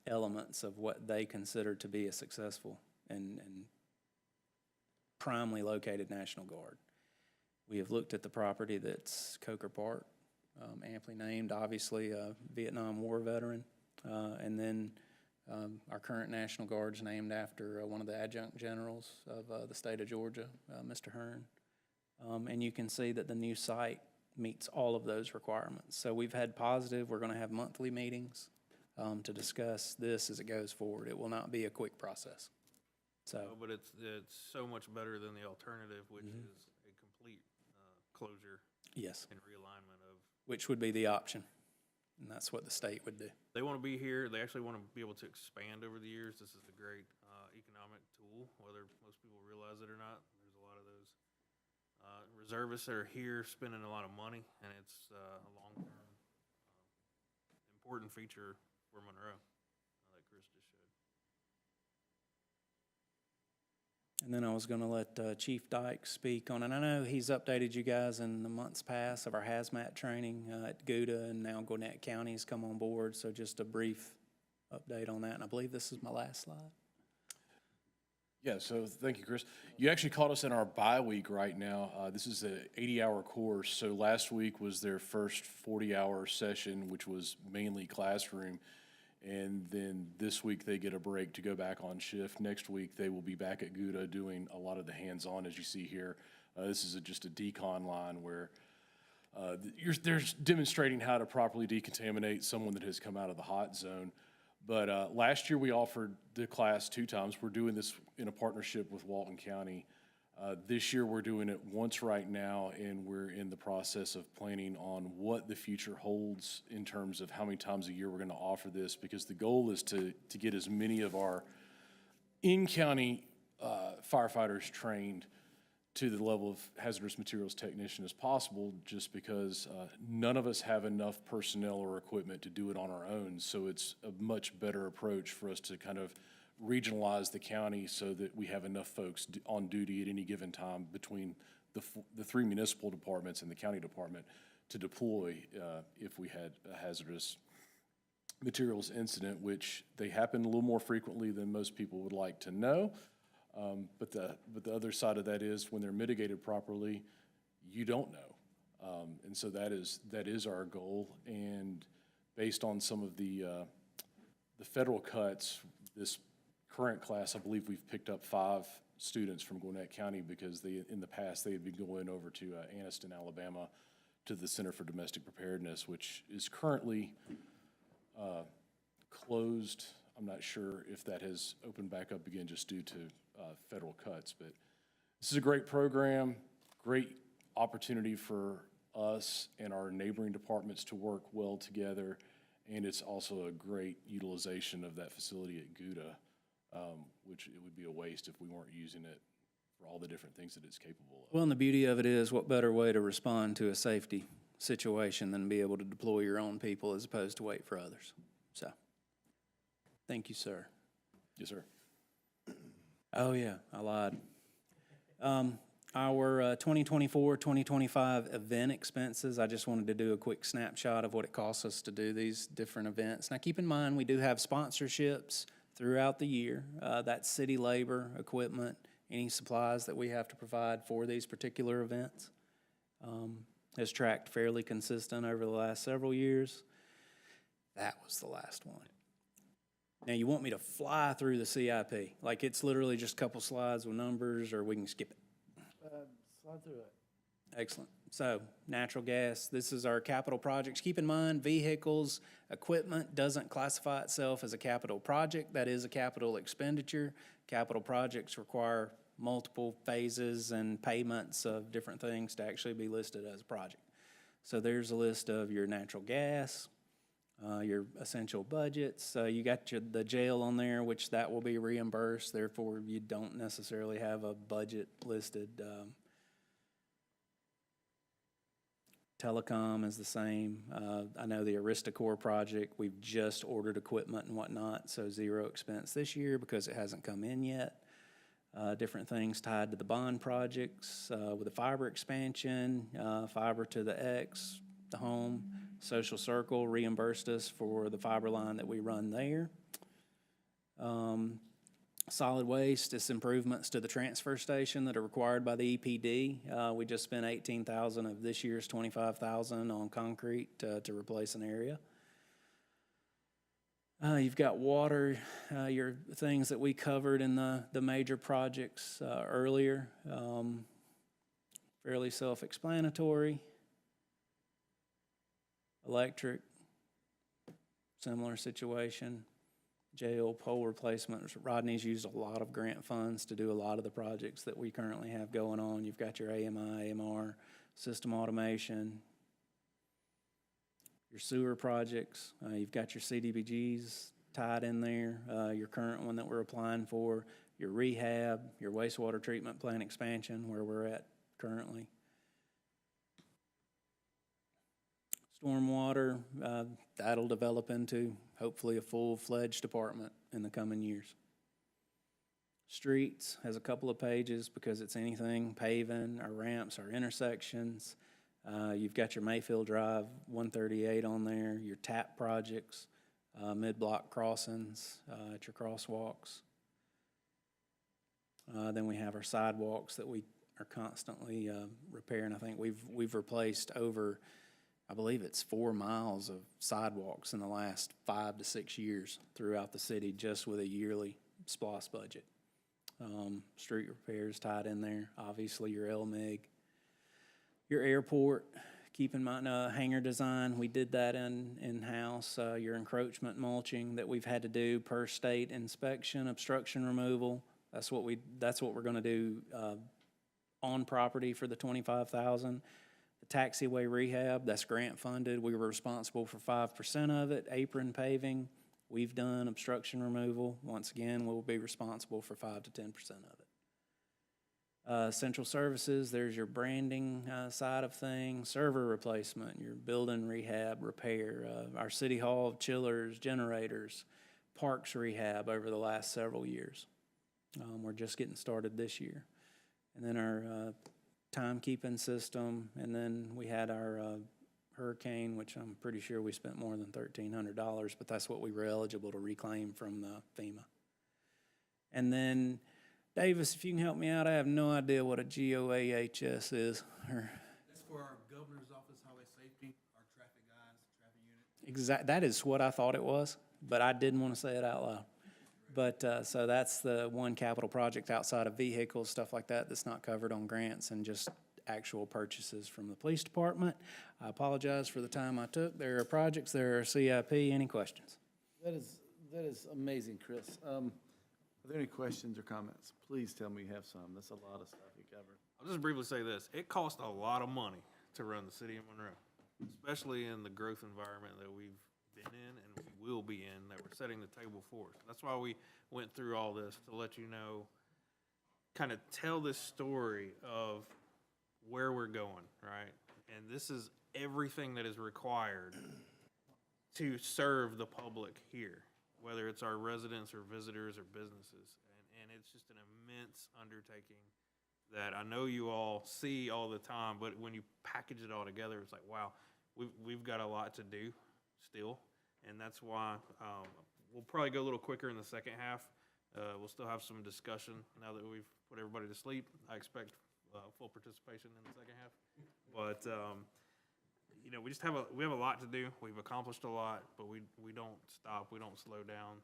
elements of what they consider to be a successful and primely located National Guard. We have looked at the property that's Coker Park, amply named, obviously, a Vietnam War veteran. And then our current National Guard's named after one of the adjunct generals of the state of Georgia, Mr. Hearn. And you can see that the new site meets all of those requirements. So we've had positive, we're gonna have monthly meetings to discuss this as it goes forward. It will not be a quick process. So, But it's so much better than the alternative, which is a complete closure yes, and realignment of. which would be the option. And that's what the state would do. They want to be here. They actually want to be able to expand over the years. This is a great economic tool, whether most people realize it or not. There's a lot of those reservists that are here spending a lot of money, and it's a long-term important feature for Monroe that Chris just showed. And then I was gonna let Chief Dyke speak on, and I know he's updated you guys in the months past of our hazmat training at Gouda, and now Gwinnett County's come on board, so just a brief update on that, and I believe this is my last slide. Yeah, so thank you, Chris. You actually caught us in our bye week right now. This is an 80-hour course, so last week was their first 40-hour session, which was mainly classroom. And then this week they get a break to go back on shift. Next week they will be back at Gouda doing a lot of the hands-on, as you see here. This is just a decon line where they're demonstrating how to properly decontaminate someone that has come out of the hot zone. But last year we offered the class 2 times. We're doing this in a partnership with Walton County. This year we're doing it once right now, and we're in the process of planning on what the future holds in terms of how many times a year we're going to offer this, because the goal is to get as many of our in-county firefighters trained to the level of hazardous materials technician as possible, just because none of us have enough personnel or equipment to do it on our own. So it's a much better approach for us to kind of regionalize the county so that we have enough folks on duty at any given time between the 3 municipal departments and the county department to deploy if we had a hazardous materials incident, which they happen a little more frequently than most people would like to know. But the other side of that is when they're mitigated properly, you don't know. And so that is our goal. And based on some of the the federal cuts, this current class, I believe we've picked up 5 students from Gwinnett County because they, in the past, they had been going over to Anniston, Alabama, to the Center for Domestic Preparedness, which is currently closed. I'm not sure if that has opened back up again just due to federal cuts, but this is a great program, great opportunity for us and our neighboring departments to work well together, and it's also a great utilization of that facility at Gouda, which it would be a waste if we weren't using it for all the different things that it's capable of. Well, and the beauty of it is, what better way to respond to a safety situation than be able to deploy your own people as opposed to wait for others? So, thank you, sir. Yes, sir. Oh, yeah, I lied. Our 2024, 2025 event expenses, I just wanted to do a quick snapshot of what it costs us to do these different events. Now, keep in mind, we do have sponsorships throughout the year. That's city labor, equipment, any supplies that we have to provide for these particular events. Has tracked fairly consistent over the last several years. That was the last one. Now, you want me to fly through the CIP? Like, it's literally just a couple slides with numbers, or we can skip it? Slide through it. Excellent. So, natural gas, this is our capital projects. Keep in mind, vehicles, equipment doesn't classify itself as a capital project. That is a capital expenditure. Capital projects require multiple phases and payments of different things to actually be listed as a project. So there's a list of your natural gas, your essential budgets. You got the jail on there, which that will be reimbursed. Therefore, you don't necessarily have a budget listed. Telecom is the same. I know the AristaCore project, we've just ordered equipment and whatnot, so zero expense this year because it hasn't come in yet. Different things tied to the bond projects with the fiber expansion, fiber to the X, the home. Social Circle reimbursed us for the fiber line that we run there. Solid waste is improvements to the transfer station that are required by the EPD. We just spent $18,000 of this year's $25,000 on concrete to replace an area. You've got water, your things that we covered in the major projects earlier. Fairly self-explanatory. Electric, similar situation. Jail pole replacements. Rodney's used a lot of grant funds to do a lot of the projects that we currently have going on. You've got your AMI, AMR, system automation, your sewer projects. You've got your CDBGs tied in there, your current one that we're applying for, your rehab, your wastewater treatment plant expansion, where we're at currently. Stormwater, that'll develop into hopefully a full-fledged department in the coming years. Streets has a couple of pages because it's anything paving, our ramps, our intersections. You've got your Mayfield Drive 138 on there, your TAP projects, mid-block crossings at your crosswalks. Then we have our sidewalks that we are constantly repairing. I think we've replaced over, I believe it's 4 miles of sidewalks in the last 5 to 6 years throughout the city just with a yearly SPLOST budget. Street repairs tied in there, obviously your LMIG. Your airport, keep in mind hangar design, we did that in-house. Your encroachment mulching that we've had to do per state inspection, obstruction removal. That's what we're gonna do on property for the $25,000. The taxiway rehab, that's grant funded. We were responsible for 5% of it. Apron paving, we've done obstruction removal. Once again, we'll be responsible for 5 to 10% of it. Central services, there's your branding side of things, server replacement, your building rehab, repair, our city hall chillers, generators, parks rehab over the last several years. We're just getting started this year. And then our timekeeping system, and then we had our hurricane, which I'm pretty sure we spent more than $1,300, but that's what we were eligible to reclaim from FEMA. And then, Davis, if you can help me out, I have no idea what a GOAHS is. That's for our governor's office, highway safety, our traffic guys, traffic unit. That is what I thought it was. but I didn't want to say it out loud. But, so that's the one capital project outside of vehicles, stuff like that, that's not covered on grants and just actual purchases from the police department. I apologize for the time I took. There are projects, there are CIP. Any questions? That is amazing, Chris. Are there any questions or comments? Please tell me you have some. That's a lot of stuff you covered. I'll just briefly say this. It costs a lot of money to run the city of Monroe, especially in the growth environment that we've been in and we will be in, that we're setting the table for. That's why we went through all this, to let you know, kind of tell this story of where we're going, right? And this is everything that is required to serve the public here, whether it's our residents or visitors or businesses. And it's just an immense undertaking that I know you all see all the time, but when you package it all together, it's like, wow, we've got a lot to do still. And that's why we'll probably go a little quicker in the second half. We'll still have some discussion now that we've put everybody to sleep. I expect full participation in the second half. But, you know, we have a lot to do. We've accomplished a lot, but we don't stop. We don't slow down.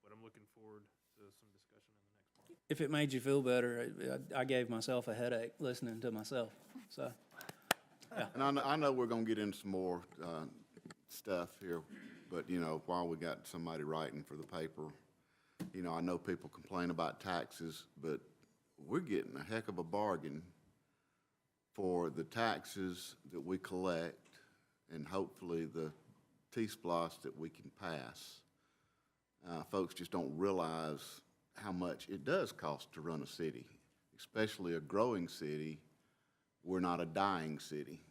But I'm looking forward to some discussion in the next part. If it made you feel better, I gave myself a headache listening to myself, so. And I know we're gonna get into some more, stuff here, but, you know, while we got somebody writing for the paper, you know, I know people complain about taxes, but we're getting a heck of a bargain for the taxes that we collect and hopefully the T-Splosh that we can pass. Folks just don't realize how much it does cost to run a city, especially a growing city. We're not a dying city.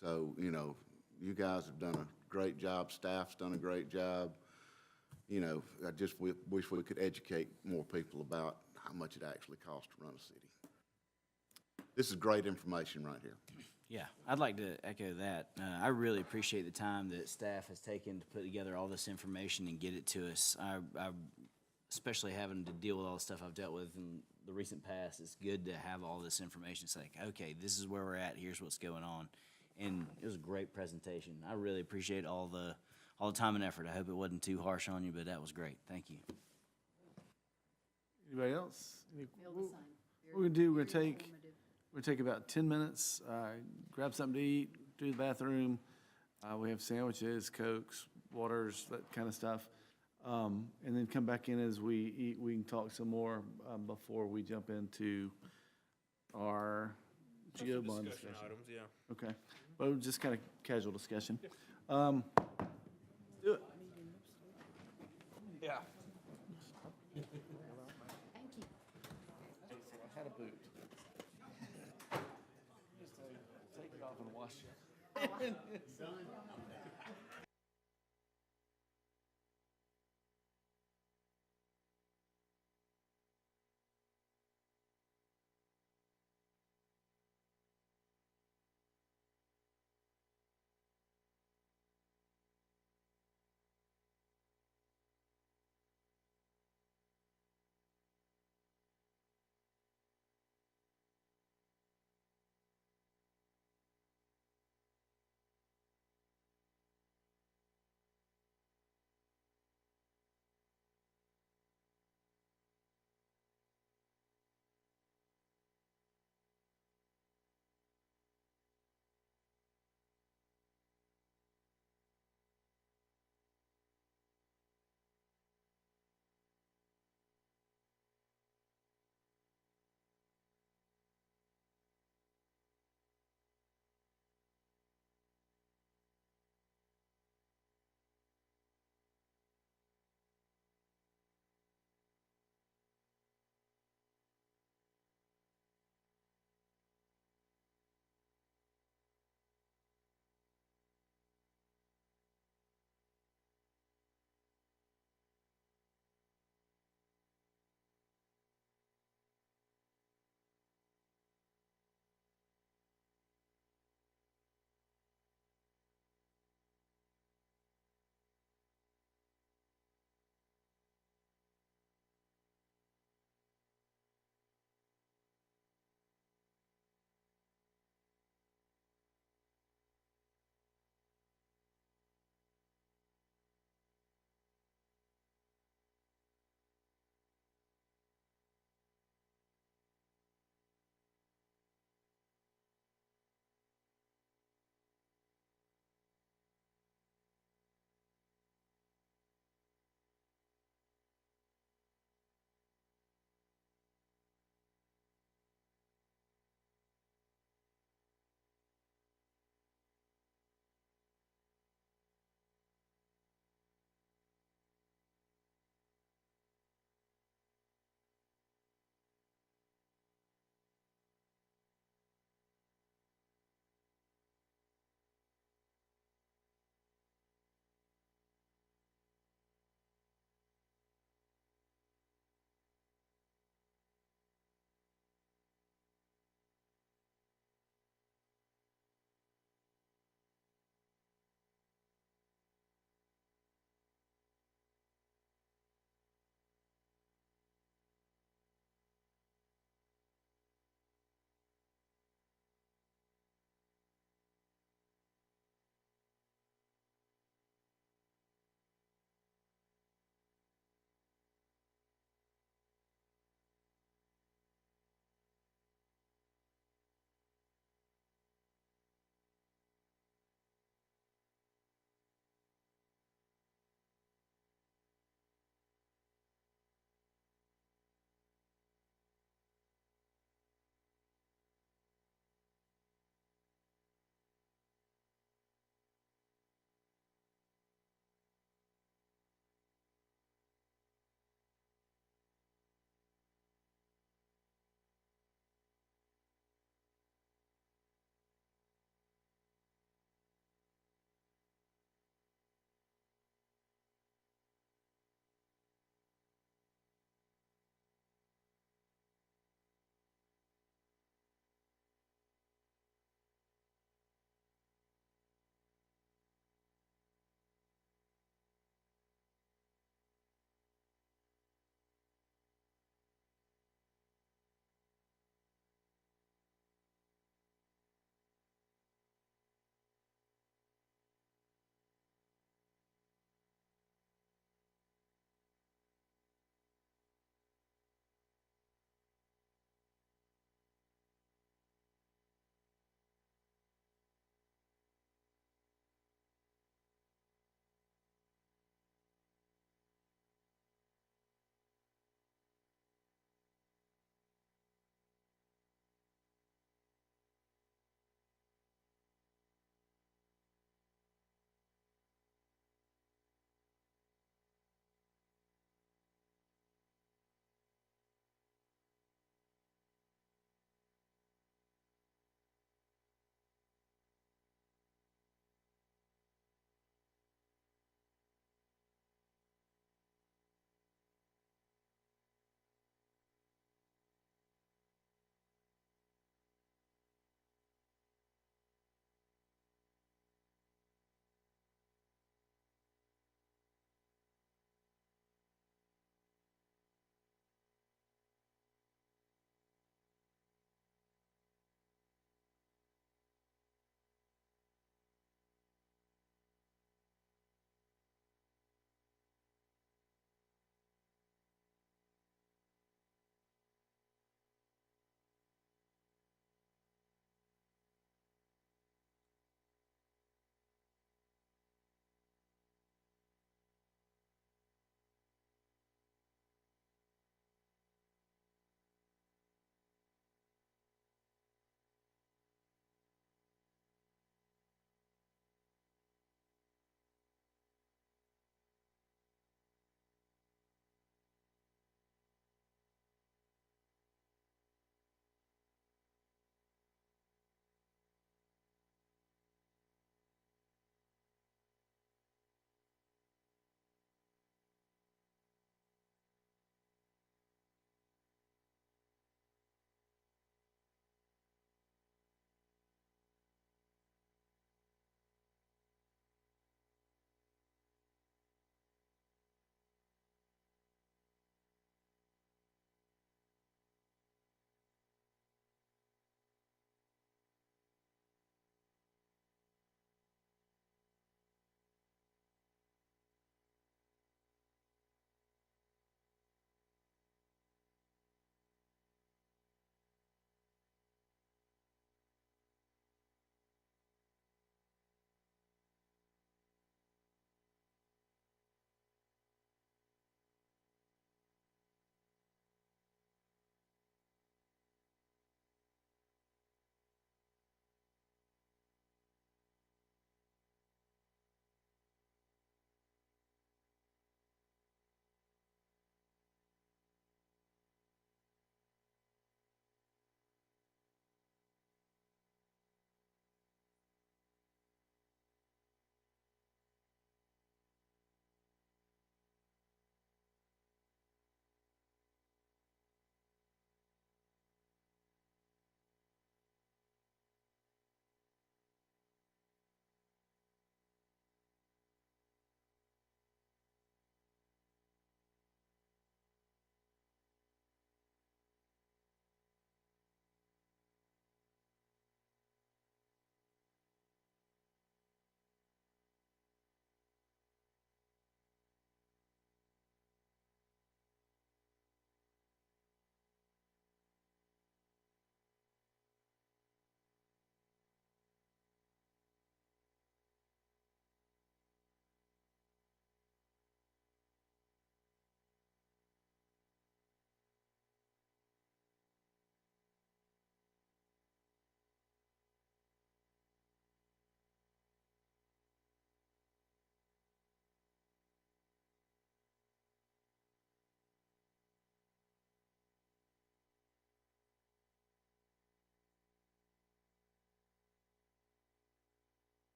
So, you know, you guys have done a great job, staff's done a great job. You know, I just wish we could educate more people about how much it actually costs to run a city. This is great information right here. Yeah, I'd like to echo that. I really appreciate the time that staff has taken to put together all this information and get it to us. I especially having to deal with all the stuff I've dealt with in the recent past, it's good to have all this information. It's like, okay, this is where we're at, here's what's going on. And it was a great presentation. I really appreciate all the time and effort. I hope it wasn't too harsh on you, but that was great. Thank you. Anybody else? Feel the same. What we're gonna do, we're Very gonna take, informative. we're gonna take about 10 minutes, grab something to eat, do the bathroom. We have sandwiches, Cokes, waters, that kind of stuff. And then come back in as we eat. We can talk some more before we jump into our geo bond discussion. Items, yeah. Okay, but just kind of casual discussion. Do it. Yeah. Thank you. I had a boot. Just take it off and wash it.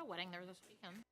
a wedding there this weekend.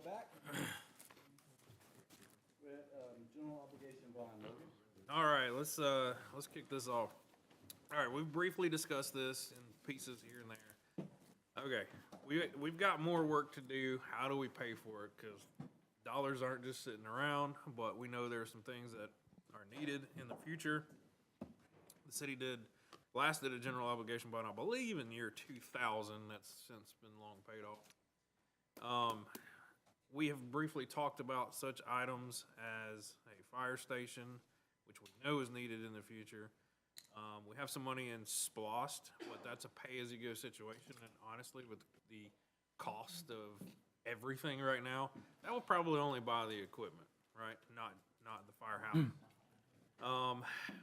back. General obligation bond, Logan. All right, let's kick this off. All right, we've briefly discussed this in pieces here and there. Okay, we've got more work to do. How do we pay for it? Because dollars aren't just sitting around, but we know there are some things that are needed in the future. The city last did a general obligation bond, I believe, in the year 2000. That's since been long paid off. We have briefly talked about such items as a fire station, which we know is needed in the future. We have some money in SPLOST, but that's a pay-as-you-go situation, and honestly, with the cost of everything right now, that will probably only buy the equipment, right? Not the firehouse.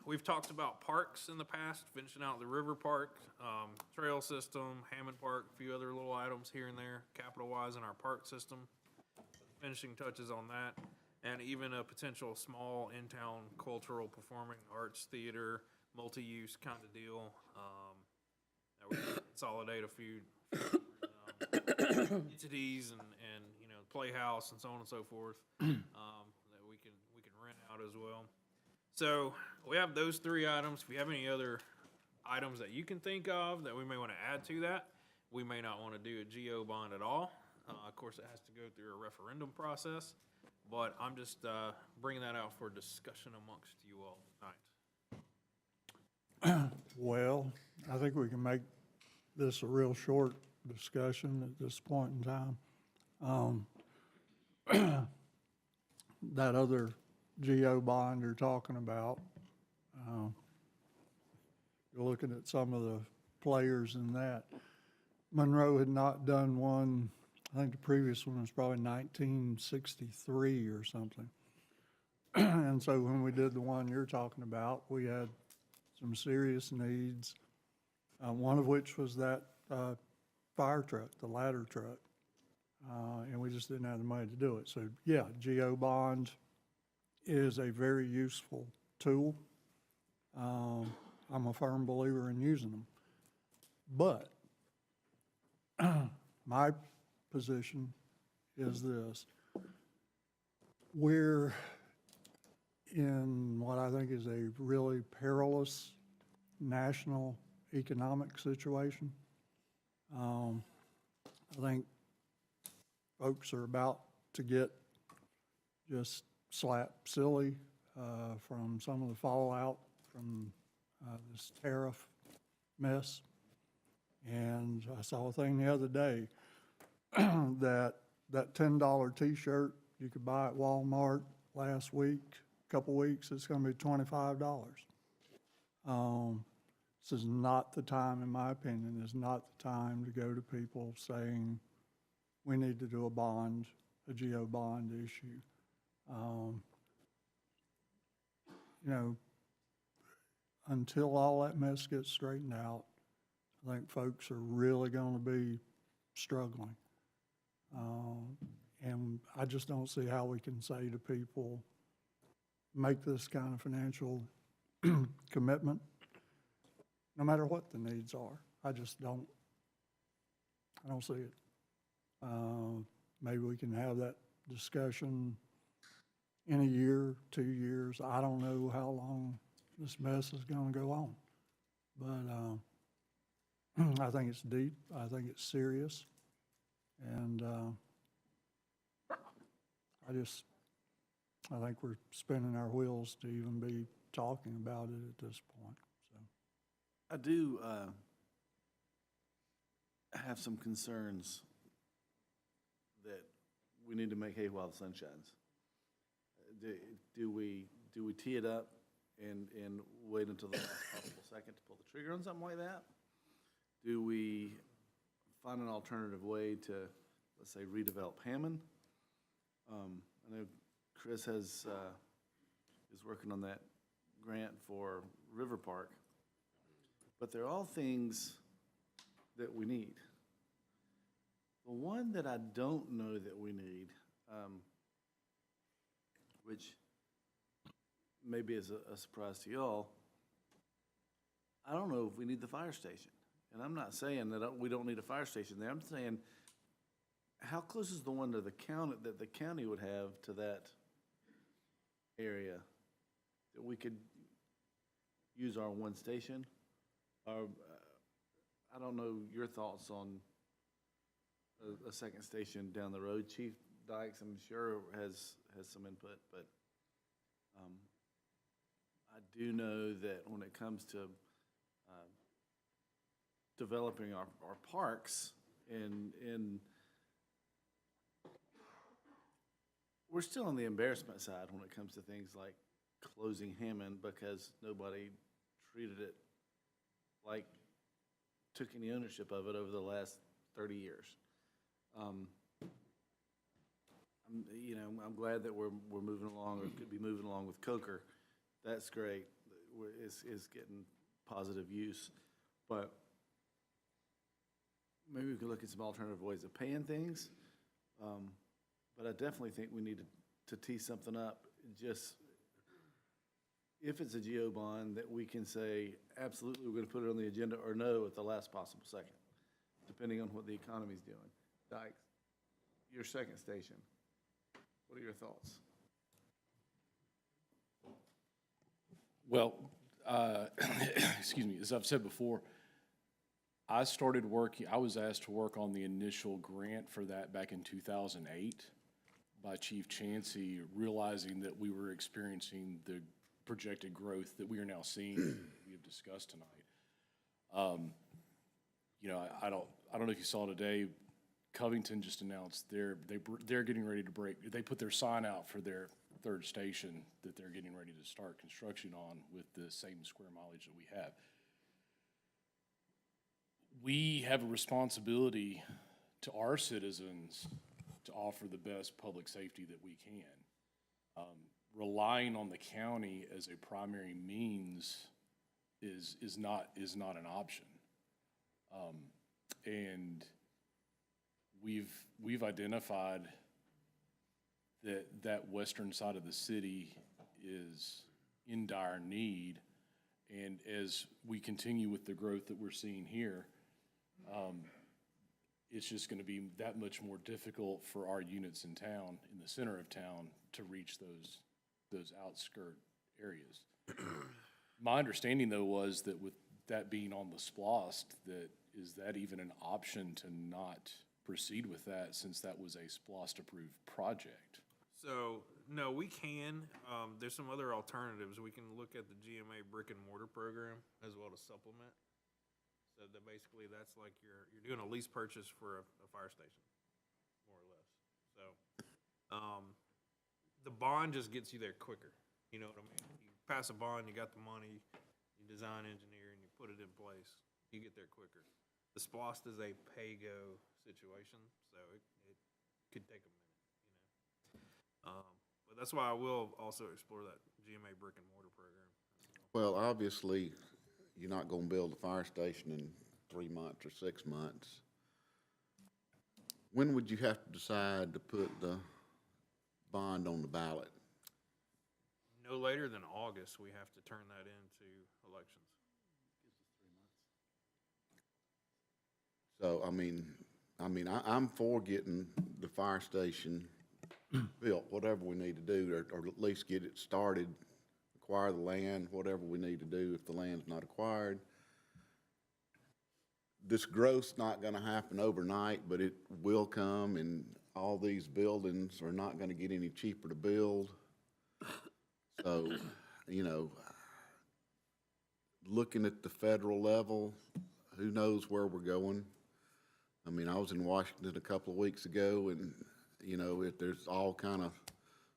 We've talked about parks in the past, finishing out the River Park, trail system, Hammond Park, a few other little items here and there, capital-wise in our park system. Finishing touches on that, and even a potential small in-town cultural performing arts theater, multi-use kind of deal. That we can consolidate a few entities and playhouse and so on and so forth that we can rent out as well. So we have those three items. If you have any other items that you can think of that we may want to add to that, we may not want to do a GO bond at all. Of course, it has to go through a referendum process, but I'm just bringing that out for discussion amongst you all tonight. Well, I think we can make this a real short discussion at this point in time. That other GO bond you're talking about, you're looking at some of the players in that. Monroe had not done one. I think the previous one was probably 1963 or something. And so when we did the one you're talking about, we had some serious needs, one of which was that fire truck, the ladder truck. And we just didn't have the money to do it. So yeah, GO bond is a very useful tool. I'm a firm believer in using them. But my position is this: we're in what I think is a really perilous national economic situation. I think folks are about to get just slap silly from some of the fallout from this tariff mess. And I saw a thing the other day that $10 T-shirt you could buy at Walmart last week, couple weeks, it's going to be $25. This is not the time, in my opinion, is not the time to go to people saying we need to do a bond, a GO bond issue. Until all that mess gets straightened out, I think folks are really going to be struggling. And I just don't see how we can say to people, make this kind of financial commitment, no matter what the needs are. I don't see it. Maybe we can have that discussion in a year, 2 years. I don't know how long this mess is going to go on. But I think it's deep. I think it's serious. And I think we're spinning our wheels to even be talking about it at this point. So I do have some concerns that we need to make hay while the sun shines. Do we tee it up and wait until the last possible second to pull the trigger on something like that? Do we find an alternative way to, let's say, redevelop Hammond? I know Chris is working on that grant for River Park, but they're all things that we need. The one that I don't know that we need, which maybe is a surprise to y'all, I don't know if we need the fire station. And I'm not saying that we don't need a fire station there. I'm saying how close is the one to the county, that the county would have to that area? That we could use our one station? Or, I don't know your thoughts on a second station down the road. Chief Dykes, I'm sure, has some input, but I do know that when it comes to developing our parks and we're still on the embarrassment side when it comes to things like closing Hammond because nobody treated it like, took any ownership of it over the last 30 years. I'm glad that we're moving along, or could be moving along with Coker. That's great. It's getting positive use. But maybe we could look at some alternative ways of paying things. But I definitely think we need to tee something up, just if it's a GO bond, that we can say, absolutely, we're gonna put it on the agenda, or no, at the last possible second, depending on what the economy's doing. Dykes, your second station, what are your thoughts? Well, excuse me, as I've said before, I was asked to work on the initial grant for that back in 2008 by Chief Chansey, realizing that we were experiencing the projected growth that we are now seeing, we have discussed tonight. I don't know if you saw today, Covington just announced they're getting ready to they put their sign out for their third station that they're getting ready to start construction on with the same square mileage that we have. We have a responsibility to our citizens to offer the best public safety that we can. Relying on the county as a primary means is not an option. And we've identified that western side of the city is in dire need. And as we continue with the growth that we're seeing here, it's just going to be that much more difficult for our units in town, in the center of town, to reach those outskirt areas. My understanding, though, was that with that being on the SPLOST, is that even an option to not proceed with that, since that was a SPLOST-approved project? So, no, we can. There's some other alternatives. We can look at the GMA brick and mortar program as well to supplement. So that basically, that's like you're doing a lease purchase for a fire station, more or less. So, the bond just gets you there quicker. You know what I mean? You pass a bond, you got the money, you design, engineer, and you put it in place. You get there quicker. The SPLOST is a pay-go situation, so it could take a minute, But that's why I will also explore that GMA brick and mortar program. Well, obviously, you're not gonna build a fire station in 3 months or 6 months. When would you have to decide to put the bond on the ballot? No later than August, we have to turn that into elections. So, I'm for getting the fire station built, whatever we need to do, or at least get it started, acquire the land, whatever we need to do if the land's not acquired. This growth's not gonna happen overnight, but it will come, and all these buildings are not gonna get any cheaper to build. So, looking at the federal level, who knows where we're going? I was in Washington a couple of weeks ago, and, if there's all kind of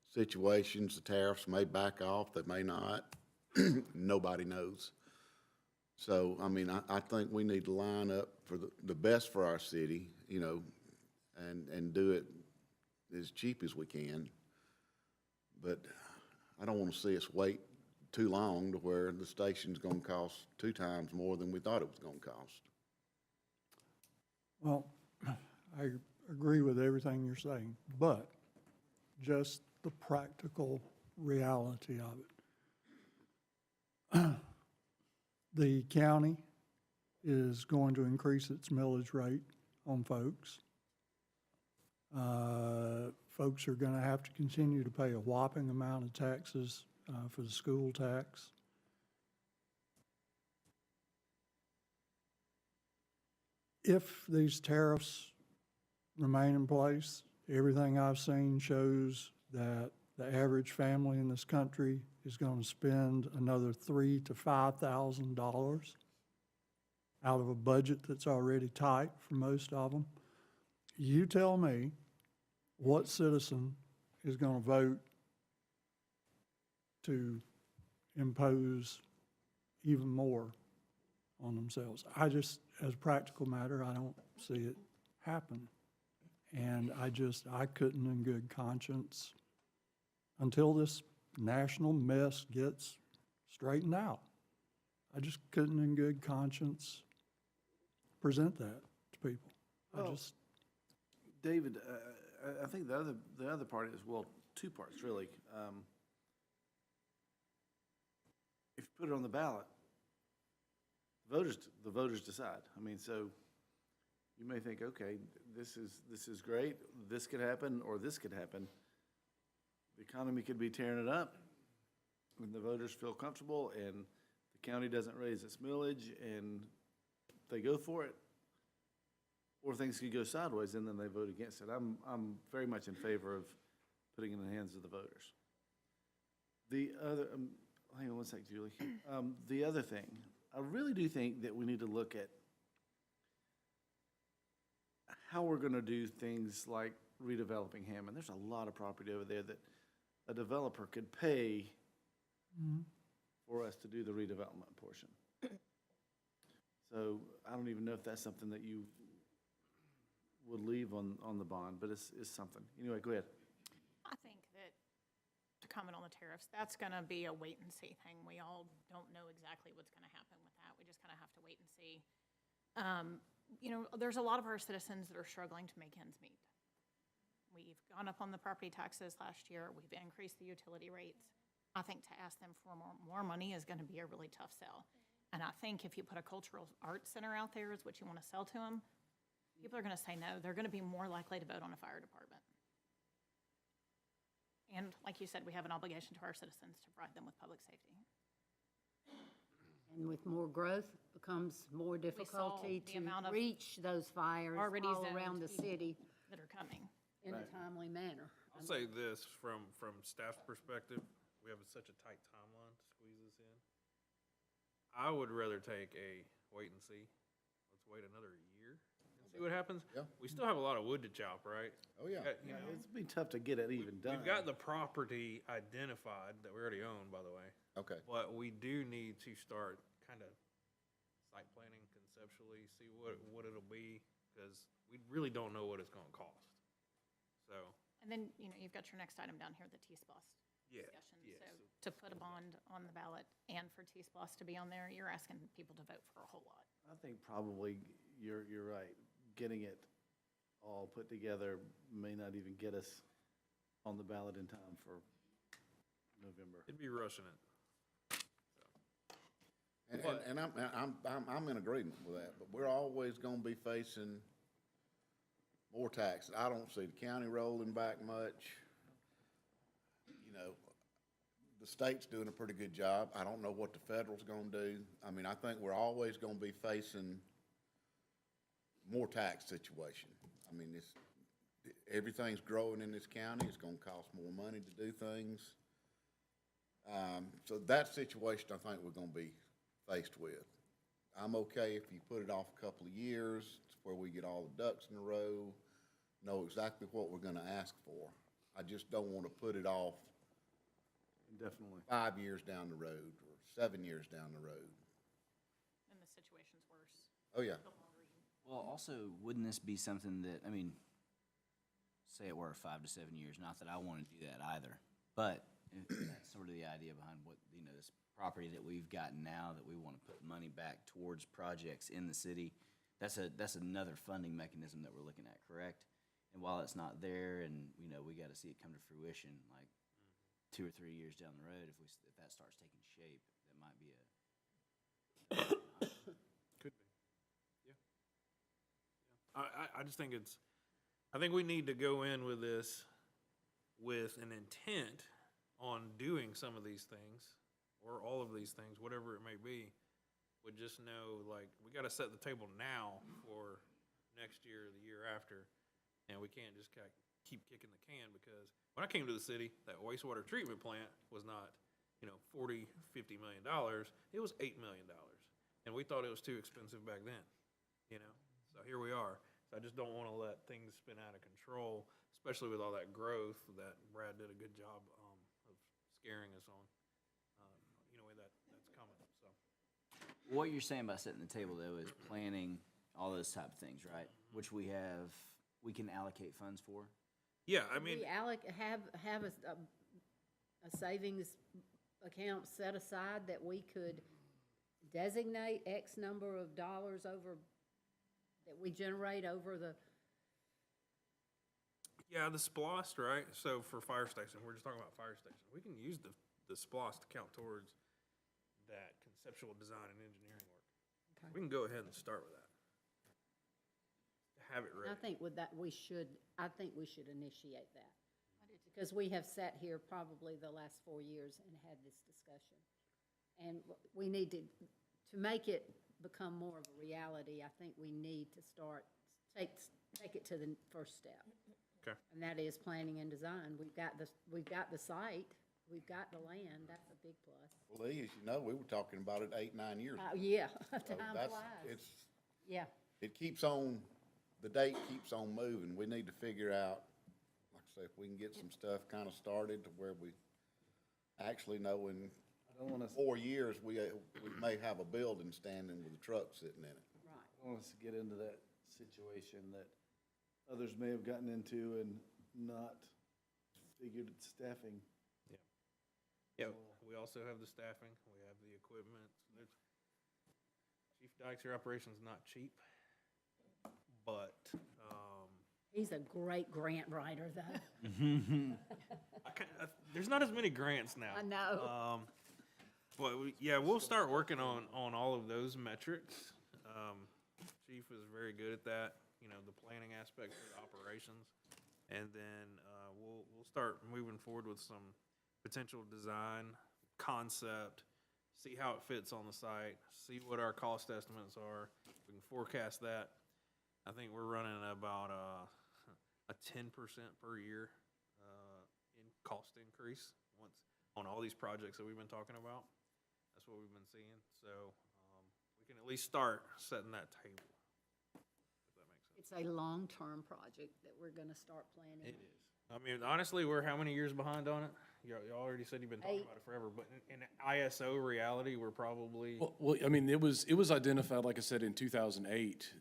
situations, the tariffs may back off, they may not. Nobody knows. So, I think we need to line up for the best for our city, and do it as cheap as we can. But I don't want to see us wait too long to where the station's going to cost 2 times more than we thought it was going to cost. Well, I agree with everything you're saying, but just the practical reality of it. The county is going to increase its millage rate on folks. Folks are gonna have to continue to pay a whopping amount of taxes, for the school tax. If these tariffs remain in place, everything I've seen shows that the average family in this country is going to spend another $3,000 to $5,000 out of a budget that's already tight for most of them. You tell me what citizen is going to vote to impose even more on themselves. I just, as a practical matter, I don't see it happen. And I couldn't in good conscience, until this national mess gets straightened out, I just couldn't in good conscience present that to people. Well, David, I think the other part is, well, two parts, really. If you put it on the ballot, the voters decide. I mean, so you may think, okay, this is great, this could happen, or this could happen. The economy could be tearing it up, and the voters feel comfortable, and the county doesn't raise its millage, and they go for it. Or things could go sideways, and then they vote against it. I'm very much in favor of putting it in the hands of the voters. The other, hang on one sec, Julie. The other thing, I really do think that we need to look at how we're gonna do things like redeveloping Hammond. There's a lot of property over there that a developer could pay for us to do the redevelopment portion. So I don't even know if that's something that you would leave on the bond, but it's something. Anyway, go ahead. I think that, to comment on the tariffs, that's gonna be a wait and see thing. We all don't know exactly what's gonna happen with that. We just kinda have to wait and see. You know, there's a lot of our citizens that are struggling to make ends meet. We've gone up on the property taxes last year. We've increased the utility rates. I think to ask them for more money is gonna be a really tough sell. And I think if you put a cultural arts center out there is what you wanna sell to them, people are gonna say no. They're gonna be more likely to vote on a fire department. And like you said, we have an obligation to our citizens to provide them with public safety. And with more growth becomes more difficulty the to amount of reach those fires already all zoned around the people. city That are coming. in a Right. timely manner. I'll say this, from staff's perspective, we have such a tight timeline to squeeze this in. I would rather take a wait and see. Let's wait another year and see what happens. Yeah. We still have a lot of wood to chop, right? Oh, yeah. You know, It's been tough to get it even done. we've got the property identified that we already own, by the way. Okay. But we do need to start kind of site planning conceptually, see what it'll be, because we really don't know what it's gonna cost. So, And then, you know, you've got your next item down here, the T-Splost yeah, discussion. yeah. So to put a bond on the ballot and for T-Splost to be on there, you're asking people to vote for a whole lot. I think probably you're right. Getting it all put together may not even get us on the ballot in time for November. It'd be rushing it. And I'm in agreement with that, but we're always gonna be facing more taxes. I don't see the county rolling back much. You know, the state's doing a pretty good job. I don't know what the federal's gonna do. I mean, I think we're always gonna be facing more tax situation. I mean, everything's growing in this county. It's gonna cost more money to do things. So that situation, I think we're gonna be faced with. I'm okay if you put it off a couple of years, where we get all the ducks in a row, know exactly what we're gonna ask for. I just don't wanna put it off Definitely. 5 years down the road, or 7 years down the road. And the situation's worse. Oh, yeah. Well, also, wouldn't this be something that, I mean, say it were 5 to 7 years, not that I want to do that either, but that's sort of the idea behind what, you know, this property that we've got now that we want to put money back towards projects in the city. That's another funding mechanism that we're looking at, correct? And while it's not there and, you know, we got to see it come to fruition, like 2 or 3 years down the road, if that starts taking shape, that might be Could be. Yeah. I just think it's, I think we need to go in with this with an intent on doing some of these things, or all of these things, whatever it may be. Would just know, like, we gotta set the table now for next year or the year after, and we can't just keep kicking the can, because when I came to the city, that wastewater treatment plant was not, $40, $50 million. It was $8 million. And we thought it was too expensive back then, So here we are. So I just don't want to let things spin out of control, especially with all that growth that Brad did a good job of scaring us on. That's coming, so. What you're saying by setting the table, though, is planning all those type of things, right? Which we can allocate funds for. Yeah, I mean, We have a savings account set aside that we could designate X number of dollars over, that we generate over the, yeah, the SPOS, right? So for fire station, we're just talking about fire station. We can use the SPOS to count towards that conceptual design and engineering work. Okay. We can go ahead and start with that. Have it ready. I think with that, we should initiate that. Because we have sat here probably the last 4 years and had this discussion. And we need to make it become more of a reality, I think we need to take it to the first step. Okay. And that is planning and design. We've got the site, we've got the land, that's a big plus. Well, Lee, as you know, we were talking about it 8, 9 years ago. Yeah, So time that's- flies. It's, Yeah, the date keeps on moving. We need to figure out, like I say, if we can get some stuff kind of started to where we actually know in I don't want us, 4 years, we may have a building standing with a truck sitting in it. right. I don't want us to get into that situation that others may have gotten into and not figured staffing. Yeah, we also have the staffing, we have the equipment. Chief Dykes, your operation's not cheap, but, He's a great grant writer, though. there's not as many grants now. I know. But we'll start working on all of those metrics. Chief is very good at that, the planning aspect of the operations. And then, we'll start moving forward with some potential design, concept, see how it fits on the site, see what our cost estimates are. We can forecast that. I think we're running about a 10% per year in cost increase on all these projects that we've been talking about. That's what we've been seeing. So we can at least start setting that table, if that makes sense. It's a long-term project that we're gonna start planning. It is. I mean, honestly, we're how many years behind on it? You already said you've been talking 8. about it forever, but in ISO reality, we're probably, Well, I mean, it was identified, like I said, in 2008,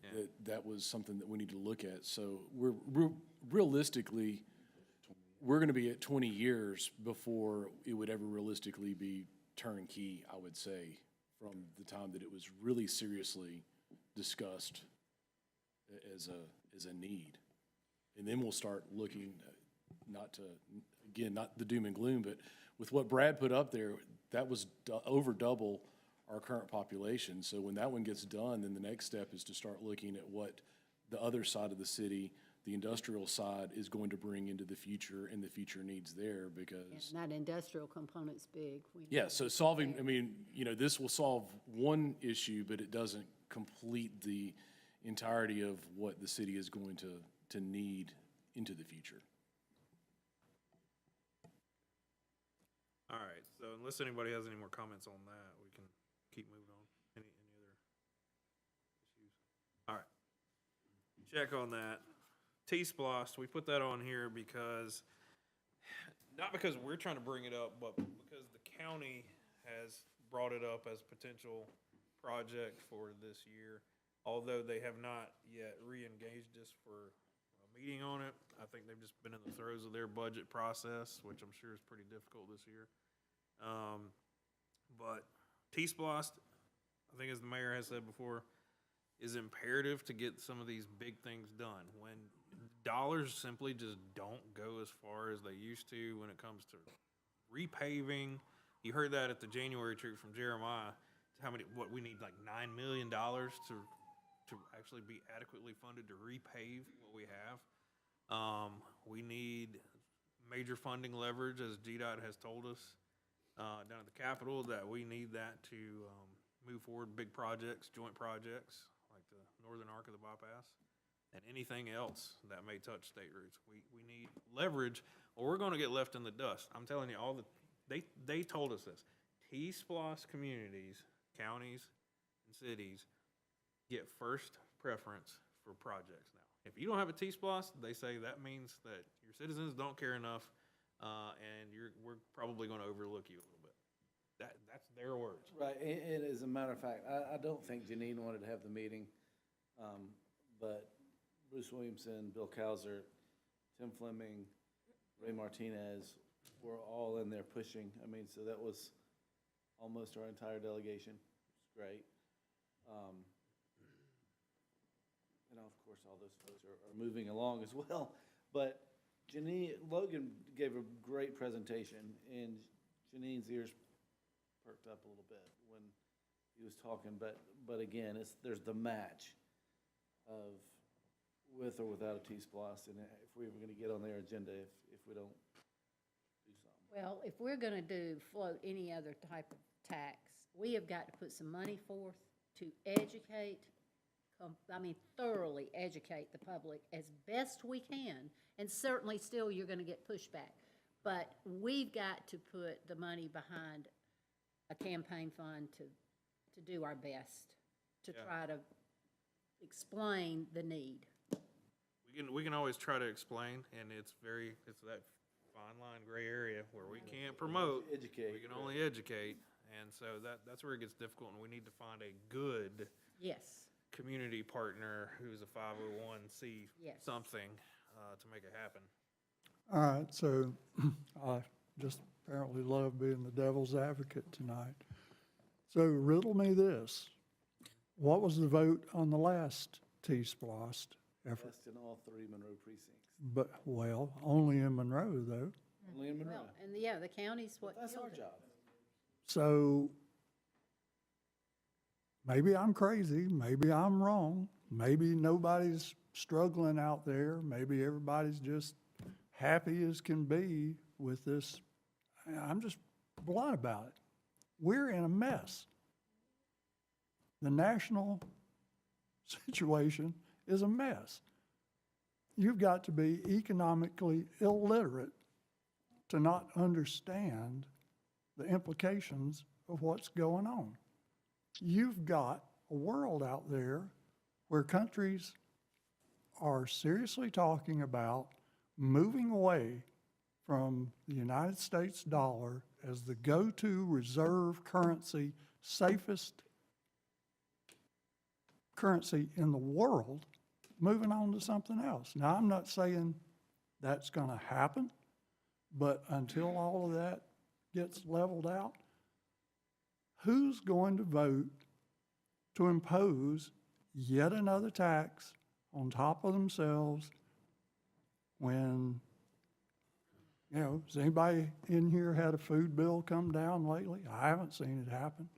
that was something that we need to look at. So realistically, we're going to be at 20 years before it would ever realistically be turnkey, I would say, from the time that it was really seriously discussed as a need. And then we'll start looking, not the doom and gloom, but with what Brad put up there, that was over double our current population. So when that one gets done, then the next step is to start looking at what the other side of the city, the industrial side, is going to bring into the future and the future needs there, because. And that industrial component's big. Yeah, so solving, I mean, this will solve one issue, but it doesn't complete the entirety of what the city is going to need into the future. all right. So unless anybody has any more comments on that, we can keep moving on. Any other issues? All right. Check on that. T-Splost, we put that on here because, not because we're trying to bring it up, but because the county has brought it up as potential project for this year. Although they have not yet re-engaged us for a meeting on it. I think they've just been in the throes of their budget process, which I'm sure is pretty difficult this year. But T-Splost, I think as the mayor has said before, is imperative to get some of these big things done. When dollars simply just don't go as far as they used to when it comes to repaving. You heard that at the January trip from Jeremiah. What we need, like $9 million to actually be adequately funded to repave what we have. We need major funding leverage, as GDOT has told us, down at the Capitol, that we need that to, move forward big projects, joint projects, like the northern arc of the bypass, and anything else that may touch state routes. We need leverage, or we're gonna get left in the dust. I'm telling you, they told us this. T-Splosh communities, counties, and cities get first preference for projects now. If you don't have a T-Splosh, they say that means that your citizens don't care enough, and we're probably gonna overlook you a little bit. That's their words. Right, and as a matter of fact, I don't think Janine wanted to have the meeting, but Bruce Williamson, Bill Cowser, Tim Fleming, Ray Martinez were all in there pushing. I mean, so that was almost our entire delegation. It's great. And of course, all those folks are moving along as well. But Logan gave a great presentation, and Janine's ears perked up a little bit when he was talking. But again, there's the match of with or without a T-Splosh, and if we were going to get on their agenda, if we don't do something. Well, if we're gonna float any other type of tax, we have got to put some money forth to educate, thoroughly educate the public as best we can. And certainly still, you're gonna get pushback. But we've got to put the money behind a campaign fund to do our best, to try to explain the need. We can always try to explain, and it's that fine line gray area where we can't promote. Educate. We can only educate, and so that's where it gets difficult, and we need to find a good Yes, community partner who's a 501c Yes. something, to make it happen. All right, so I just apparently love being the devil's advocate tonight. So riddle me this. What was the vote on the last T-Splosh effort? Best in all 3 Monroe precincts. But, well, only in Monroe, though. Only in Monroe. well, and yeah, the county's what That's our killed it. job. So maybe I'm crazy, maybe I'm wrong, maybe nobody's struggling out there, maybe everybody's just happy as can be with this. I'm just blunt about it. We're in a mess. The national situation is a mess. You've got to be economically illiterate to not understand the implications of what's going on. You've got a world out there where countries are seriously talking about moving away from the United States dollar as the go-to reserve currency, safest currency in the world, moving on to something else. Now, I'm not saying that's going to happen, but until all of that gets leveled out, who's going to vote to impose yet another tax on top of themselves when, has anybody in here had a food bill come down lately? I haven't seen it happen.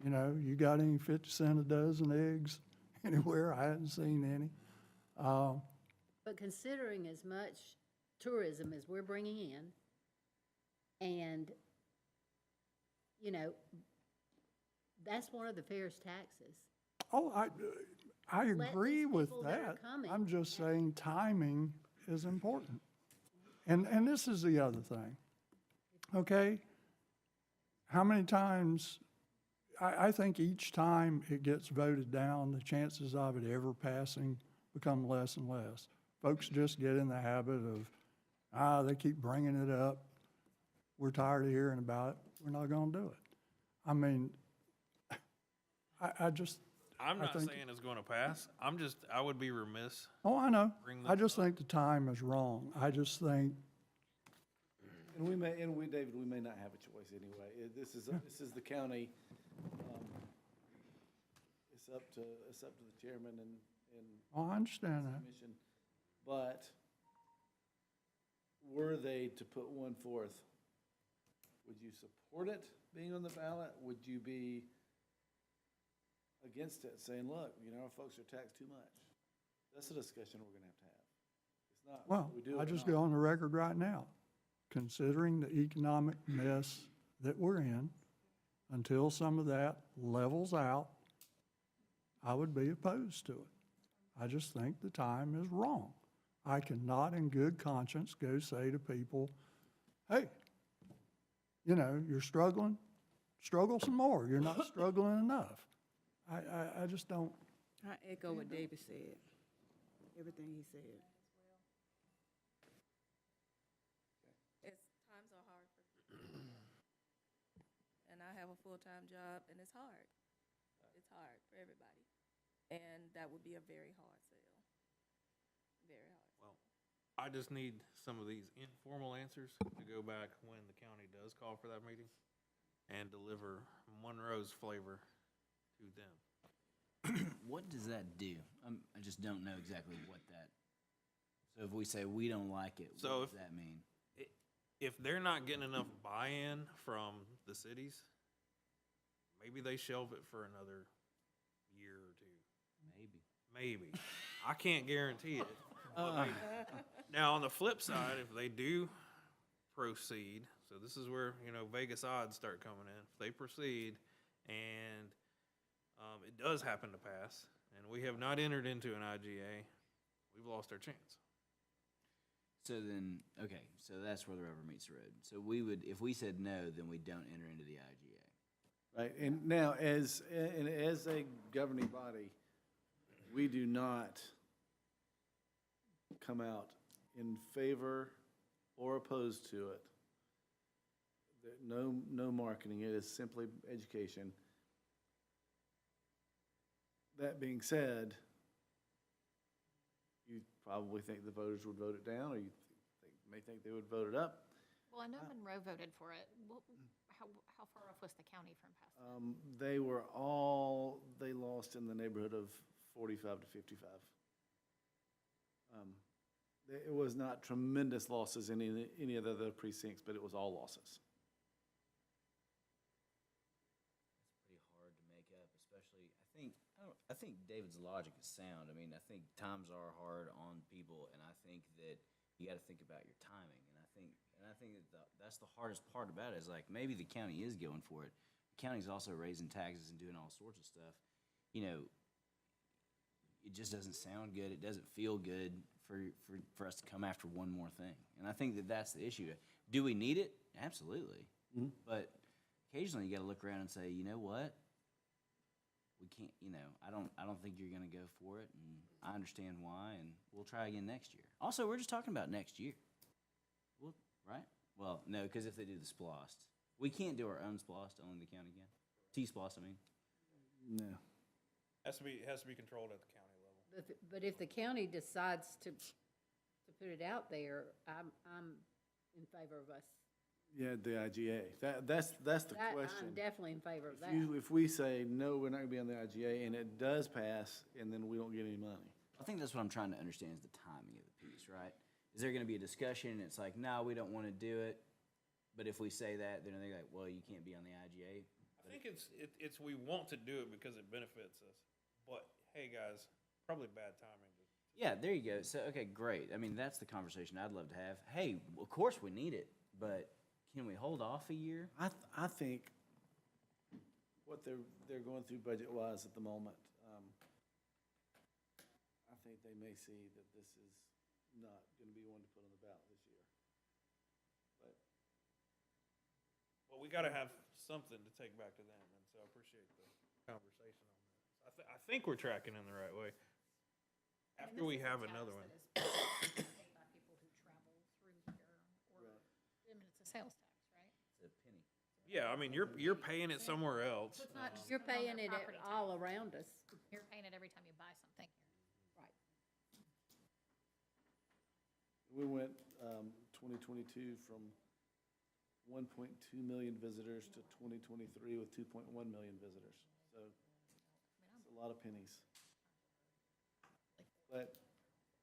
You got any 50 cent a dozen eggs anywhere? I haven't seen any. But considering as much tourism as we're bringing in, and, that's one of the fairest taxes. Oh, I Let agree these with people that are that. coming- I'm just saying timing is important. And this is the other thing, okay? How many times, I think each time it gets voted down, the chances of it ever passing become less and less. Folks just get in the habit of, they keep bringing it up. We're tired of hearing about it. We're not gonna do it. I mean, I'm not think- saying it's gonna pass. I would be remiss. oh, I know. Bring I this just think the time is wrong. I just think, And David, we may not have a choice anyway. This is the county. It's up to the chairman and oh, I understand that. commission. But were they to put one forth, would you support it being on the ballot? Would you be against it, saying, look, our folks are taxed too much? That's a discussion we're gonna have to have. It's not Well, we do it I or just not. go on the record right now, considering the economic mess that we're in, until some of that levels out, I would be opposed to it. I just think the time is wrong. I cannot in good conscience go say to people, hey, you know, you're struggling, struggle some more. You're not struggling enough. I just don't, I echo what David said, everything he said. Times are hard for people. And I have a full-time job, and it's hard. It's hard for everybody. And that would be a very hard sell. Very hard. Well, I just need some of these informal answers to go back when the county does call for that meeting and deliver Monroe's flavor to them. What does that do? I just don't know exactly what that, so if we say we don't like it, So what does that mean? If they're not getting enough buy-in from the cities, maybe they shelve it for another year or two. Maybe. I can't guarantee it. But maybe. Now, on the flip side, if they do proceed, so this is where, you know, Vegas odds start coming in. If they proceed and it does happen to pass, and we have not entered into an IGA, we've lost our chance. So then, okay, so that's where the rubber meets the road. So we would, if we said no, then we don't enter into the IGA. Right, and now, as a governing body, we do not come out in favor or opposed to it. No marketing, it is simply education. That being said, you probably think the voters would vote it down, or you may think they would vote it up. Well, I know Monroe voted for it. How far off was the county from passing? They lost in the neighborhood of 45 to 55. It was not tremendous losses in any of the other precincts, but it was all losses. It's pretty hard to make up, especially, I think David's logic is sound. I mean, I think times are hard on people, and I think that you gotta think about your timing, and I think that that's the hardest part about it, is like, maybe the county is going for it. The county's also raising taxes and doing all sorts of stuff. You know, it just doesn't sound good, it doesn't feel good for us to come after one more thing. And I think that that's the issue. Do we need it? Absolutely. But occasionally you gotta look around and say, you know what? We can't, you know, I don't think you're gonna go for it, and I understand why, and we'll try again next year. Also, we're just talking about next year. Well, right? Well, no, because if they do the SPLOST, we can't do our own SPLOST, only the county can. T-SPLOST, I mean. No. Has to be controlled at the county level. But if the county decides to put it out there, I'm in favor of us. Yeah, the IGA. That's the I'm question. definitely in favor of that. If we say, no, we're not gonna be on the IGA, and it does pass, and then we don't get any money. I think that's what I'm trying to understand, is the timing of the piece, right? Is there gonna be a discussion, and it's like, no, we don't wanna do it, but if we say that, then they're like, well, you can't be on the IGA. I think it's we want to do it because it benefits us. But, hey, guys, probably bad timing. Yeah, there you go. So, okay, great. I mean, that's the conversation I'd love to have. Hey, of course we need it, but can we hold off a year? I think what they're going through budget-wise at the moment, I think they may see that this is not gonna be one to put on the ballot this year. Well, we gotta have something to take back to them, and so I appreciate the conversation on this. I think we're tracking in the right way. After we have another one. Paid by people who travel through here, or, I mean, it's a sales tax, right? It's a penny. Yeah, I mean, you're paying it somewhere else. So it's not just You're on the paying it property all tax. around us. You're paying it every time you buy something here. Right. We went, 2022 from 1.2 million visitors to 2023 with 2.1 million visitors. So it's a lot of pennies. But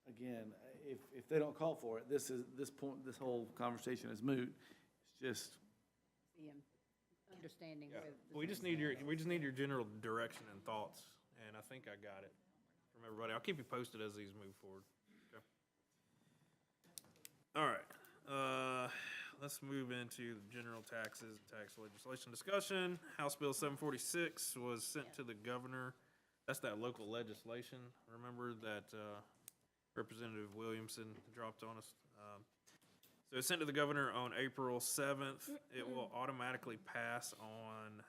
again, if they don't call for it, this whole conversation is moot. It's just, The understanding Yeah, with. the we just need your general direction and thoughts, and I think I got it from everybody. I'll keep you posted as these move forward. Okay. All right, let's move into the general taxes, tax legislation discussion. House Bill 746 was sent to the governor. That's that local legislation, remember, that Representative Williamson dropped on us. So it's sent to the governor on April 7th. It will automatically pass on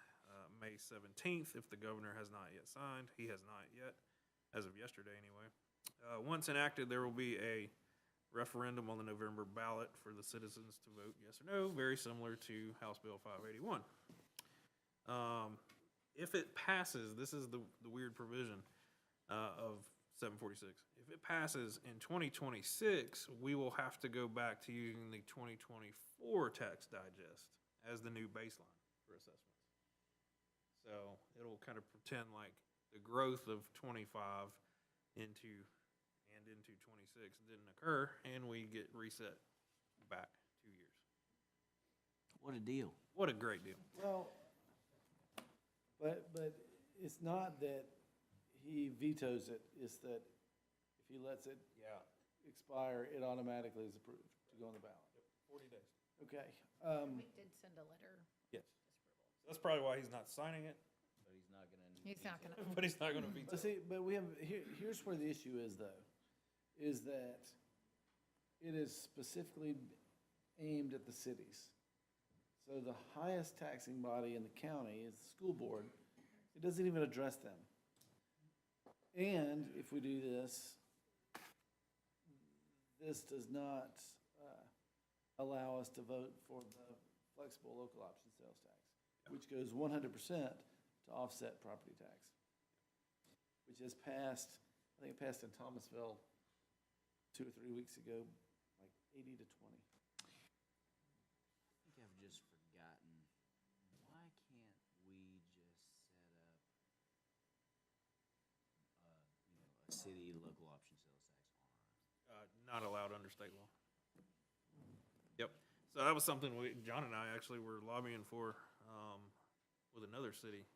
May 17th if the governor has not yet signed. He has not yet, as of yesterday anyway. Once enacted, there will be a referendum on the November ballot for the citizens to vote yes or no, very similar to House Bill 581. If it passes, this is the weird provision of 746. If it passes in 2026, we will have to go back to using the 2024 tax digest as the new baseline for assessments. So it'll kind of pretend like the growth of 25 into 26 didn't occur, and we get reset back 2 years. What a deal. What a great deal. Well, but it's not that he vetoes it, it's that if he lets it expire, it automatically is approved to go on the ballot. 40 days. Okay, We did send a letter. Yes. That's probably why he's not signing it, But he's not gonna. He's not gonna. but he's not gonna veto but it. see, but we have, here's where the issue is though, is that it is specifically aimed at the cities. So the highest taxing body in the county is the school board. It doesn't even address them. And if we do this, this does not allow us to vote for the flexible local option sales tax, which goes 100% to offset property tax, which has passed, I think it passed in Thomasville 2 or 3 weeks ago, like 80 to 20. I think I've just forgotten, why can't we just set up, a city local option sales tax on our own? Not allowed under state law. Yep. So that was something John and I actually were lobbying for with another city a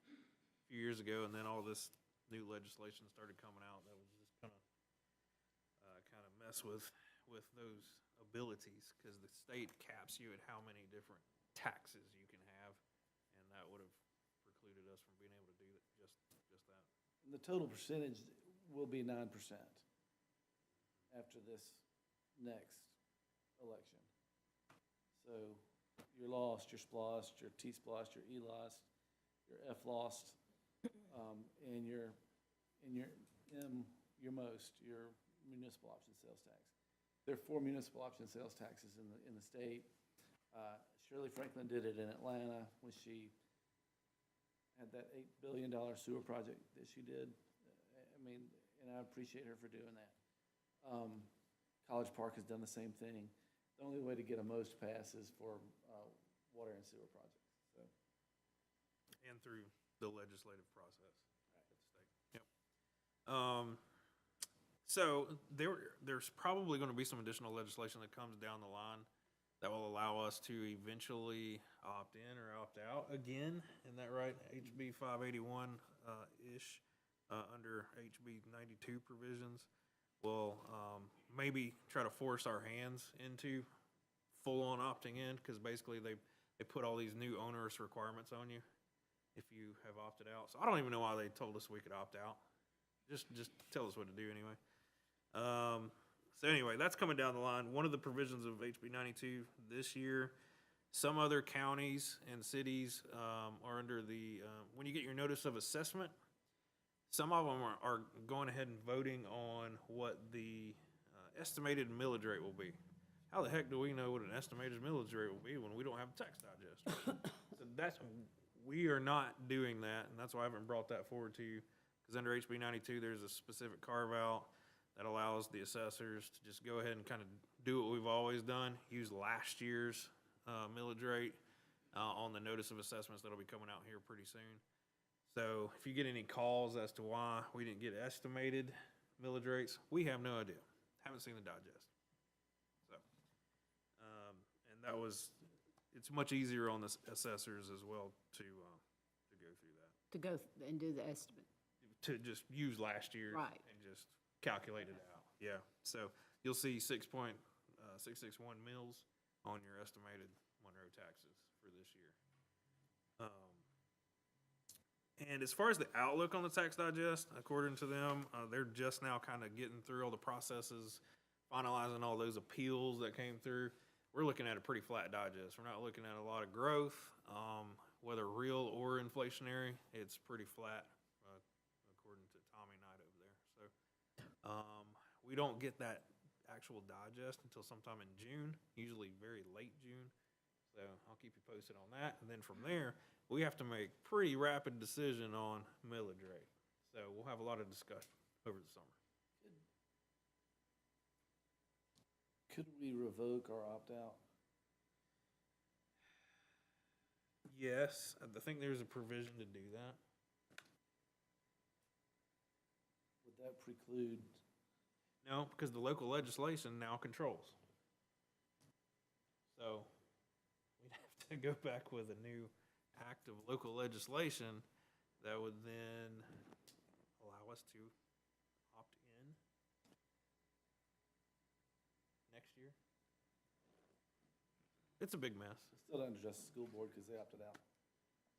few years ago, and then all this new legislation started coming out that was just kind of mess with those abilities, because the state caps you at how many different taxes you can have, and that would have precluded us from being able to do just that. The total percentage will be 9% after this next election. So your lost, your splost, your T-splost, your E-lost, your F-lost, and your most, your municipal option sales tax. There are 4 municipal option sales taxes in the state. Shirley Franklin did it in Atlanta when she had that $8 billion sewer project that she did. I mean, and I appreciate her for doing that. College Park has done the same thing. The only way to get a most pass is for water and sewer projects, so. And through the legislative process at the state. Yep. So there's probably going to be some additional legislation that comes down the line that will allow us to eventually opt in or opt out again. Isn't that right? HB 581 ish under HB 92 provisions will maybe try to force our hands into full-on opting in, because basically they put all these new onerous requirements on you if you have opted out. So I don't even know why they told us we could opt out. Just tell us what to do anyway. So anyway, that's coming down the line. One of the provisions of HB 92 this year, some other counties and cities are under the, when you get your notice of assessment, some of them are going ahead and voting on what the estimated millage rate will be. How the heck do we know what an estimated millage rate will be when we don't have a tax digest? So we are not doing that, and that's why I haven't brought that forward to you, because under HB 92, there's a specific carve-out that allows the assessors to just go ahead and kind of do what we've always done, use last year's millage rate on the notice of assessments that'll be coming out here pretty soon. So if you get any calls as to why we didn't get estimated millage rates, we have no idea. Haven't seen the digest. So, and that was, it's much easier on the assessors as well to go through that. To go and do the estimate. To just use last year. Right. And just calculate it out. Yeah. So you'll see 6.6 661 mills on your estimated Monroe taxes for this year. And as far as the outlook on the tax digest, according to them, they're just now kind of getting through all the processes, finalizing all those appeals that came through. We're looking at a pretty flat digest. We're not looking at a lot of growth, whether real or inflationary. It's pretty flat, according to Tommy Knight over there. So we don't get that actual digest until sometime in June, usually very late June. So I'll keep you posted on that. And then from there, we have to make pretty rapid decision on millage rate. So we'll have a lot of discussion over the summer. Could we revoke or opt out? Yes, I think there's a provision to do that. Would that preclude? No, because the local legislation now controls. So we'd have to go back with a new act of local legislation that would then allow us to opt in next year. It's a big mess. Still don't address the school board because they opted out.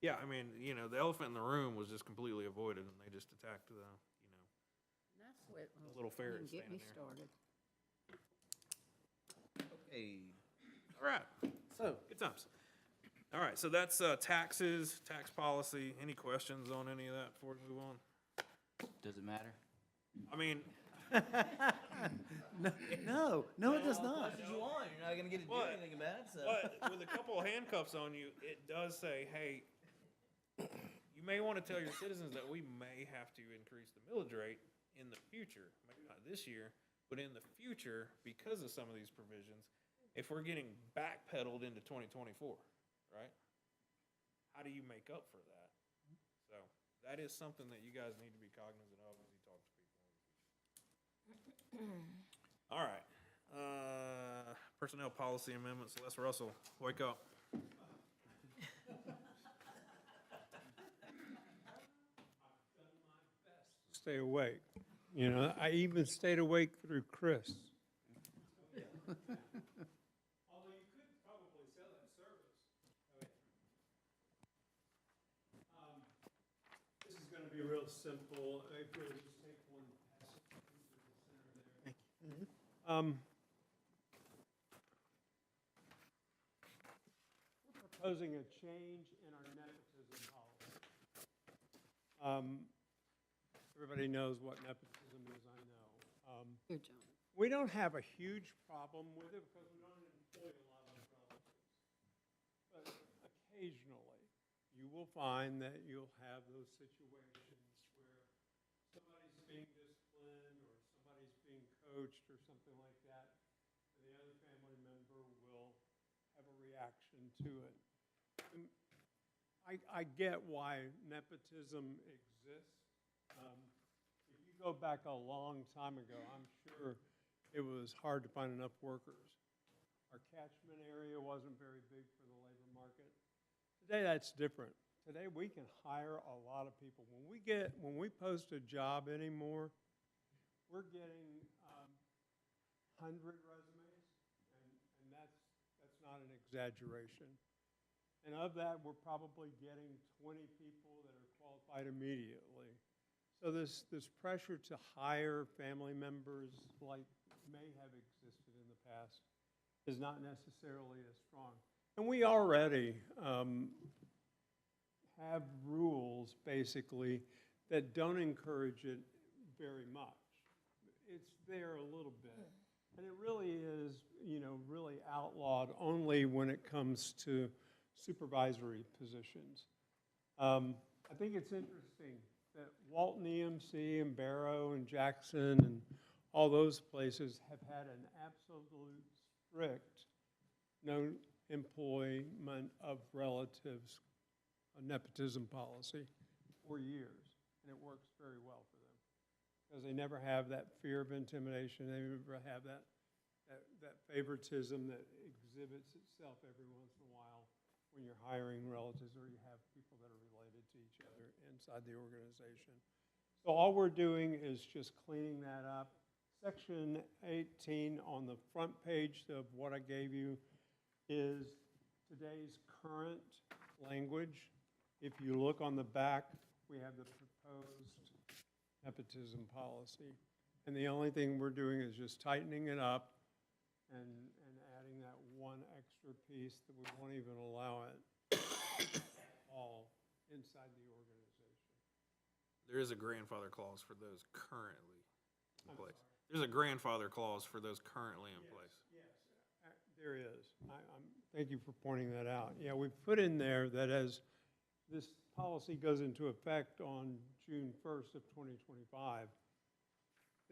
Yeah, I mean, the elephant in the room was just completely avoided, and they just attacked the, That's what. the little ferret Get me standing there. started. Okay. All right, So, good times. All right, so that's taxes, tax policy. Any questions on any of that before we move on? Does it matter? I mean, no, it does not. You want, you're not gonna get to do What? anything about it, so. but with a couple of handcuffs on you, it does say, hey, you may want to tell your citizens that we may have to increase the millage rate in the future, maybe not this year, but in the future, because of some of these provisions, if we're getting backpedaled into 2024, right? How do you make up for that? So that is something that you guys need to be cognizant of as you talk to people in the future. All right. Personnel policy amendments. Les Russell, wake up. Stay awake. I even stayed awake through Chris. Although you could probably sell that service. This is going to be real simple. If we'll just take one passage into the center there. We're proposing a change in our nepotism policy. Everybody knows what nepotism is, I know. Here, John. We don't have a huge problem with it because we don't employ a lot of relatives. But occasionally, you will find that you'll have those situations where somebody's being disciplined or somebody's being coached or something like that, and the other family member will have a reaction to it. And I get why nepotism exists. If you go back a long time ago, I'm sure it was hard to find enough workers. Our catchment area wasn't very big for the labor market. Today, that's different. Today, we can hire a lot of people. When we post a job anymore, we're getting 100 resumes, and that's not an exaggeration. And of that, we're probably getting 20 people that are qualified immediately. So this pressure to hire family members like may have existed in the past is not necessarily as strong. And we already have rules, basically, that don't encourage it very much. It's there a little bit. And it really is, really outlawed only when it comes to supervisory positions. I think it's interesting that Walton EMC and Barrow and Jackson and all those places have had an absolute strict no employment of relatives, a nepotism policy for years, and it works very well for them. Because they never have that fear of intimidation, they never have that favoritism that exhibits itself every once in a while when you're hiring relatives or you have people that are related to each other inside the organization. So all we're doing is just cleaning that up, section 18 on the front page of what I gave you is today's current language. If you look on the back, we have the proposed nepotism policy. And the only thing we're doing is just tightening it up and adding that one extra piece that we won't even allow it all inside the organization. There is a grandfather clause for those currently in place. There's a grandfather clause for those currently in place. Yes, there is. Thank you for pointing that out. Yeah, we've put in there that as this policy goes into effect on June 1st of 2025,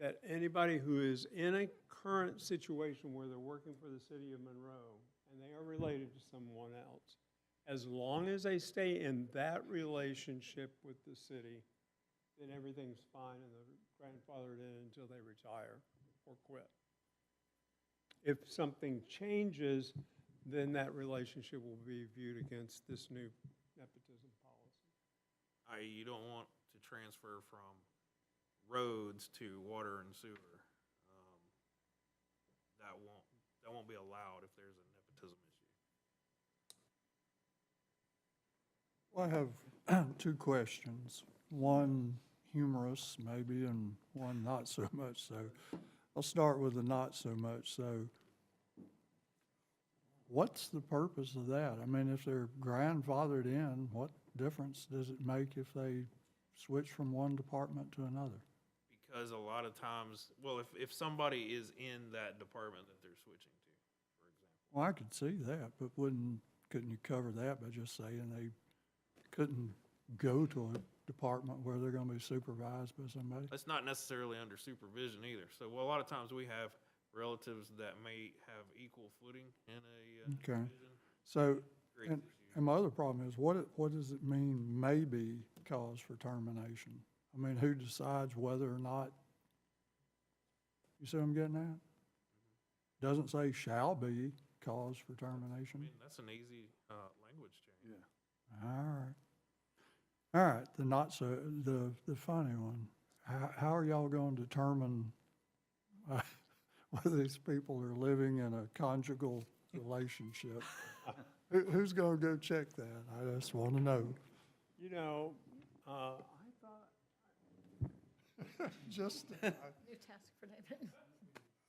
that anybody who is in a current situation where they're working for the city of Monroe and they are related to someone else, as long as they stay in that relationship with the city, then everything's fine and they're grandfathered in until they retire or quit. If something changes, then that relationship will be viewed against this new nepotism policy. I.e., you don't want to transfer from roads to water and sewer. That won't be allowed if there's a nepotism issue. Well, I have two questions. One humorous, maybe, and one not so much so. I'll start with the not so much so. What's the purpose of that? I mean, if they're grandfathered in, what difference does it make if they switch from one department to another? Because a lot of times, well, if somebody is in that department that they're switching to, for example. Well, I could see that, but couldn't you cover that by just saying they couldn't go to a department where they're gonna be supervised by somebody? That's not necessarily under supervision either. So, well, a lot of times we have relatives that may have equal footing in a Okay. division. So, Great and, issue. and my other problem is, what does it mean, may be cause for termination? I mean, who decides whether or not, you see what I'm getting at? Doesn't say shall be cause for I termination. mean, that's an easy language change. All right. All right, the not so, the funny one. How are y'all going to determine whether these people are living in a conjugal relationship? Who's gonna go check that? I just want to know. You know, I thought, Just, New task for David.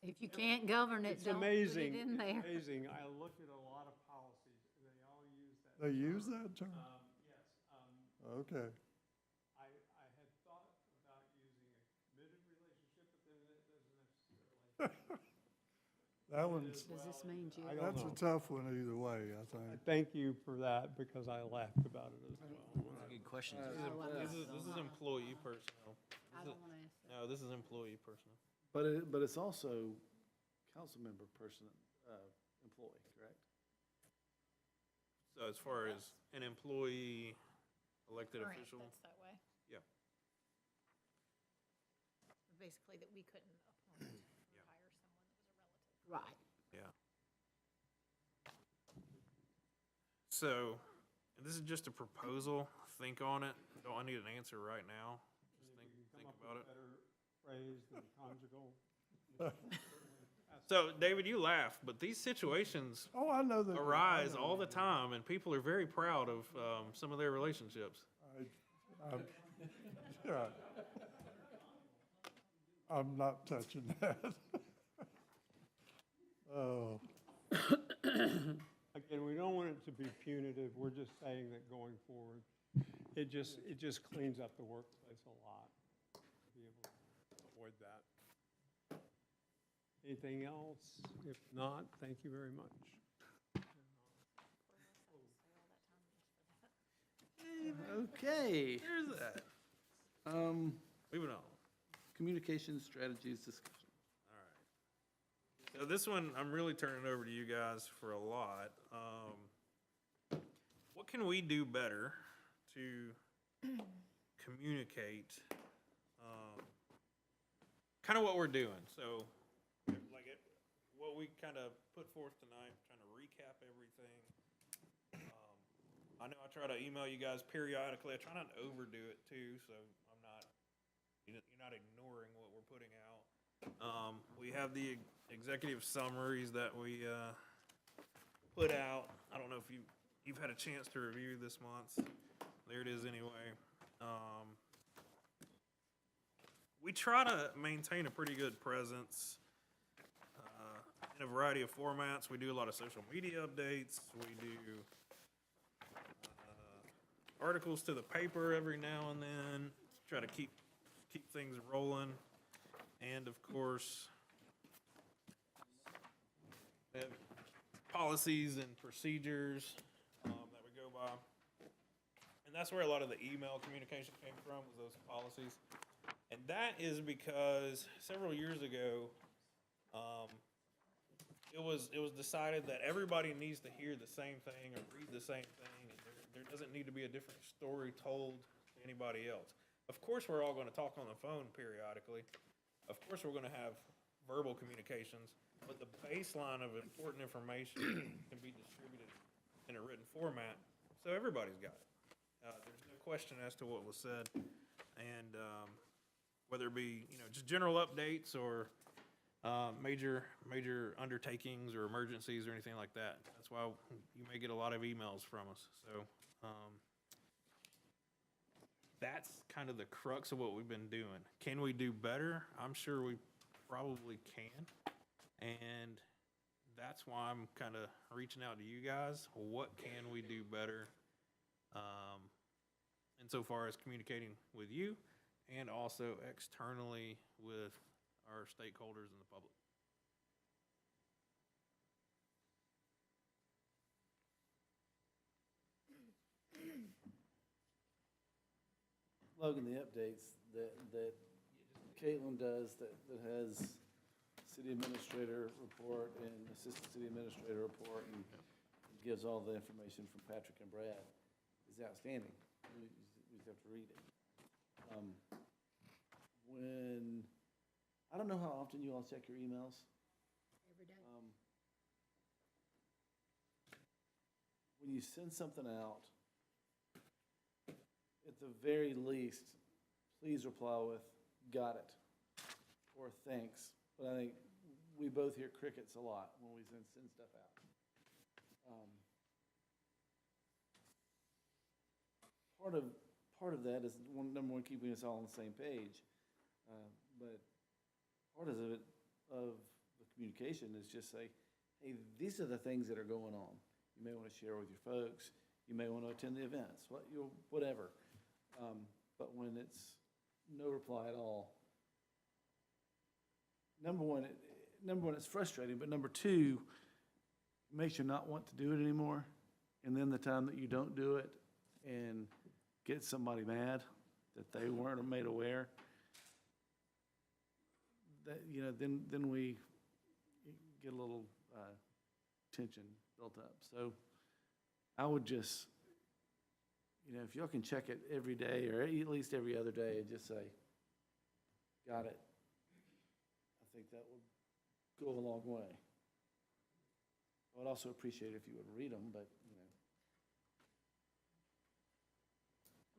If you can't govern it, it's don't put amazing. it in there. It's amazing. I looked at a lot of policies and they all use that. they use that term? Yes. Okay. I had thought about using a committed relationship, but then it doesn't necessarily. That one's, Does this mean you? I don't that's a know. tough one either way, I I think. thank you for that because I laughed about it as well. Good question. This is employee personnel. I don't want to ask that. No, this is employee personnel. But it's also council member employee, correct? So as far as an employee, elected Current, official, that's that way. yeah. Basically, that we couldn't appoint or hire someone that was a relative. Right. Yeah. So, and this is just a proposal, think on it, don't I need an answer right now? Just think about it. Better phrase than conjugal. So, David, you laugh, but these situations Oh, I know that. arise all the time, and people are very proud of some of their relationships. Yeah. I'm not touching that. Oh, Again, we don't want it to be punitive. We're just saying that going forward, it just cleans up the workplace a lot. To be able to avoid that. Anything else? If not, thank you very much. Okay. Here's that. Moving on. Communication strategies discussion. All right. So this one, I'm really turning over to you guys for a lot. What can we do better to communicate kind of what we're doing? So, like what we kind of put forth tonight, trying to recap everything. I know I try to email you guys periodically. I try not to overdo it too, so you're not ignoring what we're putting out. We have the executive summaries that we put out. I don't know if you've had a chance to review this month. There it is anyway. We try to maintain a pretty good presence in a variety of formats. We do a lot of social media updates. We do articles to the paper every now and then, try to keep things rolling. And of course, we have policies and procedures that we go by. And that's where a lot of the email communication came from, was those policies. And that is because several years ago, it was decided that everybody needs to hear the same thing or read the same thing, and there doesn't need to be a different story told to anybody else. Of course, we're all gonna talk on the phone periodically. Of course, we're gonna have verbal communications, but the baseline of important information can be distributed in a written format, so everybody's got it. There's no question as to what was said, and whether it be, just general updates or major undertakings or emergencies or anything like that. That's why you may get a lot of emails from us. So that's kind of the crux of what we've been doing. Can we do better? I'm sure we probably can. And that's why I'm kind of reaching out to you guys. What can we do better? Insofar as communicating with you and also externally with our stakeholders and the public. Logan, the updates that Caitlin does that has city administrator report and assistant city administrator report and gives all the information from Patrick and Brad is outstanding. We just have to read it. I don't know how often you all check your emails. Every day. When you send something out, at the very least, please reply with, got it, or thanks. But I think we both hear crickets a lot when we send stuff out. Part of that is, number one, keeping us all on the same page. But part of it, of the communication is just say, hey, these are the things that are going on. You may want to share with your folks. You may want to attend the events, whatever. But when it's no reply at all, number one, it's frustrating, but number two, it makes you not want to do it anymore. And then the time that you don't do it and get somebody mad that they weren't made aware, that, then we get a little tension built up. So I would just, if y'all can check it every day or at least every other day and just say, got it, I think that would go a long way. I would also appreciate it if you would read them, but,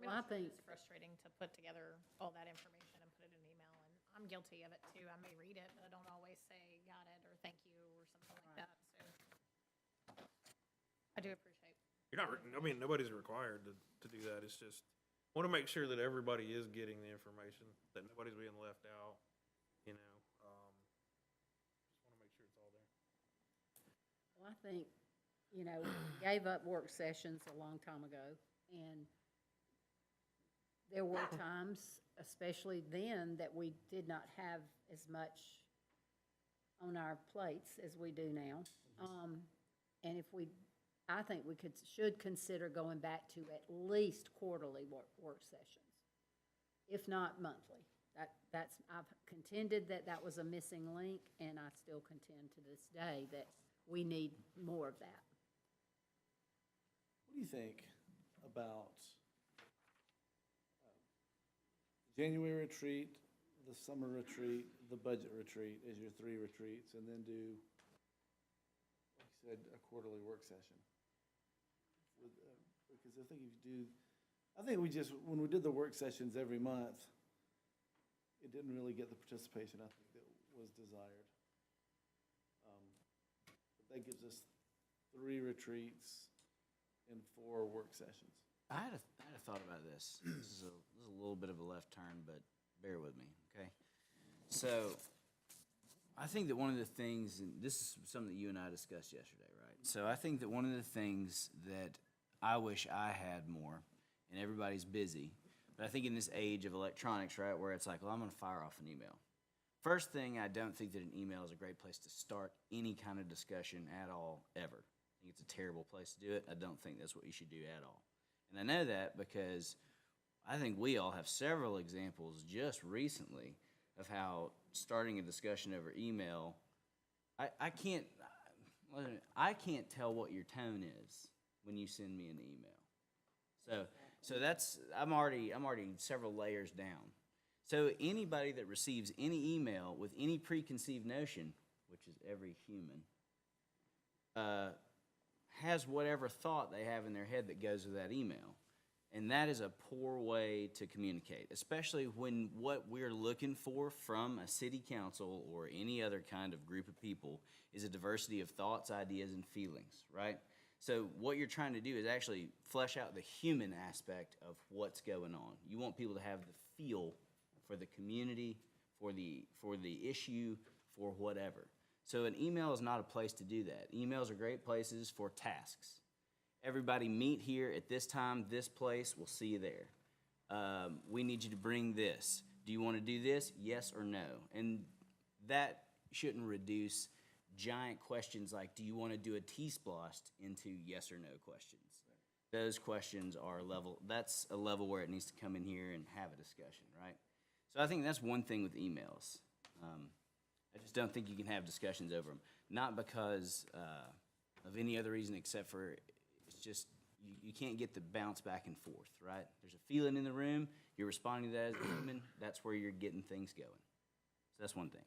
Well, I think, It's frustrating to put together all that information and put it in an email, and I'm guilty of it too. I may read it, but I don't always say got it or thank you or something like that, so. I do appreciate. Nobody's required to do that. It's just, want to make sure that everybody is getting the information, that nobody's being left out, just want to make sure it's all there. well, I think, we gave up work sessions a long time ago, and there were times, especially then, that we did not have as much on our plates as we do now. And I think we should consider going back to at least quarterly work sessions, if not monthly. I've contended that was a missing link, and I still contend to this day that we need more of that. what do you think about January retreat, the summer retreat, the budget retreat as your 3 retreats, and then do, like you said, a quarterly work session? Because I think when we did the work sessions every month, it didn't really get the participation I think that was desired. But that gives us 3 retreats and 4 work sessions. I had a thought about this. This is a little bit of a left turn, but bear with me, okay? So, I think that one of the things, and this is something that you and I discussed yesterday, right? So I think that one of the things that I wish I had more, and everybody's busy, but I think in this age of electronics, right, where it's like, well, I'm gonna fire off an email. First thing, I don't think that an email is a great place to start any kind of discussion at all, ever. I think it's a terrible place to do it. I don't think that's what you should do at all. And I know that because I think we all have several examples just recently of how starting a discussion over email, I can't tell what your tone is when you send me an email. So that's, I'm already several layers down. So anybody that receives any email with any preconceived notion, which is every human, has whatever thought they have in their head that goes with that email. And that is a poor way to communicate, especially when what we're looking for from a city council or any other kind of group of people is a diversity of thoughts, ideas, and feelings, right? So what you're trying to do is actually flesh out the human aspect of what's going on. You want people to have the feel for the community, for the issue, for whatever. So an email is not a place to do that. Emails are great places for tasks. Everybody meet here at this time, this place, we'll see you there. We need you to bring this. Do you want to do this? Yes or no? And that shouldn't reduce giant questions like, do you want to do a T-Splost into yes or no questions? Those questions are that's a level where it needs to come in here and have a discussion, right? So I think that's one thing with emails. I just don't think you can have discussions over them. Not because of any other reason except for it's just, you can't get the bounce back and forth, right? There's a feeling in the room, you're responding to that as a human, that's where you're getting things going. So that's one thing.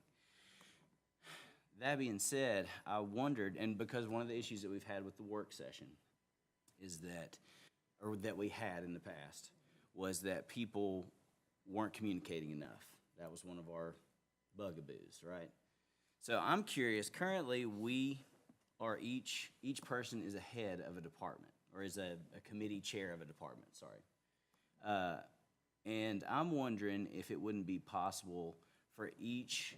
That being said, I wondered, and because one of the issues that we've had with the work session is that, or that we had in the past, was that people weren't communicating enough. That was one of our bugaboos, right? So I'm curious, currently we are each person is a head of a department, or is a committee chair of a department, sorry. And I'm wondering if it wouldn't be possible for each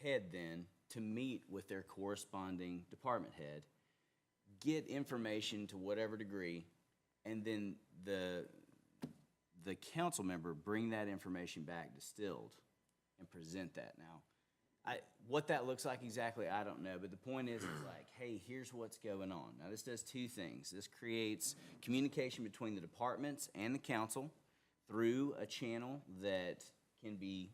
head then to meet with their corresponding department head, get information to whatever degree, and then the council member bring that information back distilled and present that. Now, what that looks like exactly, I don't know, but the point is like, hey, here's what's going on. Now, this does 2 things. This creates communication between the departments and the council through a channel that can be,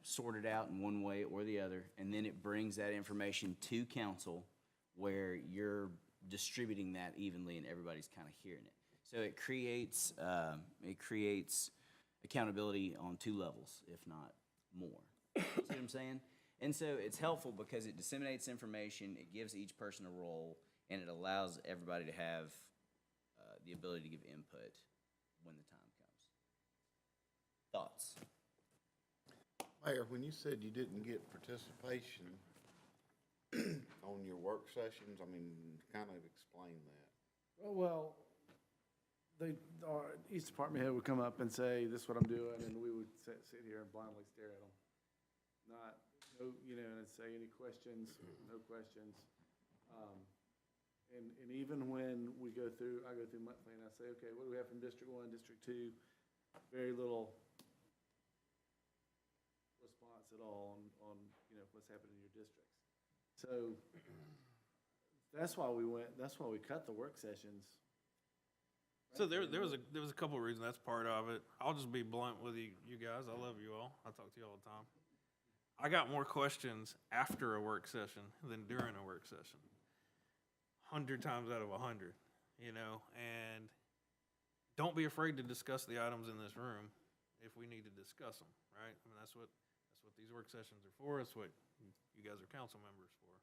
sorted out in one way or the other, and then it brings that information to council where you're distributing that evenly and everybody's kind of hearing it. So it creates accountability on 2 levels, if not more. You see what I'm saying? And so it's helpful because it disseminates information, it gives each person a role, and it allows everybody to have the ability to give input when the time comes. Thoughts? Mayor, when you said you didn't get participation on your work sessions, I mean, kind of explain that. Well, each department head would come up and say, this is what I'm doing, and we would sit here and blindly stare at them. And say any questions, no questions. And even when I go through monthly and I say, okay, what do we have from District 1, District 2? Very little response at all on what's happening in your districts. So that's why we cut the work sessions. So there was a couple of reasons. That's part of it. I'll just be blunt with you guys. I love you all. I talk to you all the time. I got more questions after a work session than during a work session. 100 times out of 100, and don't be afraid to discuss the items in this room if we need to discuss them, right? I mean, that's what these work sessions are for. That's what you guys are council members for.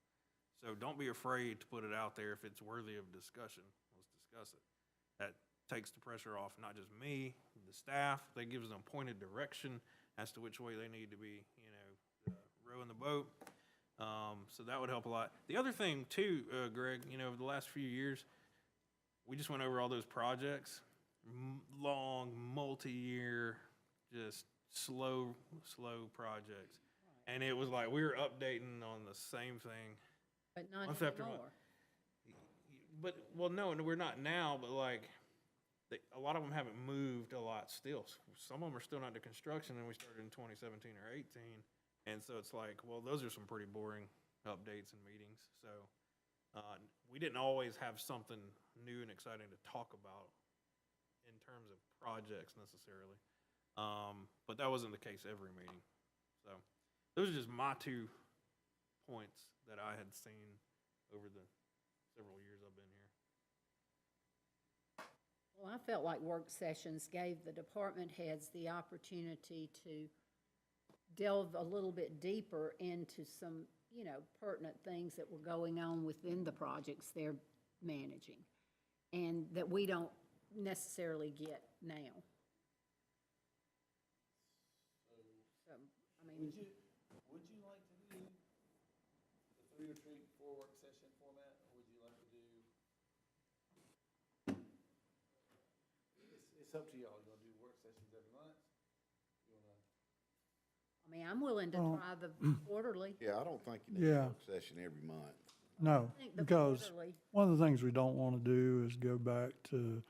So don't be afraid to put it out there if it's worthy of discussion. Let's discuss it. That takes the pressure off not just me, the staff. That gives them pointed direction as to which way they need to be, rowing the boat. So that would help a lot. The other thing too, Greg, over the last few years, we just went over all those projects, long, multi-year, just slow projects. And it was like we were updating on the same thing. But not Month after month. anymore. But, well, no, we're not now, but like, a lot of them haven't moved a lot still. Some of them are still not to construction, and we started in 2017 or 18. And so it's like, well, those are some pretty boring updates and meetings. So we didn't always have something new and exciting to talk about in terms of projects necessarily. But that wasn't the case every meeting. So those are just my 2 points that I had seen over the several years I've been here. Well, I felt like work sessions gave the department heads the opportunity to delve a little bit deeper into some, pertinent things that were going on within the projects they're managing, and that we don't necessarily get now. So, I mean. Would you like to do the 3 retreat 4 work session format, or would you like to do? It's up to y'all. You want to do work sessions every month? You want to? I mean, I'm willing to try the quarterly. Yeah, I don't think you need Yeah. a work session every month. No, I think the because quarterly. one of the things we don't want to do is go back to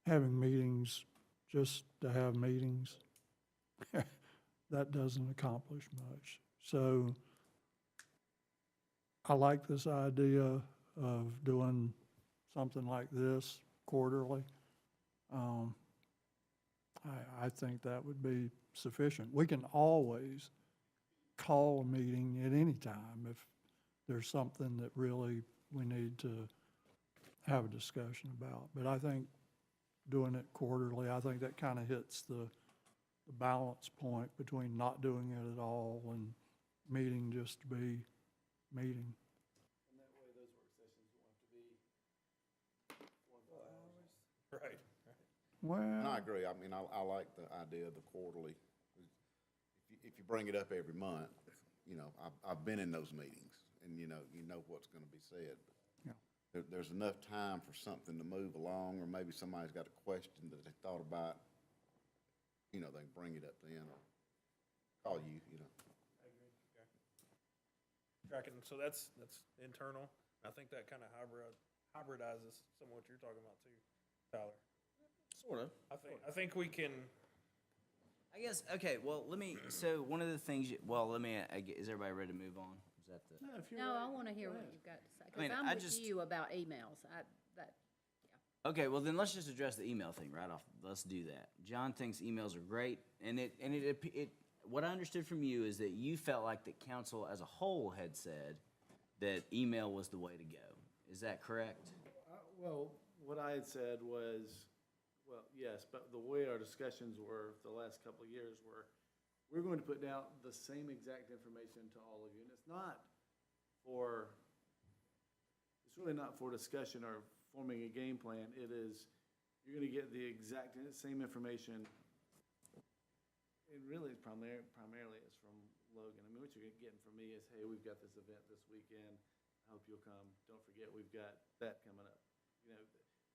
having meetings just to have meetings. That doesn't accomplish much. So I like this idea of doing something like this quarterly. I think that would be sufficient. We can always call a meeting at any time if there's something that really we need to have a discussion about. But I think doing it quarterly, I think that kind of hits the balance point between not doing it at all and meeting just to be meeting. And that way, those work sessions won't have to be 4 and 5 hours. Right. And I Well, agree. I mean, I like the idea of the quarterly. If you bring it up every month, I've been in those meetings, and you know what's going to be said. Yeah. There's enough time for something to move along, or maybe somebody's got a question that they thought about, they can bring it up then, or call you. I agree. Okay. Tracking, so that's internal. I think that kind of hybridizes some of what you're talking about too, Tyler. Sort of. I think we can. I guess, okay, well, so one of the things, is everybody ready to move on? Is that the? No, I want to hear what you've got to say, I mean, because I I'm with just- you about emails. Okay, well then let's just address the email thing right off. Let's do that. John thinks emails are great, and what I understood from you is that you felt like the council as a whole had said that email was the way to go. Is that correct? Well, what I had said was, well, yes, but the way our discussions were the last couple of years were, we're going to put down the same exact information to all of you. And it's really not for discussion or forming a game plan. It is, you're going to get the exact same information. It really primarily is from Logan. I mean, what you're getting from me is, hey, we've got this event this weekend. I hope you'll come. Don't forget, we've got that coming up.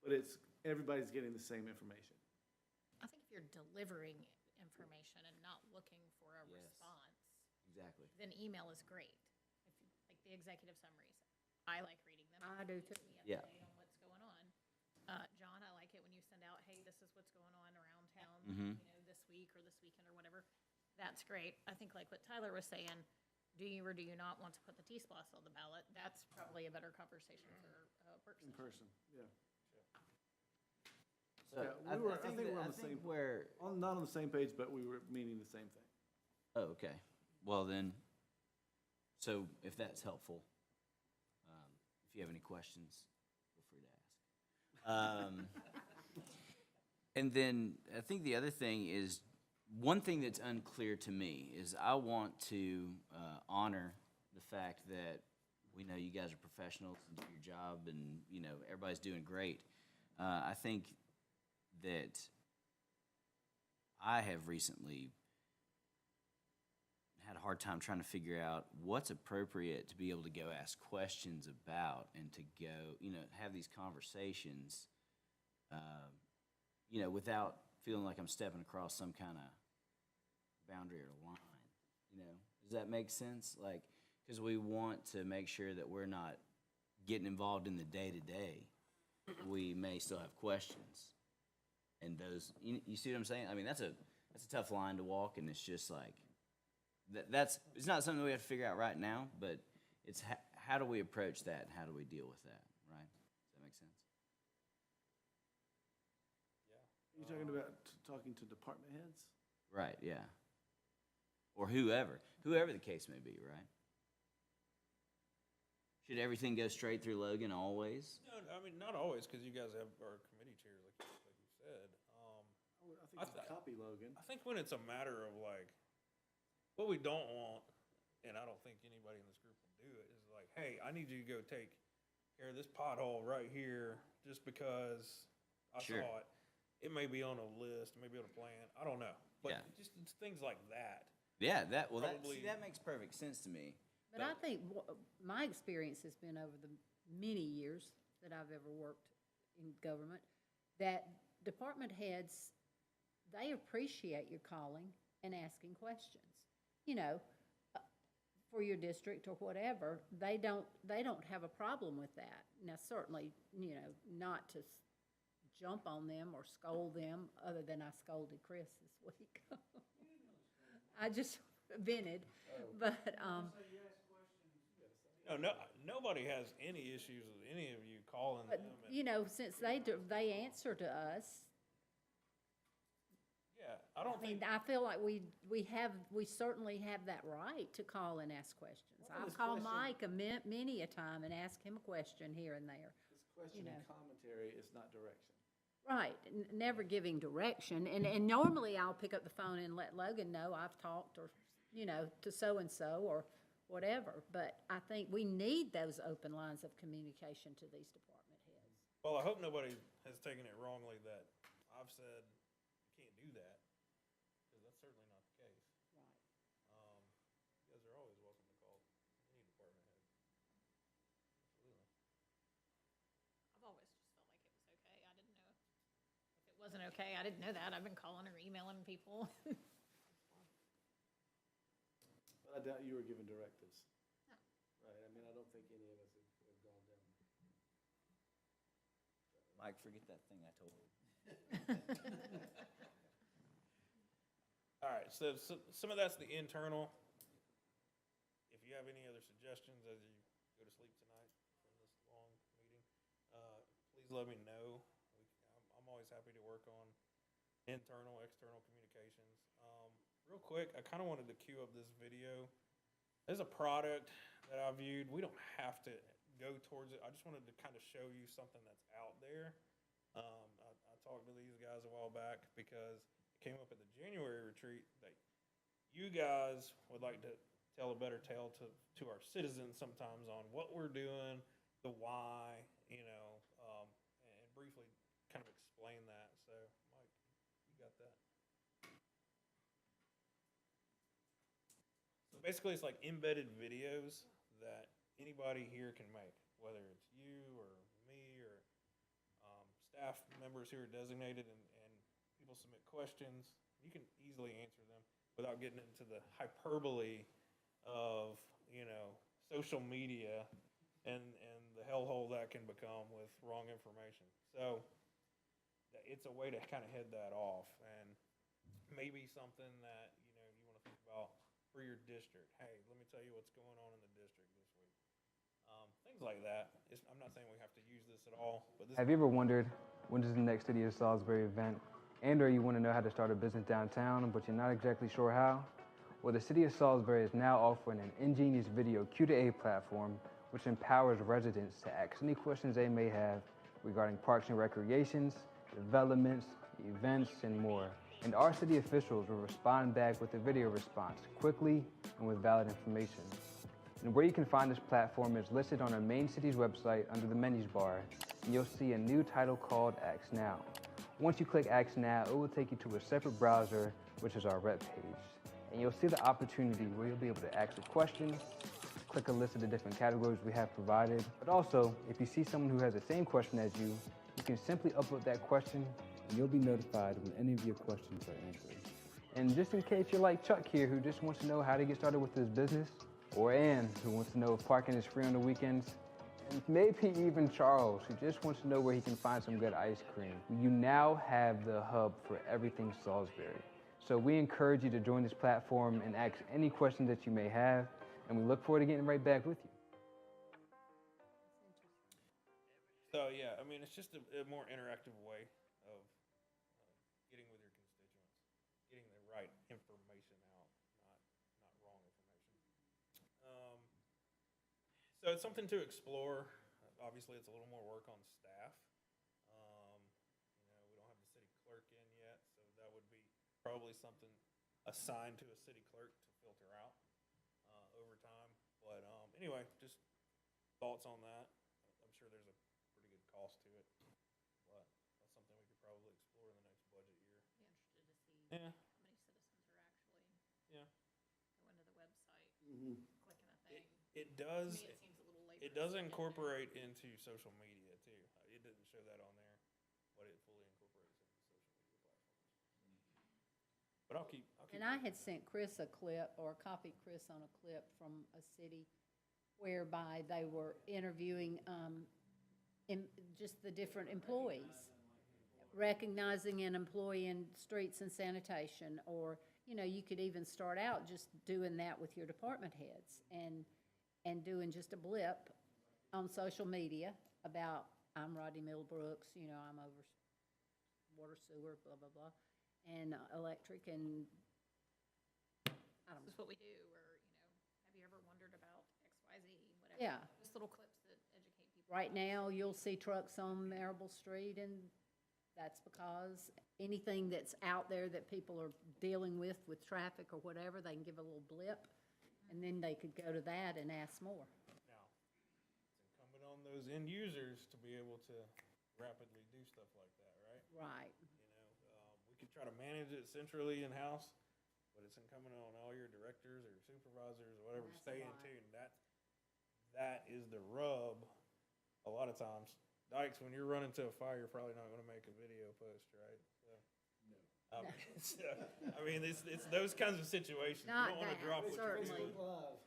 But everybody's getting the same information. I think if you're delivering information and not looking for a Yes. response, Exactly. then email is great. Like the executive summaries, I like reading them. I do too. Keep me Yeah. up to date on what's going on. John, I like it when you send out, hey, this is what's going on around town, this week or this weekend or whatever. That's great. I think like what Tyler was saying, do you or do you not want to put the T-Splosh on the ballot? That's probably a better conversation for work In session. person, yeah. So Yeah, I I think think we're that- on I the think same- where, Not on the same page, but we were meaning the same thing. oh, okay. Well then, so if that's helpful, if you have any questions, feel free to ask. And then I think the other thing is, one thing that's unclear to me is I want to honor the fact that we know you guys are professionals and do your job, and everybody's doing great. I think that I have recently had a hard hard time trying to figure out what's appropriate to be able to go ask questions about and to go, have these conversations, without feeling like I'm stepping across some kind of boundary or line. Does that make sense? Like, because we want to make sure that we're not getting involved in the day-to-day. We may still have questions. And those, you see what I'm saying? I mean, that's a tough line to walk, and it's just like, it's not something we have to figure out right now, but it's how do we approach that and how do we deal with that, right? Does that make sense? Are you talking about talking to department heads? Right, yeah. Or whoever the case may be, right? Should everything go straight through Logan always? No, I mean, not always, because you guys are committee chairs, like you said. I think it's copy Logan. I think when it's a matter of like, what we don't want, and I don't think anybody in this group will do it, is like, hey, I need you to go take care of this pothole right here just because I Sure. saw it. It may be on a list, it may be on a plan, I don't know. But Yeah. just it's things like that. Yeah, that Probably- makes perfect sense to me. But I think my experience has been over the many years that I've ever worked in government, that department heads, they appreciate your calling and asking questions. For your district or whatever, they don't have a problem with that. Now, certainly, not to jump on them or scold them, other than I scolded Chris this week. I just vented, but, No, nobody has any issues with any of you calling but, them. And, since they answer to us, yeah, I don't I mean, think, I feel like we certainly have that right to call and ask questions. Well, I've this called question- Mike many a time and asked him a question here and there. This question know. and commentary is not direction. Right, never giving direction, and normally I'll pick up the phone and let Logan know I've talked, or, to so-and-so, or whatever, but I think we need those open lines of communication to these department heads. well, I hope nobody has taken it wrongly that I've said you can't do that, because that's certainly not the case. Right. You guys are always welcome to call any department head. Absolutely. I've always just felt like it was okay. I didn't know if it wasn't okay. I didn't know that. I've been calling or emailing people. But I doubt you were given directives. Right, I mean, I don't think any of us have gone down. Mike, forget that thing I told you. All right, so some of that's the internal. If you have any other suggestions as you go to sleep tonight from this long meeting, please let me know. I'm always happy to work on internal, external communications. Real quick, I kind of wanted to cue up this video. There's a product that I viewed. We don't have to go towards it. I just wanted to kind of show you something that's out there. I talked to these guys a while back because it came up at the January retreat that you guys would like to tell a better tale to our citizens sometimes on what we're doing, the why, and briefly kind of explain that. So, Mike, you got that? So basically, it's like embedded videos that anybody here can make, whether it's you or me or staff members who are designated, and people submit questions. You can easily answer them without getting into the hyperbole of, social media and the hellhole that can become with wrong information. So it's a way to kind of head that off, and maybe something that, you want to think about for your district. Hey, let me tell you what's going on in the district this week. Things like that. I'm not saying we have to use this at all, but this. Have you ever wondered when is the next City of Salisbury event, or you want to know how to start a business downtown, but you're not exactly sure how? Well, the City of Salisbury is now offering an ingenious video Q&A platform which empowers residents to ask any questions they may have regarding parks and recreations, developments, events, and more. And our city officials will respond back with a video response quickly and with valid information. And where you can find this platform is listed on our main city's website under the menus bar, and you'll see a new title called Ask Now. Once you click Ask Now, it will take you to a separate browser, which is our rep page. and you'll see the opportunity where you'll be able to ask a question, click a list of the different categories we have provided. But also, if you see someone who has the same question as you, you can simply upload that question and you'll be notified when any of your questions are answered. And just in case you're like Chuck here, who just wants to know how to get started with his business, or Ann, who wants to know if parking is free on the weekends, and maybe even Charles, who just wants to know where he can find some good ice cream, you now have the hub for everything Salisbury. So we encourage you to join this platform and ask any questions that you may have, and we look forward to getting right back with you. So, yeah, I mean, it's just a more interactive way of getting with your constituents, getting the right information out, not wrong information. So it's something to explore. Obviously, it's a little more work on staff. We don't have the city clerk in yet, so that would be probably something assigned to a city clerk to filter out over time. But anyway, just thoughts on that. I'm sure there's a pretty good cost to it, but that's something we could probably explore in the next budget year. Be interested to see Yeah. how many citizens are actually Yeah. going to the website, Mhm. clicking a thing. It does. To me, it seems a little labor. It does incorporate into social media too. It didn't show that on there, but it fully incorporates into social media platforms. But I'll keep. And I had sent Chris a clip, or copied Chris on a clip from a city whereby they were interviewing, just the different employees, recognizing an employee in streets and sanitation, or, you could even start out just doing that with your department heads, and doing just a blip on social media about, I'm Rodney Middlebrooks, I'm over water, sewer, blah, blah, blah, and electric, and I don't This know. is what we do, or, have you ever wondered about XYZ, whatever. Yeah. Just little clips that educate people. Right now, you'll see trucks on Marable Street, and that's because anything that's out there that people are dealing with traffic or whatever, they can give a little blip, and then they could go to that and ask more. Now, it's incumbent on those end users to be able to rapidly do stuff like that, right? Right. We could try to manage it centrally in-house, but it's incumbent on all your directors or supervisors or whatever to stay in tune. That is the rub a lot of times. Dykes, when you're running to a fire, you're probably not gonna make a video post, right? So, I mean, it's those kinds of situations. You Not don't wanna that, drop what you're certainly. doing. Yeah.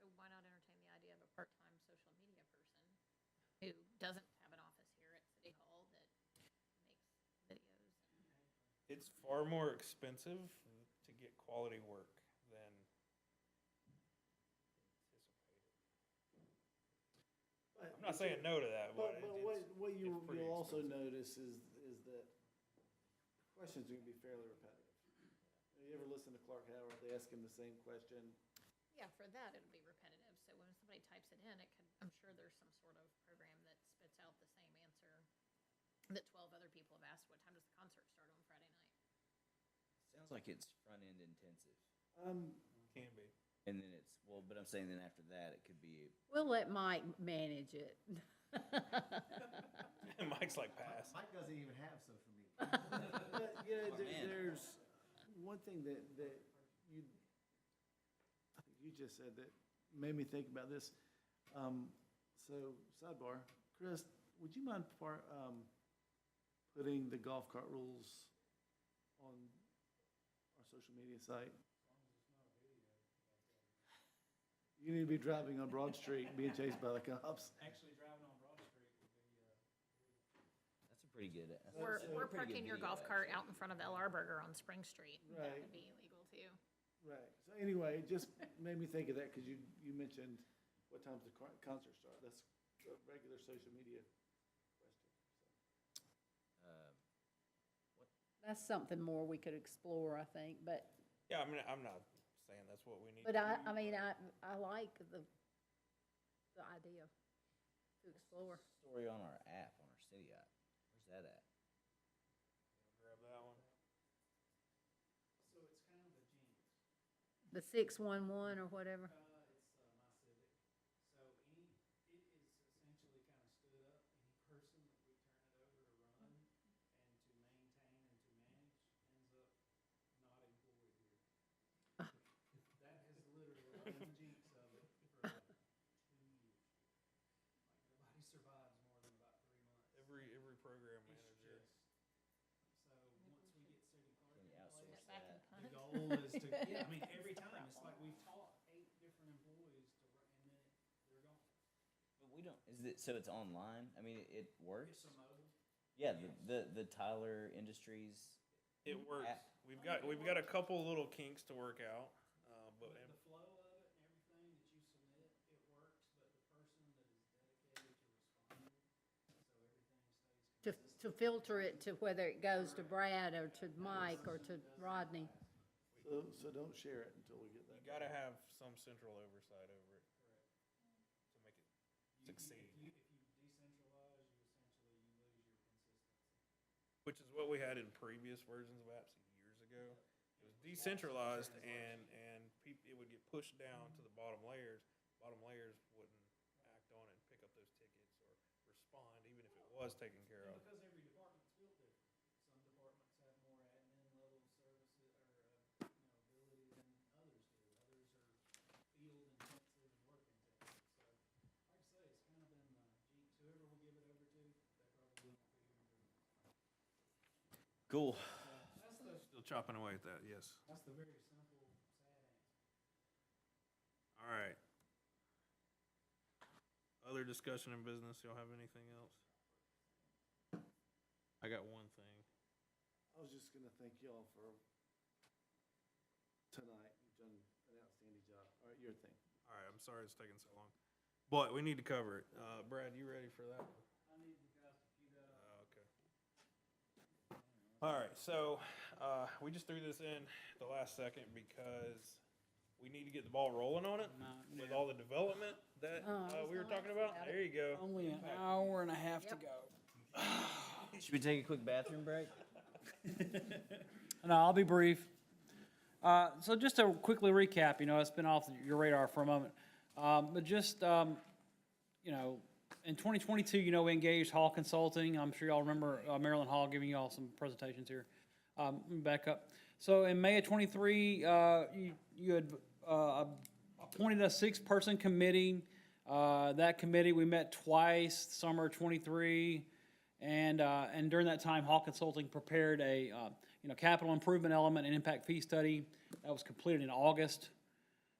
So why not entertain the idea of a part-time social media person who doesn't have an office here at City Hall that makes videos? It's far more expensive to get quality work than anticipated. I'm not saying no to that, but But what you'll also notice is that questions are gonna be fairly repetitive. You ever listen to Clark Howard? They ask him the same question. Yeah, for that, it'll be repetitive, so when somebody types it in, I'm sure there's some sort of program that spits out the same answer that 12 other people have asked. What time does the concert start on Friday night? Sounds like it's front-end intensive. Can be. And then but I'm saying then after that, it could be, We'll let Mike manage it. Mike's like pass. Mike doesn't even have social media. But, there's one thing that you, I think you just said that made me think about this. So sidebar, Chris, would you mind putting the golf cart rules on our social media site? You need to be driving on Broad Street, being chased by the cops. Actually, driving on Broad Street would be, that's a pretty good. We're parking your golf cart out in front of LR Burger on Spring Street. That Right. would be illegal too. Right. So anyway, it just made me think of that because you mentioned what time's the concert start. That's a regular social media question. That's something more we could explore, I think, but, Yeah, I mean, I'm not saying that's what we need. but to I do. mean, I like the idea to explore. Story on our app, on our city app. Where's that at? Grab that one. The 611 or whatever. it's My Civic. So it is program manager. Back and punt. The goal is to, yeah, I mean, every time, it's like we've taught 8 different employees to, and then they're gone. But we don't, so it's online? I mean, it works? It's a mobile. Yeah, the Tyler Industries. It works. app. We've got a couple little kinks to work out, but The flow of it and everything that you submit, it works, but the person that is dedicated to responding, so everything stays To filter it to whether it goes to Brad or to Mike or to Rodney. So don't share it until we get you that. gotta have some central oversight over it to make it succeed. If you decentralize, you essentially, you lose your consistency. Which is what we had in previous versions of apps years ago. It was decentralized and it would get pushed down to the bottom layers. Bottom layers wouldn't act on it and pick up those tickets or respond, even if it was taken care of. Because every department's built different. Some departments have more admin level services or, ability than others do. Others are field intensive and work intensive. So, like I say, it's kind of been, whoever we give it over to, they probably won't be here in business. Cool. That's the, Still chopping away at that, yes. that's the very simple, sad answer. All right. Other discussion in business, y'all have anything else? I got one thing. I was just gonna thank y'all for tonight. You've done an outstanding job. All right, your thing. All right, I'm sorry it's taking so long, but we need to cover it. Brad, you ready for that? I need you guys to cue that up. Okay. All right, so, we just threw this in the last second because we need to get the ball rolling on it with all the development that, we were talking about. There you go. Only an hour and a half to go. Should we take a quick bathroom break? No, I'll be brief. So just to quickly recap, it's been off your radar for a moment. But just, in 2022, we engaged Hall Consulting. I'm sure y'all remember Marilyn Hall giving y'all some presentations here. Let me back up. So in May of '23, you had appointed a 6-person committee. That committee, we met twice, summer of '23. And during that time, Hall Consulting prepared a, capital improvement element and impact fee study that was completed in August.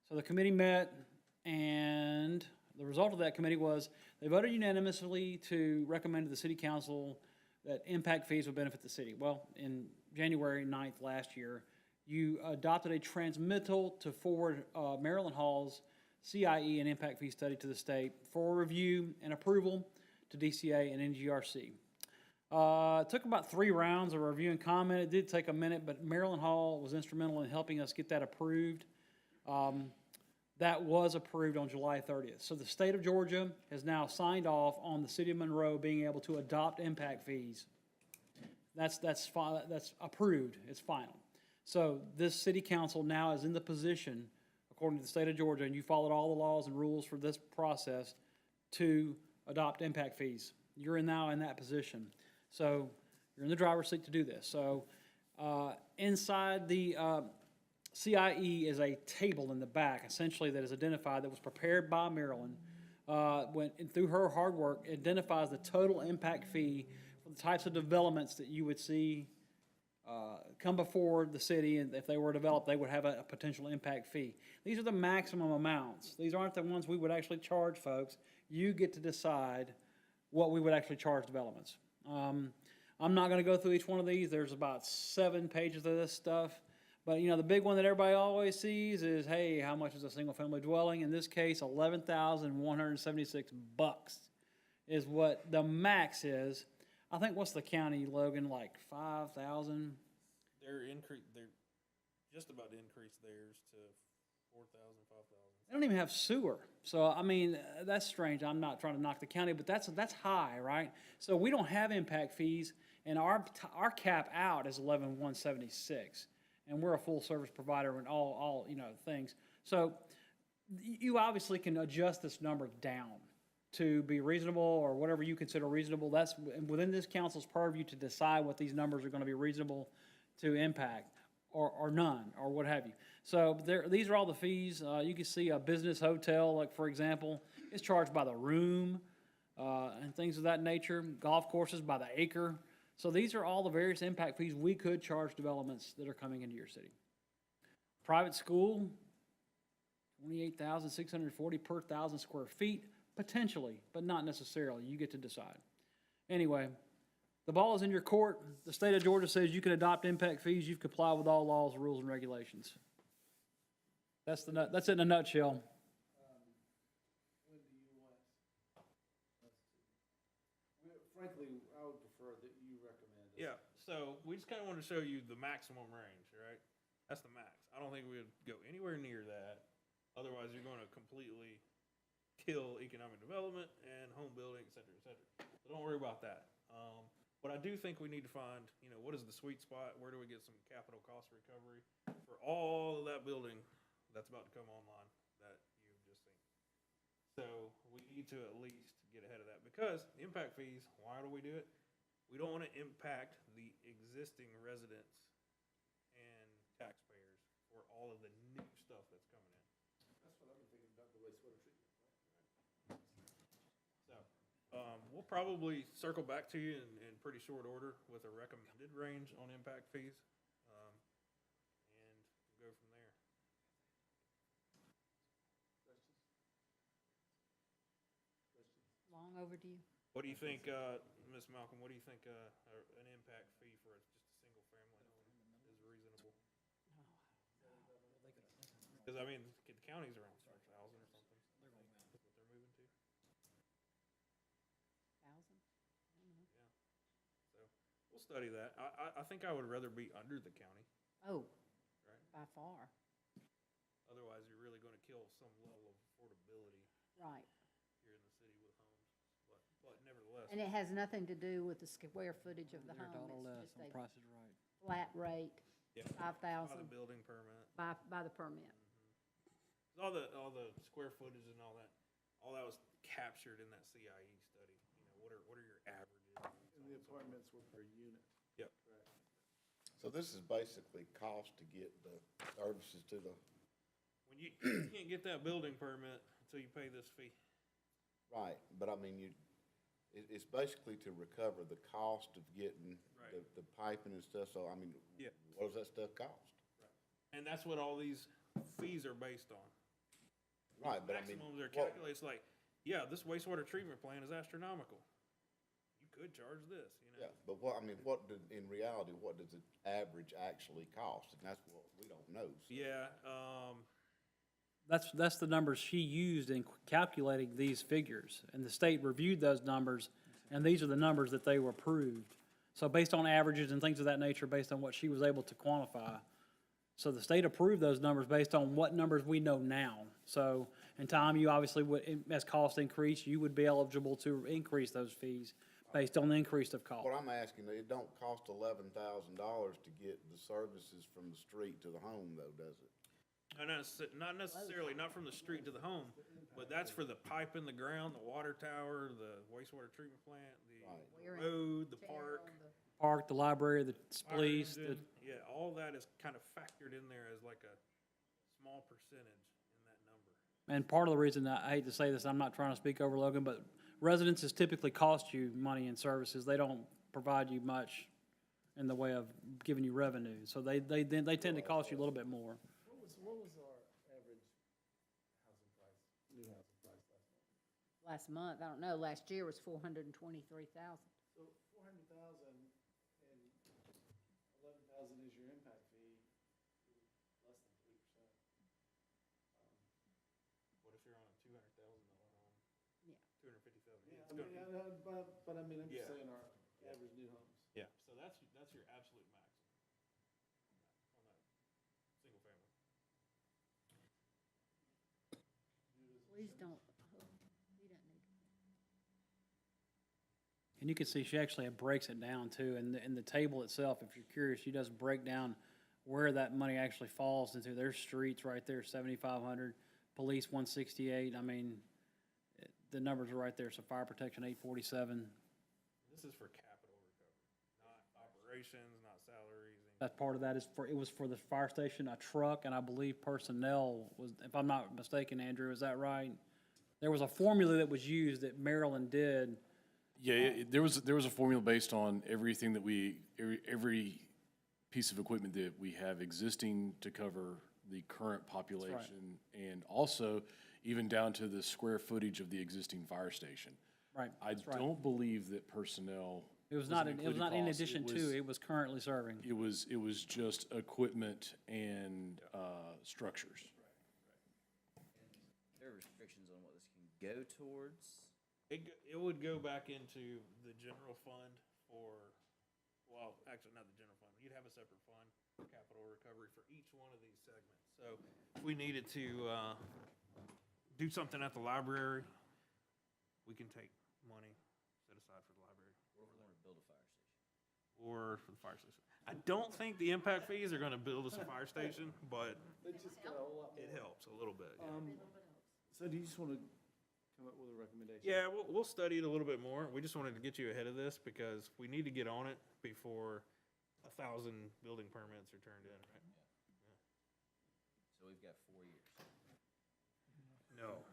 So the committee met, and the result of that committee was they voted unanimously to recommend to the city council that impact fees would benefit the city. Well, in January 9th last year, you adopted a transmittal to forward Maryland Hall's CIE and impact fee study to the state for review and approval to DCA and NGRC. It took about 3 rounds of review and comment. It did take a minute, but Maryland Hall was instrumental in helping us get that approved. That was approved on July 30th. So the state of Georgia has now signed off on the city of Monroe being able to adopt impact fees. That's approved. It's final. So this city council now is in the position, according to the state of Georgia, and you followed all the laws and rules for this process, to adopt impact fees. You're now in that position. So you're in the driver's seat to do this. So inside the CIE is a table in the back, essentially, that is identified, that was prepared by Marilyn. Through her hard work, it identifies the total impact fee for the types of developments that you would see come before the city, and if they were developed, they would have a potential impact fee. These are the maximum amounts. These aren't the ones we would actually charge folks. You get to decide what we would actually charge developments. I'm not going to go through each one of these. There's about 7 pages of this stuff. But, the big one that everybody always sees is, hey, how much is a single-family dwelling? In this case, $11,176 is what the max is. I think, what's the county, Logan, like 5,000? They're just about to increase theirs to 4,000, 5,000. They don't even have sewer. So, that's strange. I'm not trying to knock the county, but that's high, right? So we don't have impact fees, and our cap out is 11,176. And we're a full-service provider and all things. So you obviously can adjust this number down to be reasonable, or whatever you consider reasonable. That's within this council's purview to decide what these numbers are going to be reasonable to impact, or none, or what have you. So these are all the fees. You can see a business hotel, like, for example, is charged by the room. and things of that nature, golf courses by the acre. So these are all the various impact fees we could charge developments that are coming into your city. Private school, 28,640 per 1,000 square feet, potentially, but not necessarily. You get to decide. Anyway, the ball is in your court. The state of Georgia says you can adopt impact fees. You've complied with all laws, rules, and regulations. That's it in a nutshell. Frankly, I would prefer that you recommend it. Yeah, so we just kind of want to show you the maximum range, right? That's the max. I don't think we would go anywhere near that. Otherwise, you're going to completely kill economic development and home building, et cetera, et cetera. So don't worry about that. But I do think we need to find, what is the sweet spot? Where do we get some capital cost recovery for all of that building that's about to come online that you've just seen? So we need to at least get ahead of that because the impact fees, why do we do it? We don't want to impact the existing residents and taxpayers for all of the new stuff that's coming in. That's what I've been thinking about the wastewater treatment plant. So, we'll probably circle back to you in pretty short order with a recommended range on impact fees, and go from there. Long overdue. What do you think, Ms. Malcolm, what do you think, an impact fee for just a single family home is reasonable? Because, the county's around 6,000 or something. That's what they're moving to. 1,000? So, we'll study that. I think I would rather be under the county, Oh, right? by far, Otherwise, you're really gonna kill some level of affordability right. here in the city with homes. But nevertheless, And it has nothing to do with the square footage of the They're home. dollar less It's on just a Price is Right. flat rate, yeah, by 5,000 the building permit, by the permit. 'cause all the square footage and all that was captured in that CIE study. What are your averages? And the apartments were per unit. Yep. So this is basically cost to get the services to the, When you can't get that building permit until you pay this fee. right, but it's basically to recover the cost of getting Right. the piping and stuff, so Yeah. what does that stuff cost? And that's what all these fees are based on. Right, but Maximums are what- calculated, it's like, yeah, this wastewater treatment plant is astronomical. You could charge this, Yeah, but in reality, what does the average actually cost? And that's what we don't know. So. Yeah, That's the numbers she used in calculating these figures, and the state reviewed those numbers, and these are the numbers that they were approved. So based on averages and things of that nature, based on what she was able to quantify. So the state approved those numbers based on what numbers we know now. So in time, you obviously would, as costs increase, you would be eligible to increase those fees based on the increase of cost. What I'm asking, it don't cost $11,000 to get the services from the street to the home, though, does it? not necessarily, not from the street to the home, but that's for the pipe in the ground, the water tower, the wastewater treatment plant, the road, the park. Park, the library, the police, fire the, engine. Yeah, all that is kind of factored in there as like a small percentage in that number. and part of the reason, I hate to say this, I'm not trying to speak over Logan, but residences typically cost you money in services. They don't provide you much in the way of giving you revenue. So they tend to cost you a little bit more. What was our average housing price, new housing price Last last month? month, I don't know, last year was 423,000. So 400,000 and 11,000 is your impact fee, less than 3%. What if you're on a $200,000 home? Yeah. 250,000. Yeah, It's gonna be- I'm Yeah. just saying our average new homes. Yeah, so that's your absolute maximum on that single family. Please don't, you don't need. And you can see she actually breaks it down too. And in the table itself, if you're curious, she does break down where that money actually falls into. There's streets right there, 7,500, police 168. The numbers are right there. So fire protection 847. This is for capital recovery, not operations, not salaries. That part of that it was for the fire station, a truck, and I believe personnel was, if I'm not mistaken, Andrew, is that right? there was a formula that was used that Maryland did. Yeah, there was a formula based on everything that every piece of equipment that we have existing to cover the current population, and also even down to the square footage of the existing fire station. Right, I that's right. don't believe that personnel. It was an not, included in cost. addition to, it was currently serving. It was just equipment and structures. There are restrictions on what this can go towards. It would go back into the general fund for, well, actually, not the general fund. You'd have a separate fund for capital recovery for each one of these segments. So if we needed to do something at the library, we can take money set aside for the library. Or if we want to build a fire station. Or for the fire station. I don't think the impact fees are gonna build us a fire station, but They just got a whole lot it more. helps a little bit, yeah. So do you just wanna come up with a recommendation? Yeah, we'll study it a little bit more. We just wanted to get you ahead of this because we need to get on it before 1,000 building permits are turned in, right? So we've got 4 years. No.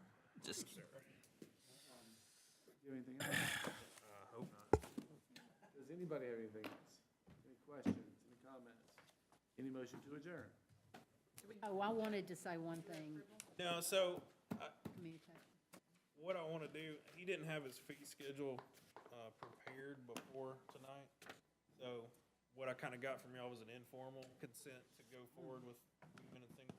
Just Do you have anything else? Hope not. Does anybody have anything else? Any questions, any comments? Any motion to adjourn? Oh, I wanted to say one thing, No, so communicate. what I wanna do, he didn't have his fee schedule, prepared before tonight. So what I kinda got from y'all was an informal consent to go forward with moving and things.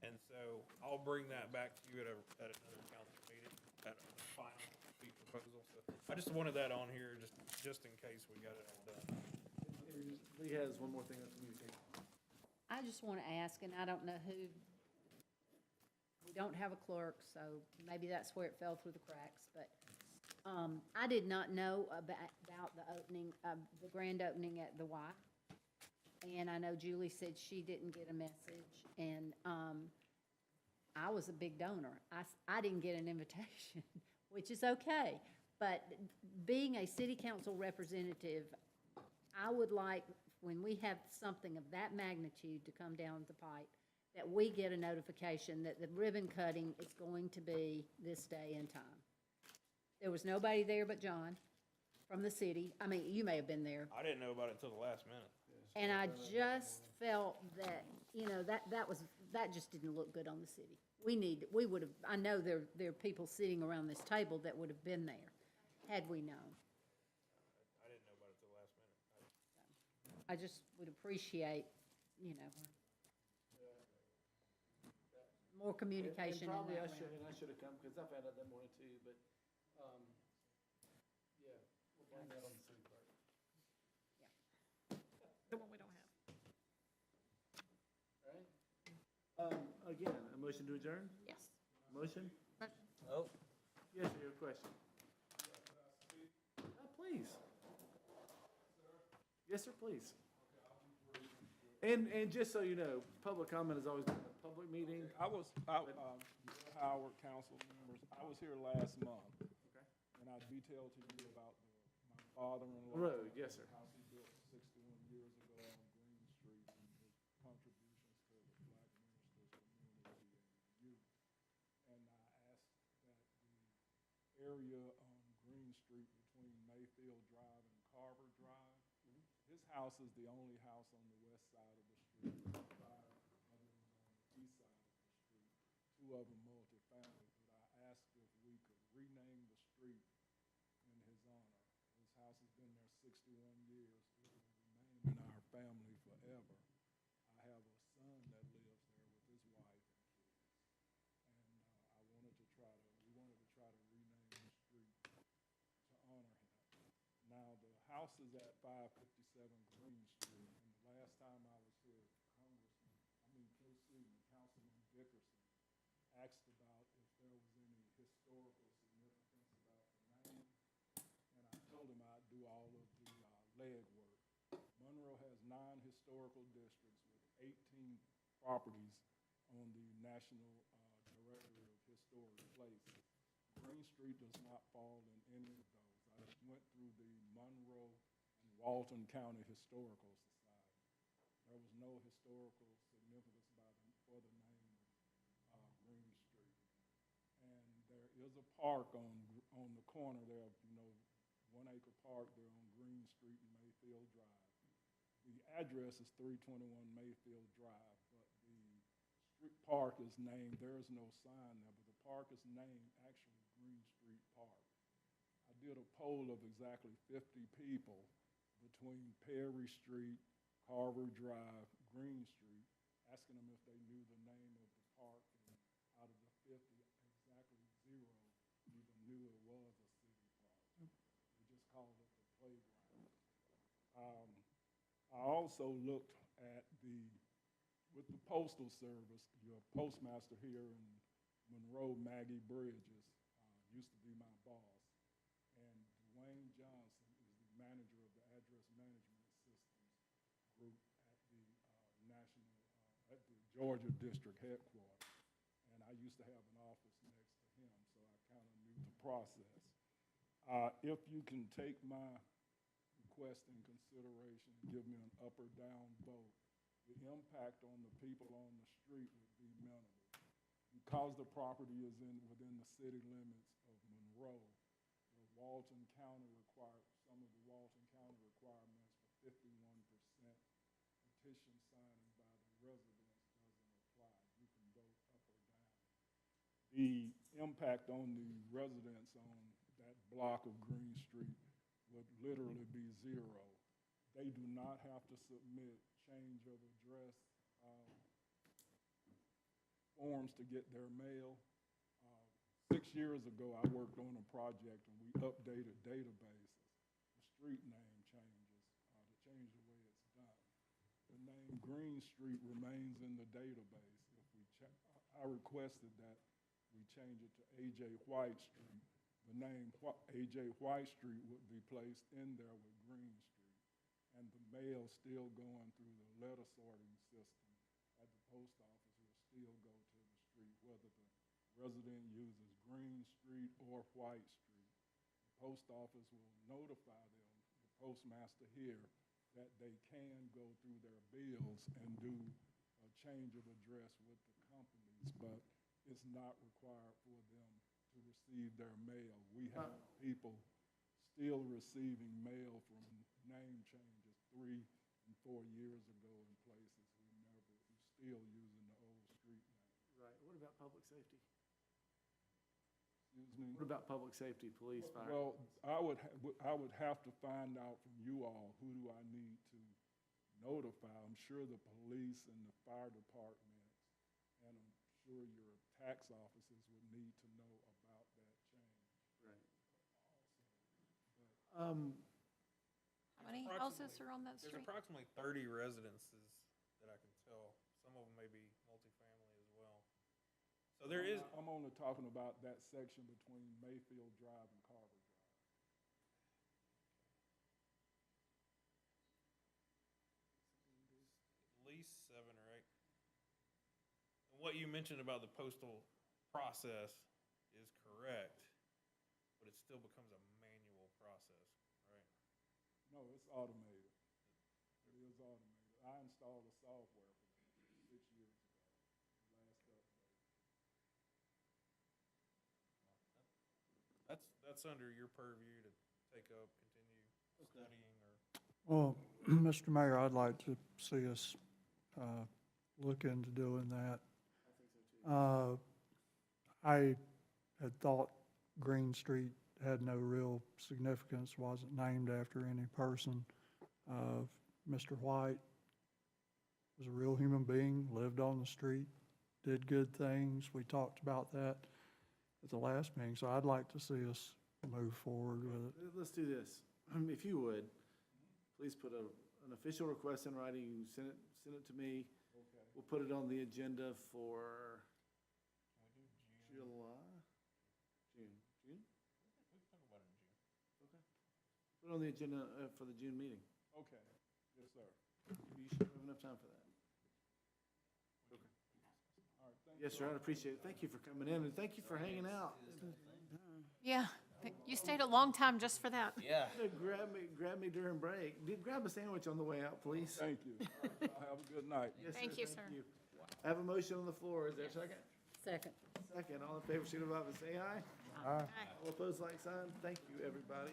And so I'll bring that back to you at another council meeting, at a final fee proposal. So I just wanted that on here, just in case we got it all done. Lee has one more thing on communication. I just want to ask, and I don't know who, we don't have a clerk, so maybe that's where it fell through the cracks, but I did not know about the opening, the grand opening at the Y. And I know Julie said she didn't get a message, and I was a big donor. I didn't get an invitation, which is okay. But being a city council representative, I would like, when we have something of that magnitude to come down the pipe, that we get a notification that the ribbon cutting is going to be this day and time. There was nobody there but John from the city. I mean, you may have been there. I didn't know about it until the last minute. And I just felt that, you know, that just didn't look good on the city. We would have, I know there are people sitting around this table that would have been there, had we known. I didn't know about it till the last minute. I just would appreciate, you know, more communication in that Probably I realm. should have come, because I found out that morning too, but, yeah, we'll blame that on the city clerk. The one we don't have. All right? Again, a motion to adjourn? Yes. Motion? Oh. Yes, sir, your question. Please. Yes, sir, please. And just so you know, public comment is always a public meeting. Howard council members, I was here last month. Okay. And I detailed to you about my father-in-law. Road, yes, sir. House he built 61 years ago on Green Street and his contributions to the black ministers community and youth. And I asked that the area on Green Street between Mayfield Drive and Carver Drive, his house is the only house on the west side of the street. 5 others on the east side of the street. 2 of them multifamily. But I asked if we could rename the street in his honor. His house has been there 61 years. It will remain in our family forever. I have a son that lives there with his wife and kids. And we wanted to try to rename the street to honor him. Now, the house is at 557 Green Street, and the last time I was here, Councilman Dickerson asked about if there was any historical significance about the name, and I told him I'd do all of the legwork. Monroe has 9 historical districts with 18 properties on the National Directory of Historic Places. Green Street does not fall in any of those. I went through the Monroe and Walton County Historical Society. There was no historical significance for the name of Green Street. And there a park on the corner there, 1 acre park there on Green Street and Mayfield Drive. The address is 321 Mayfield Drive, but the street park is named, there is no sign there, but the park is named actually Green Street Park. I did a poll of exactly 50 people between Perry Street, Carver Drive, Green Street, asking them if they knew the name of the park, and out of the 50, exactly 0 even knew it was a city park. They just called it the playground. I also looked at with the Postal Service, your postmaster here in Monroe, Maggie Bridges, used to be my boss. And Dwayne Johnson is the manager of the Address Management Systems Group at the Georgia District Headquarters. And I used to have an office next to him, so I kind of knew the process. If you can take my request in consideration and give me an up or down vote, the impact on the people on the street would be minimal. Because the property is within the city limits of Monroe, some of the Walton County requirements for 51% petition signing by the residents doesn't apply. You can vote up or down. The impact on the residents on that block of Green Street would literally be 0. They do not have to submit change of address forms to get their mail. 6 years ago, I worked on a project and we updated databases. The street name changes to change the way it's done. The name Green Street remains in the database. I requested that we change it to A.J. White Street. The name A.J. White Street would be placed in there with Green Street. And the mail still going through the letter sorting system at the post office will still go to the street, whether the resident uses Green Street or White Street. The post office will notify them, the postmaster here, that they can go through their bills and do a change of address with the companies, but it's not required for them to receive their mail. We have people still receiving mail from name changes 3 and 4 years ago in places we're still using the old street name. Right. What about public safety? Excuse me? What about public safety, police, fire? Well, I would have to find out from you all, who do I need to notify? I'm sure the police and the fire departments, and I'm sure your tax offices would need to know about that change. Right. How many houses are on that There's street? approximately 30 residences that I can tell. Some of them may be multifamily as well. So there is, I'm only talking about that section between Mayfield Drive and Carver Drive. at least 7 or 8. And what you mentioned about the postal process is correct, but it still becomes a manual process, right? No, it's automated. It is automated. I installed the software for that 6 years ago, last update. That's under your purview to take up, continue studying, or? Well, Mr. Mayor, I'd like to see us look into doing that. I had thought Green Street had no real significance, wasn't named after any person. Mr. White was a real human being, lived on the street, did good things. We talked about that at the last meeting, so I'd like to see us move forward with it. Let's do this. If you would, please put an official request in writing. You send it to me. Okay. We'll put it on the agenda for July? June? We can talk about it in June. Okay. Put it on the agenda for the June meeting. Okay, yes, sir. You should have enough time for that. Okay. All right, thank you. Yes, sir, I'd appreciate it. Thank you for coming in, and thank you for hanging out. Yeah, you stayed a long time just for that. Yeah. Grab me during break. Grab a sandwich on the way out, please. Thank you. Have a good night. Yes, Thank you, sir. I have a motion on the floor. Is there a second? Second. Second. All in favor, signify by saying aye. All opposed, like sign. Thank you, everybody.